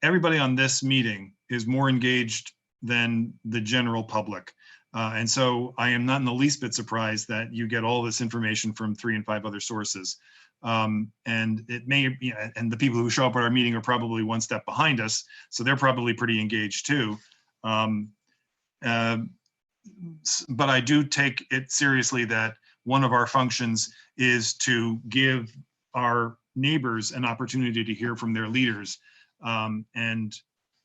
everybody on this meeting is more engaged than the general public. And so I am not in the least bit surprised that you get all this information from 3 and 5 other sources. And it may, and the people who show up at our meeting are probably one step behind us, so they're probably pretty engaged too. But I do take it seriously that one of our functions is to give our neighbors an opportunity to hear from their leaders. And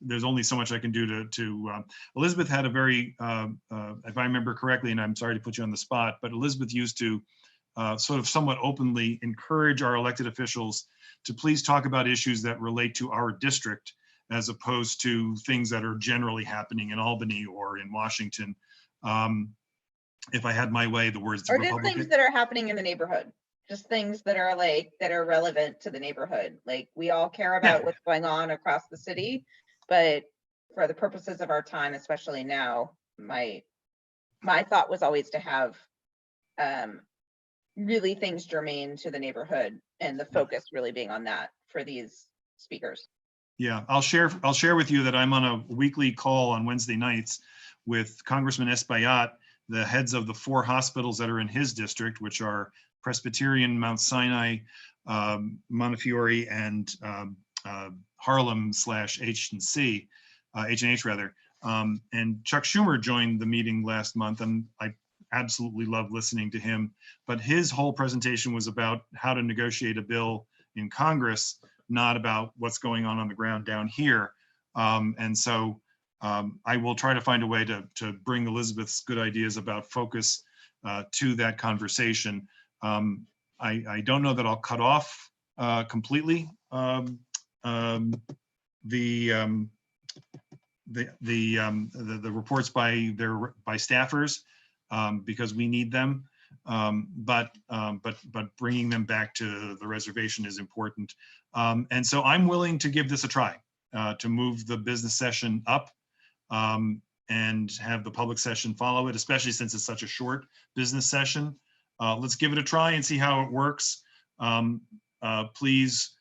there's only so much I can do to Elizabeth had a very, if I remember correctly, and I'm sorry to put you on the spot, but Elizabeth used to sort of somewhat openly encourage our elected officials to please talk about issues that relate to our district, as opposed to things that are generally happening in Albany or in Washington. If I had my way, the words Or just things that are happening in the neighborhood. Just things that are relevant to the neighborhood. Like, we all care about what's going on across the city, but for the purposes of our time, especially now, my thought was always to have really things germane to the neighborhood, and the focus really being on that for these speakers. Yeah, I'll share with you that I'm on a weekly call on Wednesday nights with Congressman Espaillat, the heads of the 4 hospitals that are in his district, which are Presbyterian, Mount Sinai, Montefiore, and Harlem/H&C, H&H rather. And Chuck Schumer joined the meeting last month, and I absolutely love listening to him. But his whole presentation was about how to negotiate a bill in Congress, not about what's going on the ground down here. And so I will try to find a way to bring Elizabeth's good ideas about focus to that conversation. I don't know that I'll cut off completely the reports by staffers, because we need them, but bringing them back to the reservation is important. And so I'm willing to give this a try, to move the business session up and have the public session follow it, especially since it's such a short business session. Let's give it a try and see how it works. Please,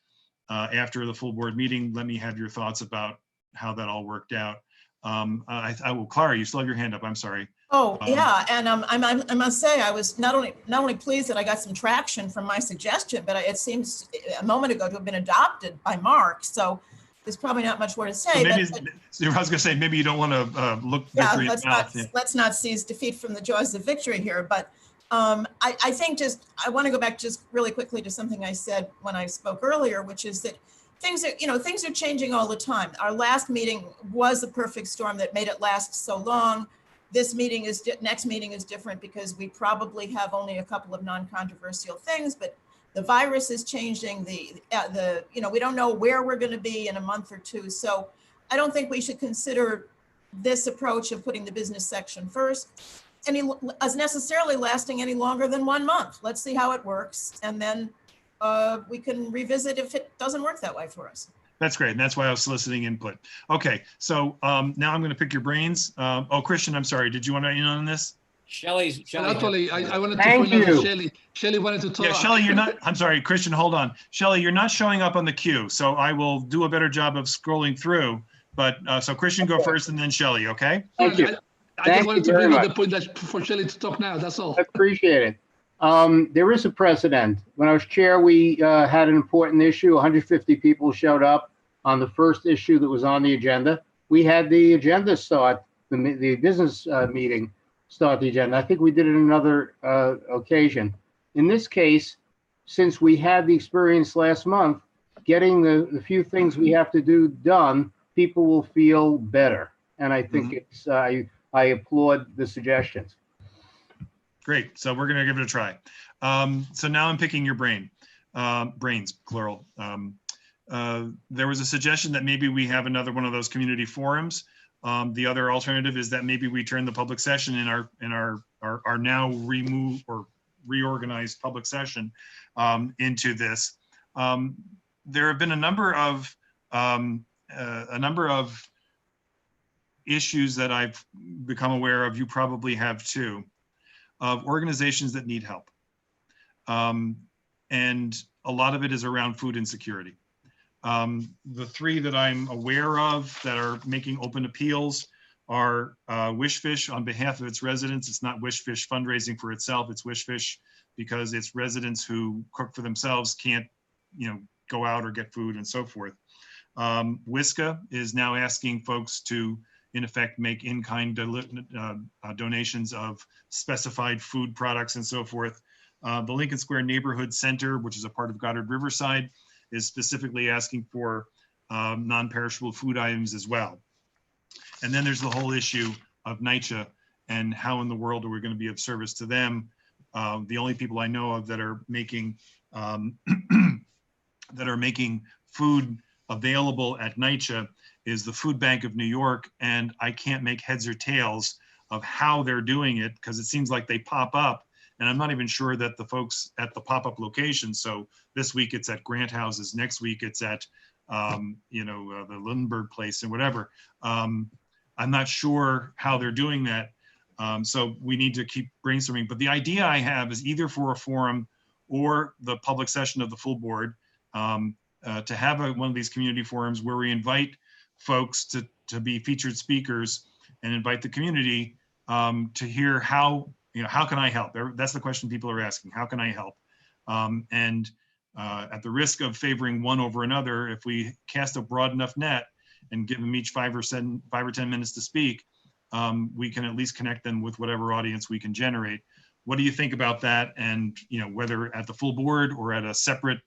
after the full board meeting, let me have your thoughts about how that all worked out. I will, Clara, you still have your hand up, I'm sorry. Oh, yeah, and I must say, I was not only pleased that I got some traction from my suggestion, but it seems a moment ago to have been adopted by Mark, so there's probably not much more to say. So maybe, I was gonna say, maybe you don't want to look victory in the mouth. Let's not seize defeat from the jaws of victory here, but I think I want to go back just really quickly to something I said when I spoke earlier, which is that things are changing all the time. Our last meeting was a perfect storm that made it last so long. This meeting next meeting is different because we probably have only a couple of non-controversial things, but the virus is changing. We don't know where we're going to be in a month or two. So I don't think we should consider this approach of putting the business section first as necessarily lasting any longer than 1 month. Let's see how it works, and then we can revisit if it doesn't work that way for us. That's great. And that's why I was soliciting input. Okay, so now I'm going to pick your brains. Oh, Christian, I'm sorry. Did you want to in on this? Shelley. Actually, I wanted to point out that Shelley wanted to talk. Yeah, Shelley, you're not, I'm sorry, Christian, hold on. Shelley, you're not showing up on the queue, so I will do a better job of scrolling through. But so Christian, go first and then Shelley, okay? Thank you. I just wanted to bring up the point that for Shelley to talk now, that's all. I appreciate it. There is a precedent. When I was chair, we had an important issue. 150 people showed up on the first issue that was on the agenda. We had the agenda start, the business meeting start the agenda. I think we did it another occasion. In this case, since we had the experience last month, getting the few things we have to do done, people will feel better. And I think it's, I applaud the suggestions. Great. So we're going to give it a try. So now I'm picking your brains, plural. There was a suggestion that maybe we have another one of those community forums. The other alternative is that maybe we turn the public session in our now reorganized public session into this. There have been a number of issues that I've become aware of, you probably have too, of organizations that need help. And a lot of it is around food insecurity. The three that I'm aware of that are making open appeals are Wishfish on behalf of its residents. It's not Wishfish fundraising for itself, it's Wishfish because its residents who cook for themselves can't, go out or get food and so forth. WISCA is now asking folks to, in effect, make in-kind donations of specified food products and so forth. The Lincoln Square Neighborhood Center, which is a part of Goddard Riverside, is specifically asking for non-perishable food items as well. And then there's the whole issue of NYCHA and how in the world are we going to be of service to them. The only people I know of that are making that are making food available at NYCHA is the Food Bank of New York, and I can't make heads or tails of how they're doing it because it seems like they pop up, and I'm not even sure that the folks at the pop-up location. So this week it's at Grant Houses, next week it's at the Lindenberg place and whatever. I'm not sure how they're doing that. So we need to keep brainstorming. But the idea I have is either for a forum or the public session of the full board to have one of these community forums where we invite folks to be featured speakers and invite the community to hear how can I help? That's the question people are asking. How can I help? At the risk of favoring one over another, if we cast a broad enough net and give them each 5 or 10 minutes to speak, we can at least connect them with whatever audience we can generate. What do you think about that? And whether at the full board or at a separate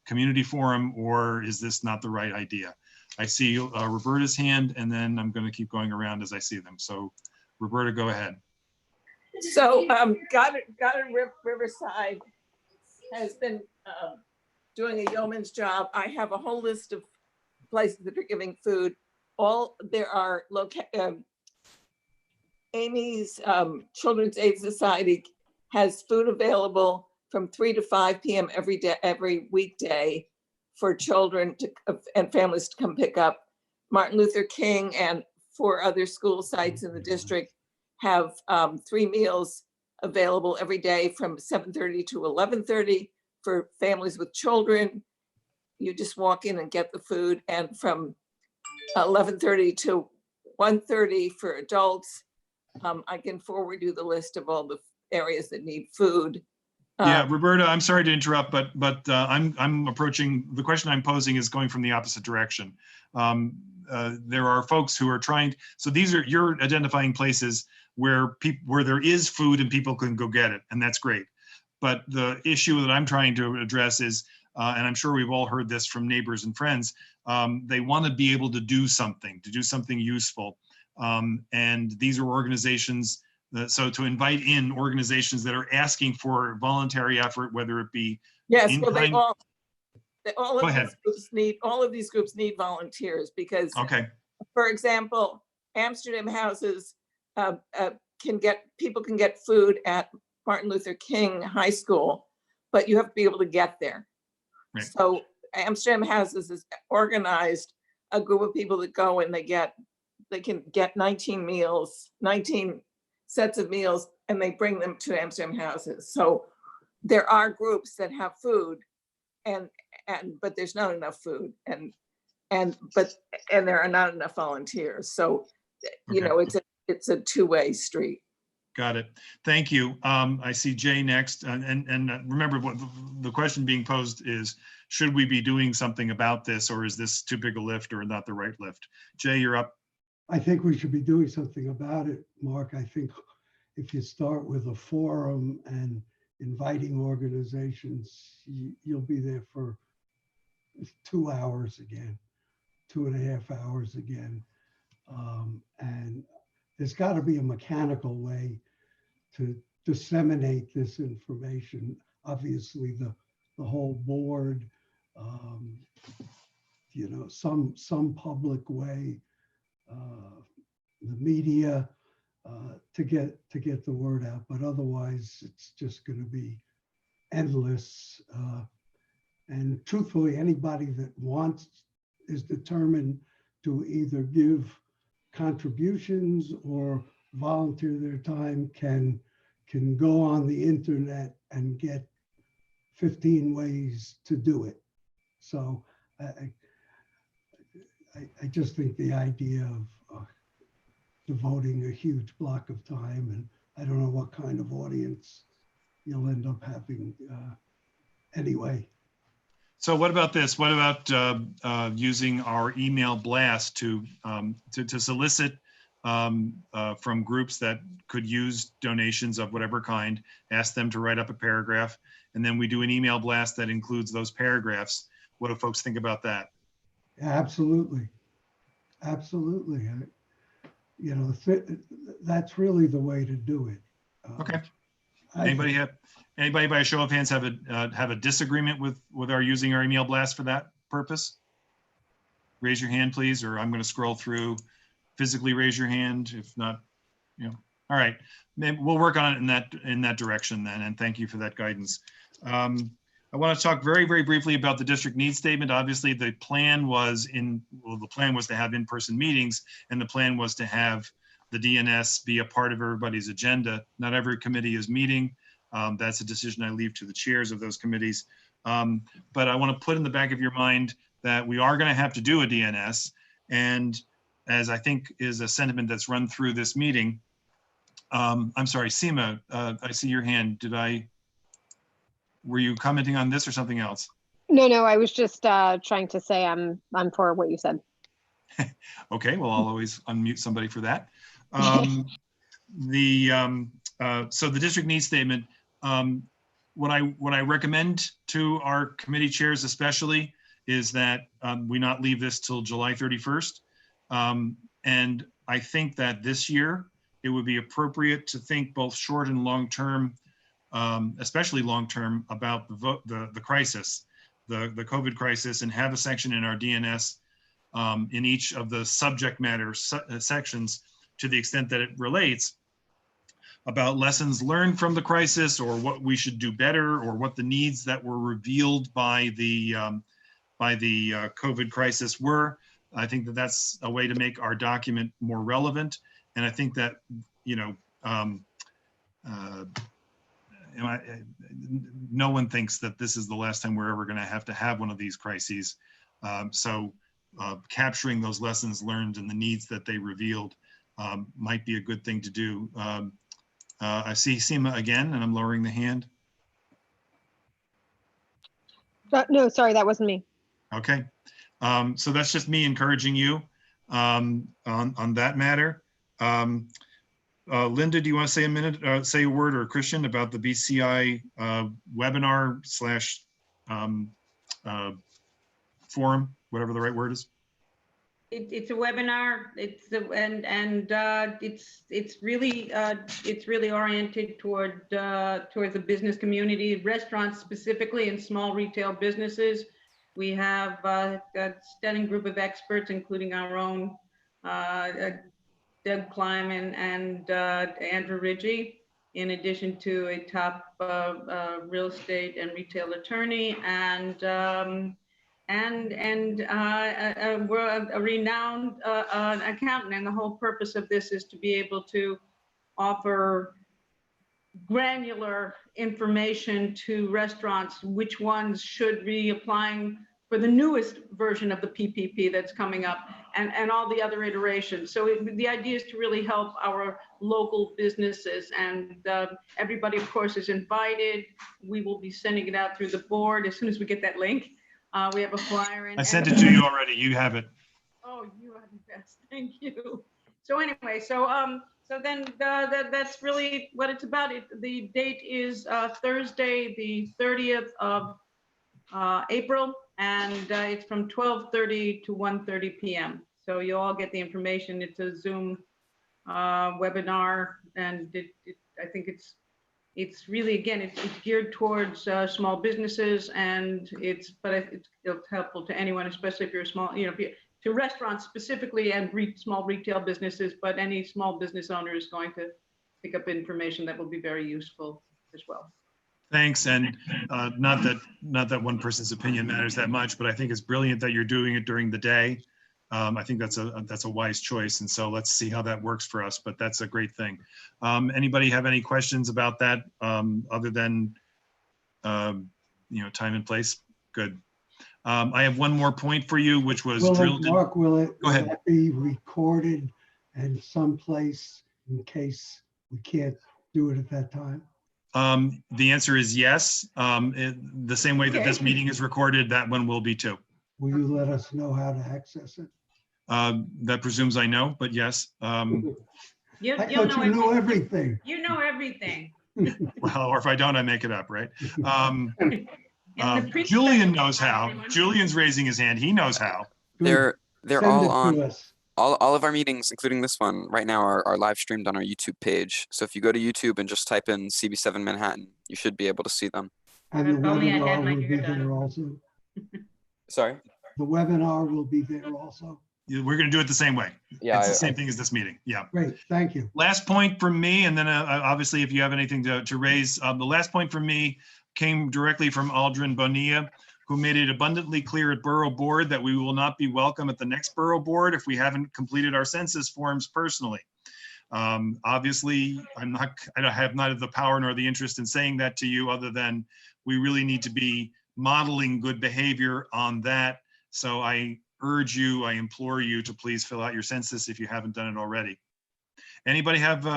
community forum, or is this not the right idea? I see Roberta's hand, and then I'm going to keep going around as I see them. So Roberta, go ahead. So Goddard Riverside has been doing a yeoman's job. I have a whole list of places that are giving food. There are Amy's Children's Aid Society has food available from 3 to 5 p.m. every weekday for children and families to come pick up. Martin Luther King and 4 other school sites in the district have 3 meals available every day from 7:30 to 11:30 for families with children. You just walk in and get the food, and from 11:30 to 1:30 for adults. I can forward you the list of all the areas that need food. Yeah, Roberta, I'm sorry to interrupt, but I'm approaching, the question I'm posing is going from the opposite direction. There are folks who are trying, so you're identifying places where there is food and people can go get it, and that's great. But the issue that I'm trying to address is, and I'm sure we've all heard this from neighbors and friends, they want to be able to do something useful. And these are organizations, so to invite in organizations that are asking for voluntary effort, whether it be yes, well, all of these groups need volunteers because, okay, for example, Amsterdam Houses people can get food at Martin Luther King High School, but you have to be able to get there. Right. So Amsterdam Houses has organized a group of people that go and they can get 19 sets of meals, and they bring them to Amsterdam Houses. So there are groups that have food, but there's not enough food, and there are not enough volunteers. So it's a two-way street. Got it. Thank you. I see Jay next. And remember, what the question being posed is, should we be doing something about this, or is this too big a lift or not the right lift? Jay, you're up. I think we should be doing something about it, Mark. I think if you start with a forum and inviting organizations, you'll be there for 2 hours again, 2.5 hours again. And there's got to be a mechanical way to disseminate this information. Obviously, the whole board, some public way, the media, to get the word out. But otherwise, it's just going to be endless. And truthfully, anybody that is determined to either give contributions or volunteer their time can go on the internet and get 15 ways to do it. So I just think the idea of devoting a huge block of time, and I don't know what kind of audience you'll end up having anyway. So what about this? What about using our email blast to solicit from groups that could use donations of whatever kind, ask them to write up a paragraph, and then we do an email blast that includes those paragraphs. What do folks think about that? Absolutely. Absolutely. You know, that's really the way to do it. Okay. I Anybody think. anybody by a show of hands have a disagreement with our using our email blast for that purpose? Raise your hand, please, or I'm going to scroll through. Physically raise your hand. If not, you know, all right. Maybe we'll work on it in that direction then. And thank you for that guidance. I want to talk very, very briefly about the district needs statement. Obviously, the plan was to have in-person meetings, and the plan was to have the DNS be a part of everybody's agenda. Not every committee is meeting. That's a decision I leave to the chairs of those committees. But I want to put in the back of your mind that we are going to have to do a DNS. And as I think is a sentiment that's run through this meeting, I'm sorry, Seema, I see your hand. Were you commenting on this or something else? No, I was just trying to say I'm for what you said. Okay, well, I'll always unmute somebody for that. So the district needs statement, what I recommend to our committee chairs especially is that we not leave this till July 31st. And I think that this year it would be appropriate to think both short and long term, especially long term, about the crisis, the COVID crisis, and have a section in our DNS in each of the subject matter sections to the extent that it relates about lessons learned from the crisis, or what we should do better, or what the needs that were revealed by the COVID crisis were. I think that that's a way to make our document more relevant. And I think that, you know, no one thinks that this is the last time we're ever going to have one of these crises. So capturing those lessons learned and the needs that they revealed might be a good thing to do. I see Seema again, and I'm lowering the hand. No, sorry, that wasn't me. Okay. So that's just me encouraging you on that matter. Linda, do you want to say a minute, say a word, or Christian, about the BCI webinar slash forum, whatever the right word is? It's a webinar. It's really oriented toward the business community, restaurants specifically, and small retail businesses. We have a stunning group of experts, including our own Doug Kleiman and Andrew Ridgey, in addition to a top real estate and retail attorney, and we're a renowned accountant. And the whole purpose of this is to be able to offer granular information to restaurants, which ones should be applying for the newest version of the PPP that's coming up, and all the other iterations. So the idea is to really help our local businesses, and everybody, of course, is invited. We will be sending it out through the board as soon as we get that link. We have a flyer in. I sent it to you already. You have it. Oh, you are the best. Thank you. So anyway, so then that's really what it's about. The date is Thursday, the 30th of April, and it's from 12:30 to 1:30 p.m. So you all get the information. It's a Zoom webinar, and I think it's really, again, it's geared towards small businesses, and it's helpful to anyone, especially if you're a small, you know, to restaurants specifically and small retail businesses, but any small business owner is going to pick up information that will be very useful as well. Thanks, and not that one person's opinion matters that much, but I think it's brilliant that you're doing it during the day. I think that's a wise choice, and so let's see how that works for us. But that's a great thing. Anybody have any questions about that other than you know, time and place? Good. I have one more point for you, which was drilled in. Mark, will Go ahead. that be recorded and someplace in case we can't do it at that time? The answer is yes. The same way that this meeting is recorded, that one will be too. Will you let us know how to access it? That presumes I know, but yes. I thought you knew everything. You know everything. Well, or if I don't, I make it up, right? Julian knows how. Julian's raising his hand. He knows how. Good. They're Send all it to on. us. All of our meetings, including this one right now, are live streamed on our YouTube page. So if you go to YouTube and just type in CB7 Manhattan, you should be able to see them. And the If only I had webinar my will be hair done. there also. Sorry? The webinar will be there also. We're going to do it the same way. Yeah, It's the same thing as this meeting. Yeah. Great, thank you. Last point from me, and then obviously if you have anything to raise, the last point from me came directly from Aldrin Bonilla, who made it abundantly clear at Borough Board that we will not be welcome at the next Borough Board if we haven't completed our census forms personally. Obviously, I have neither the power nor the interest in saying that to you, other than we really need to be modeling good behavior on that. So I urge you, I implore you to please fill out your census if you haven't done it already. Anybody have,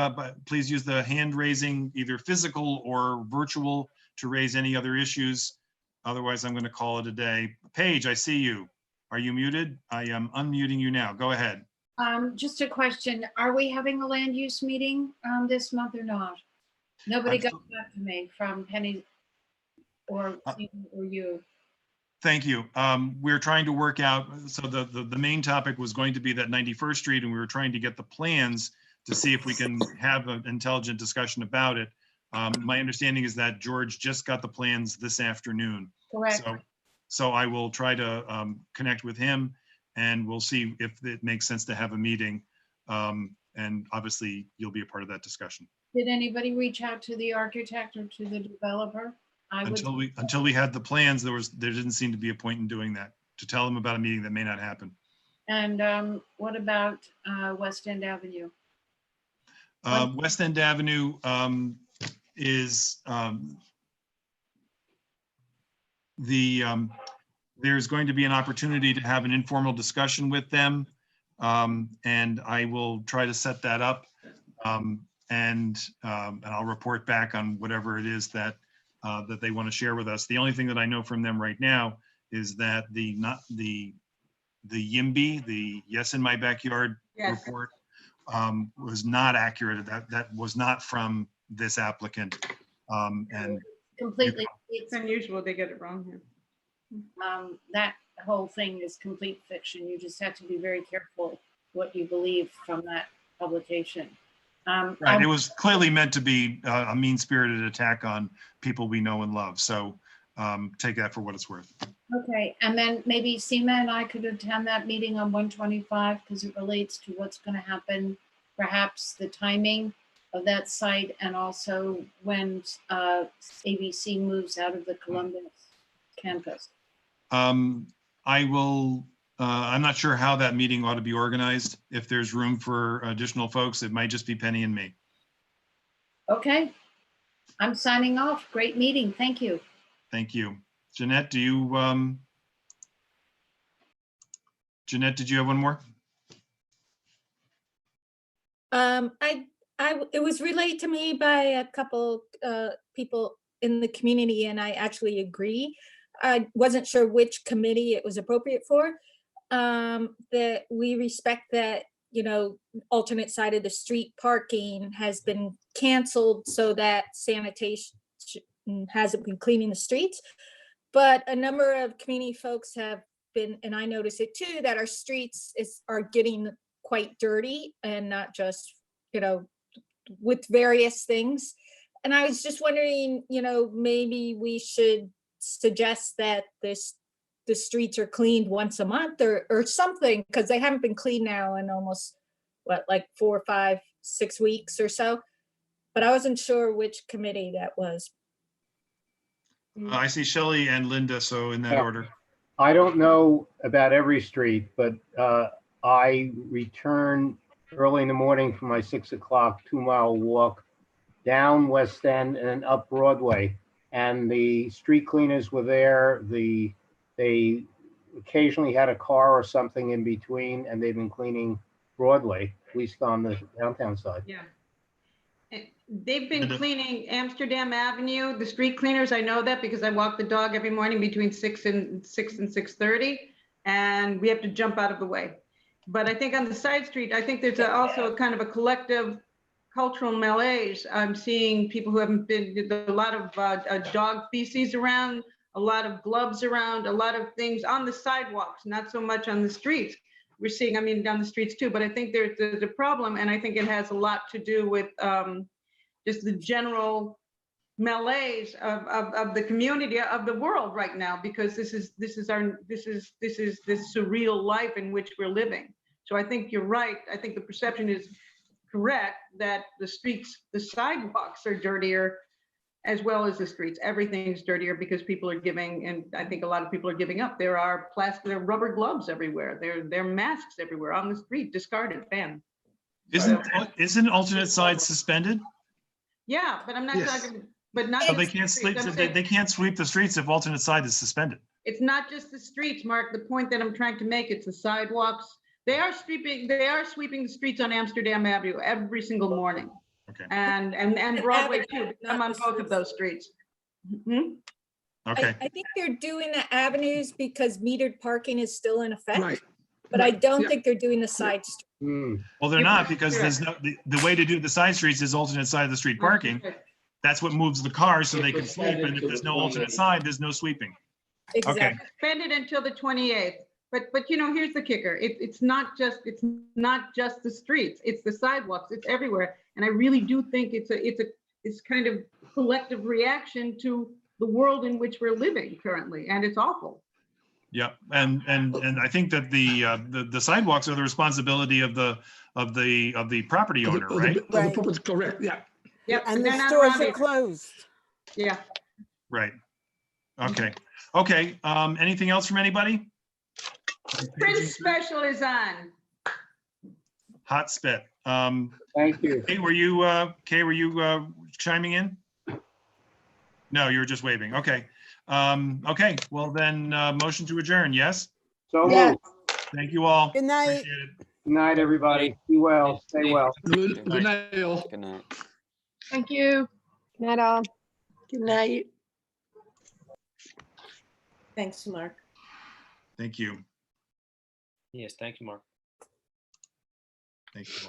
please use the hand raising, either physical or virtual, to raise any other issues. Otherwise, I'm going to call it a day. Paige, I see you. Are you muted? I am unmuting you now. Go ahead. Just a question. Are we having a land use meeting this month or not? Nobody got back to me from Penny or you. Thank you. We're trying to work out, so the main topic was going to be that 91st Street, and we were trying to get the plans to see if we can have an intelligent discussion about it. My understanding is that George just got the plans this afternoon. Correct. So I will try to connect with him, and we'll see if it makes sense to have a meeting. And obviously you'll be a part of that discussion. Did anybody reach out to the architect or to the developer? Until we had the plans, there didn't seem to be a point in doing that, to tell them about a meeting that may not happen. And what about West End Avenue? West End Avenue is there's going to be an opportunity to have an informal discussion with them, and I will try to set that up, and I'll report back on whatever it is that that they want to share with us. The only thing that I know from them right now is that the YIMBY, the Yes in My Backyard report, was not accurate. That was not from this applicant. And completely, it's unusual they get it wrong here. That whole thing is complete fiction. You just have to be very careful what you believe from that publication. Right, it was clearly meant to be a mean-spirited attack on people we know and love. So take that for what it's worth. Okay, and then maybe Seema and I could attend that meeting on 125 because it relates to what's going to happen, perhaps the timing of that site, and also when ABC moves out of the Columbus campus. I will. I'm not sure how that meeting ought to be organized. If there's room for additional folks, it might just be Penny and me. Okay, I'm signing off. Great meeting. Thank you. Thank you. Jeanette, do you, Jeanette, did you have one more? It was relayed to me by a couple people in the community, and I actually agree. I wasn't sure which committee it was appropriate for. That we respect that, alternate side of the street parking has been canceled so that sanitation hasn't been cleaning the streets. But a number of community folks have been, and I notice it too, that our streets are getting quite dirty, and not just, with various things. And I was just wondering, maybe we should suggest that the streets are cleaned once a month or something, because they haven't been cleaned now in almost like 4, 5, 6 weeks or so. But I wasn't sure which committee that was. I see Shelley and Linda, so in that order. I don't know about every street, but I return early in the morning from my 6 o'clock 2-mile walk down West End and up Broadway. And the street cleaners were there. They occasionally had a car or something in between, and they've been cleaning Broadway, at least on the downtown side. Yeah. They've been cleaning Amsterdam Avenue, the street cleaners. I know that because I walk the dog every morning between 6 and 6:30, and we have to jump out of the way. But I think on the side street, I think there's also a kind of a collective cultural malaise. I'm seeing people who haven't been, a lot of dog feces around a lot of gloves around, a lot of things on the sidewalks, not so much on the streets. We're seeing, I mean, down the streets too, but I think there's a problem, and I think it has a lot to do with just the general malaise of the community, of the world right now, because this is this surreal life in which we're living. So I think you're right. I think the perception is correct that the streets, the sidewalks are dirtier, as well as the streets. Everything's dirtier because people are giving, and I think a lot of people are giving up. There are plastic, there are rubber gloves everywhere. There are masks everywhere on the street, discarded, banned. Isn't alternate side suspended? Yeah, but I'm not talking, but not. So they can't sleep, so they can't sweep the streets if alternate side is suspended. It's not just the streets, Mark. The point that I'm trying to make, it's the sidewalks. They are sweeping the streets on Amsterdam Avenue every single morning. Okay. And Broadway too. I'm on both of those streets. Okay. I think they're doing the avenues because metered parking is still in effect. Right. But I don't think they're doing the side streets. Well, they're not, because there's no, the way to do the side streets is alternate side of the street parking. That's what moves the cars so they can sweep, and if there's no alternate side, there's no sweeping. Okay. Suspended until the 28th. But you know, here's the kicker. It's not just the streets. It's the sidewalks. It's everywhere. And I really do think it's kind of collective reaction to the world in which we're living currently, and it's awful. Yeah, and I think that the sidewalks are the responsibility of the property owner, right? Of the property, correct, yeah. Yeah, And the stores are closed. Yeah. Right. Okay. Okay. Anything else from anybody? Print special is on. Hot spit. Thank you. Kay, were you chiming in? No, you were just waving. Okay. Okay. Well then, motion to adjourn. Yes. So Yes. moved. Thank you all. Good night. Appreciate it. Good night, everybody. Be well. Stay well. Good night, all. Good night. Thank you. Good night all. Good night. Thanks, Mark. Thank you. Yes, thank you, Mark. Thank you.